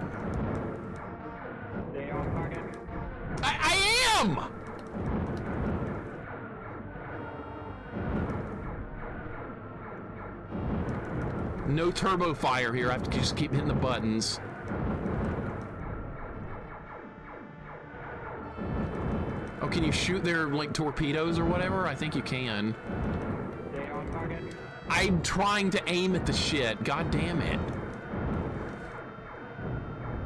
I am! No turbo fire here. I have to just keep hitting the buttons. Oh, can you shoot their, like, torpedoes or whatever? I think you can. Stay on target. I'm trying to aim at the shit. God damn it.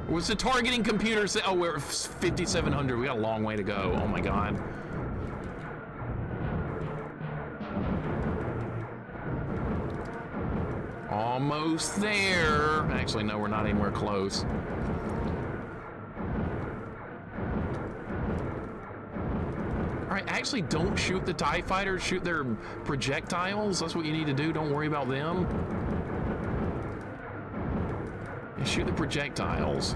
What's the targeting computer say? Oh, we're 5,700. We got a long way to go. Oh my god. Almost there. Actually, no, we're not anywhere close. All right, actually, don't shoot the TIE fighters. Shoot their projectiles. That's what you need to do. Don't worry about them. And shoot the projectiles.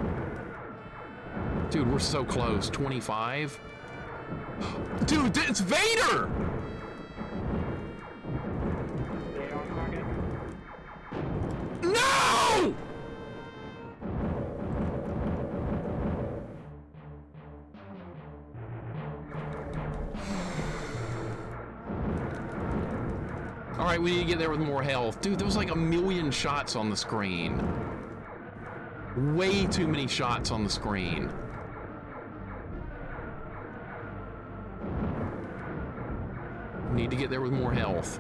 Dude, we're so close. 25. Dude, it's Vader! Stay on target. No! All right, we need to get there with more health. Dude, there was like 1,000,000 shots on the screen. Way too many shots on the screen. Need to get there with more health.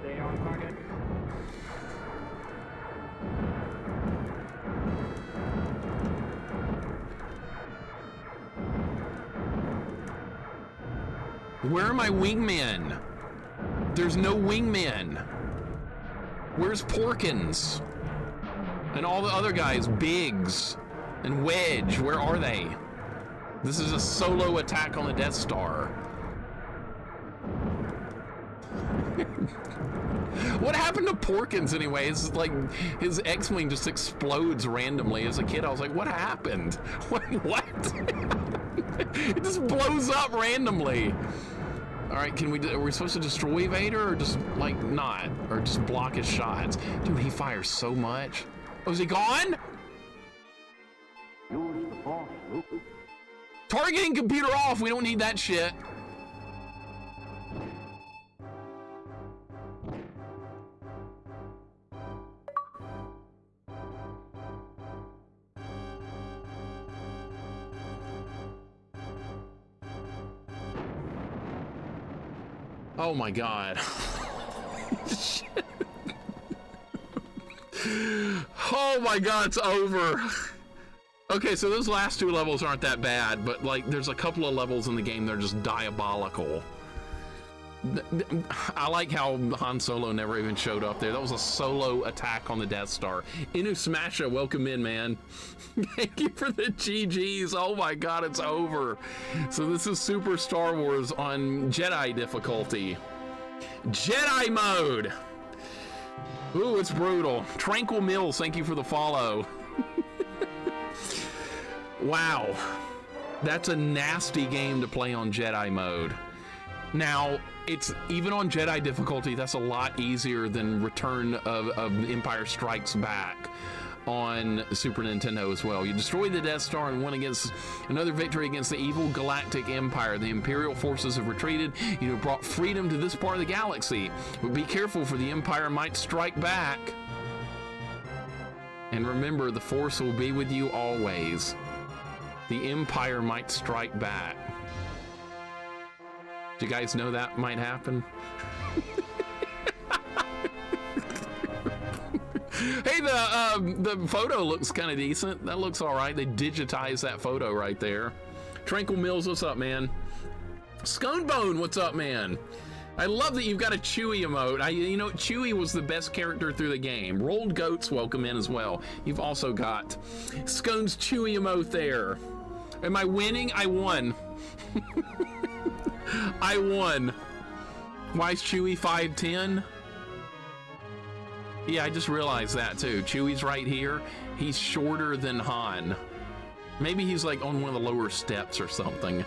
Stay on target. Where are my wingmen? There's no wingmen. Where's Porkins? And all the other guys, Biggs and Wedge, where are they? This is a solo attack on the Death Star. What happened to Porkins anyway? It's like his X-Wing just explodes randomly. As a kid, I was like, what happened? What? It just blows up randomly. All right, are we supposed to destroy Vader or just, like, not? Or just block his shots? Dude, he fires so much. Oh, is he gone? Use the force, Luke. Targeting computer off. We don't need that shit. Oh my god. Oh my god, it's over. Okay, so those last two levels aren't that bad, but like there's a couple of levels in the game that are just diabolical. I like how Han Solo never even showed up there. That was a solo attack on the Death Star. Inu Smasha, welcome in, man. Thank you for the GGs. Oh my god, it's over. So this is Super Star Wars on Jedi difficulty. Jedi mode. Ooh, it's brutal. Tranquil Mills, thank you for the follow. Wow. That's a nasty game to play on Jedi mode. Now, it's even on Jedi difficulty, that's a lot easier than Return of Empire Strikes Back on Super Nintendo as well. You destroyed the Death Star and won against another victory against the evil Galactic Empire. The Imperial forces have retreated. You have brought freedom to this part of the galaxy. But be careful, for the Empire might strike back. And remember, the Force will be with you always. The Empire might strike back. Do you guys know that might happen? Hey, the photo looks kind of decent. That looks all right. They digitized that photo right there. Tranquil Mills, what's up, man? Sconebone, what's up, man? I love that you've got a Chewie emote. You know, Chewie was the best character through the game. Rolled Goats, welcome in as well. You've also got Scone's Chewie emote there. Am I winning? I won. I won. Why is Chewie 5'10"? Yeah, I just realized that too. Chewie's right here. He's shorter than Han. Maybe he's like on one of the lower steps or something.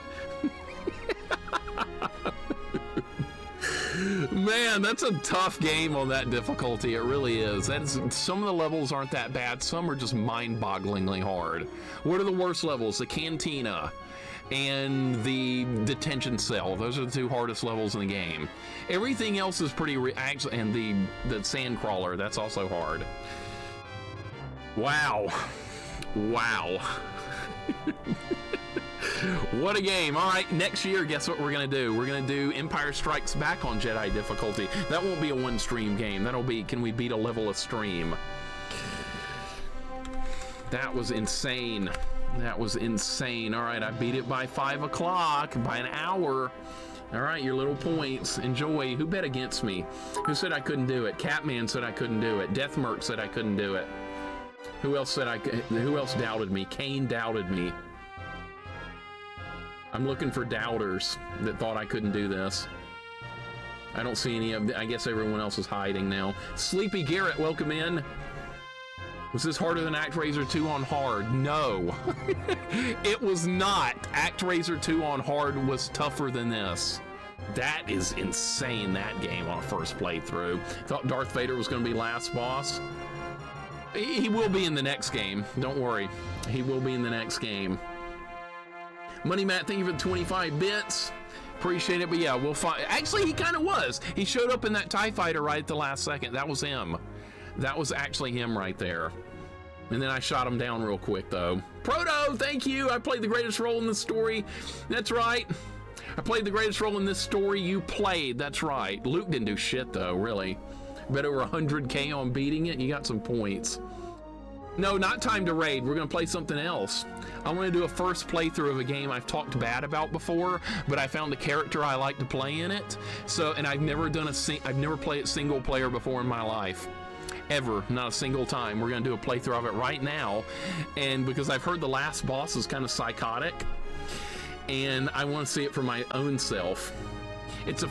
Man, that's a tough game on that difficulty. It really is. Some of the levels aren't that bad. Some are just mind-bogglingly hard. What are the worst levels? The Cantina. and the detention cell. Those are the 2 hardest levels in the game. Everything else is pretty actually, and the sand crawler, that's also hard. Wow. Wow. What a game. All right, next year, guess what we're gonna do? We're gonna do Empire Strikes Back on Jedi difficulty. That won't be a 1 stream game. That'll be, can we beat a level a stream? That was insane. That was insane. All right, I beat it by 5 o'clock, by an hour. All right, your little points. Enjoy. Who bet against me? Who said I couldn't do it? Catman said I couldn't do it. Deathmerc said I couldn't do it. Who else said who else doubted me? Kane doubted me. I'm looking for doubters that thought I couldn't do this. I don't see any of them. I guess everyone else is hiding now. Sleepy Garrett, welcome in. Was this harder than ActRaiser 2 on hard? No. It was not. ActRaiser 2 on hard was tougher than this. That is insane, that game on a first playthrough. Thought Darth Vader was going to be last boss. He will be in the next game. Don't worry. He will be in the next game. Money Matt, thank you for the 25 bits. Appreciate it, but yeah, we'll find. Actually, he kind of was. He showed up in that TIE fighter right at the last second. That was him. That was actually him right there. And then I shot him down real quick, though. Proto, thank you. I played the greatest role in the story. That's right. I played the greatest role in this story you played. That's right. Luke didn't do shit, though, really. Bet over 100K on beating it. You got some points. No, not time to raid. We're going to play something else. I want to do a first playthrough of a game I've talked bad about before, but I found a character I like to play in it. So, and I've never played it single player before in my life. Ever, not a single time. We're going to do a playthrough of it right now, and because I've heard the last boss is kind of psychotic, and I want to see it for my own self. It's a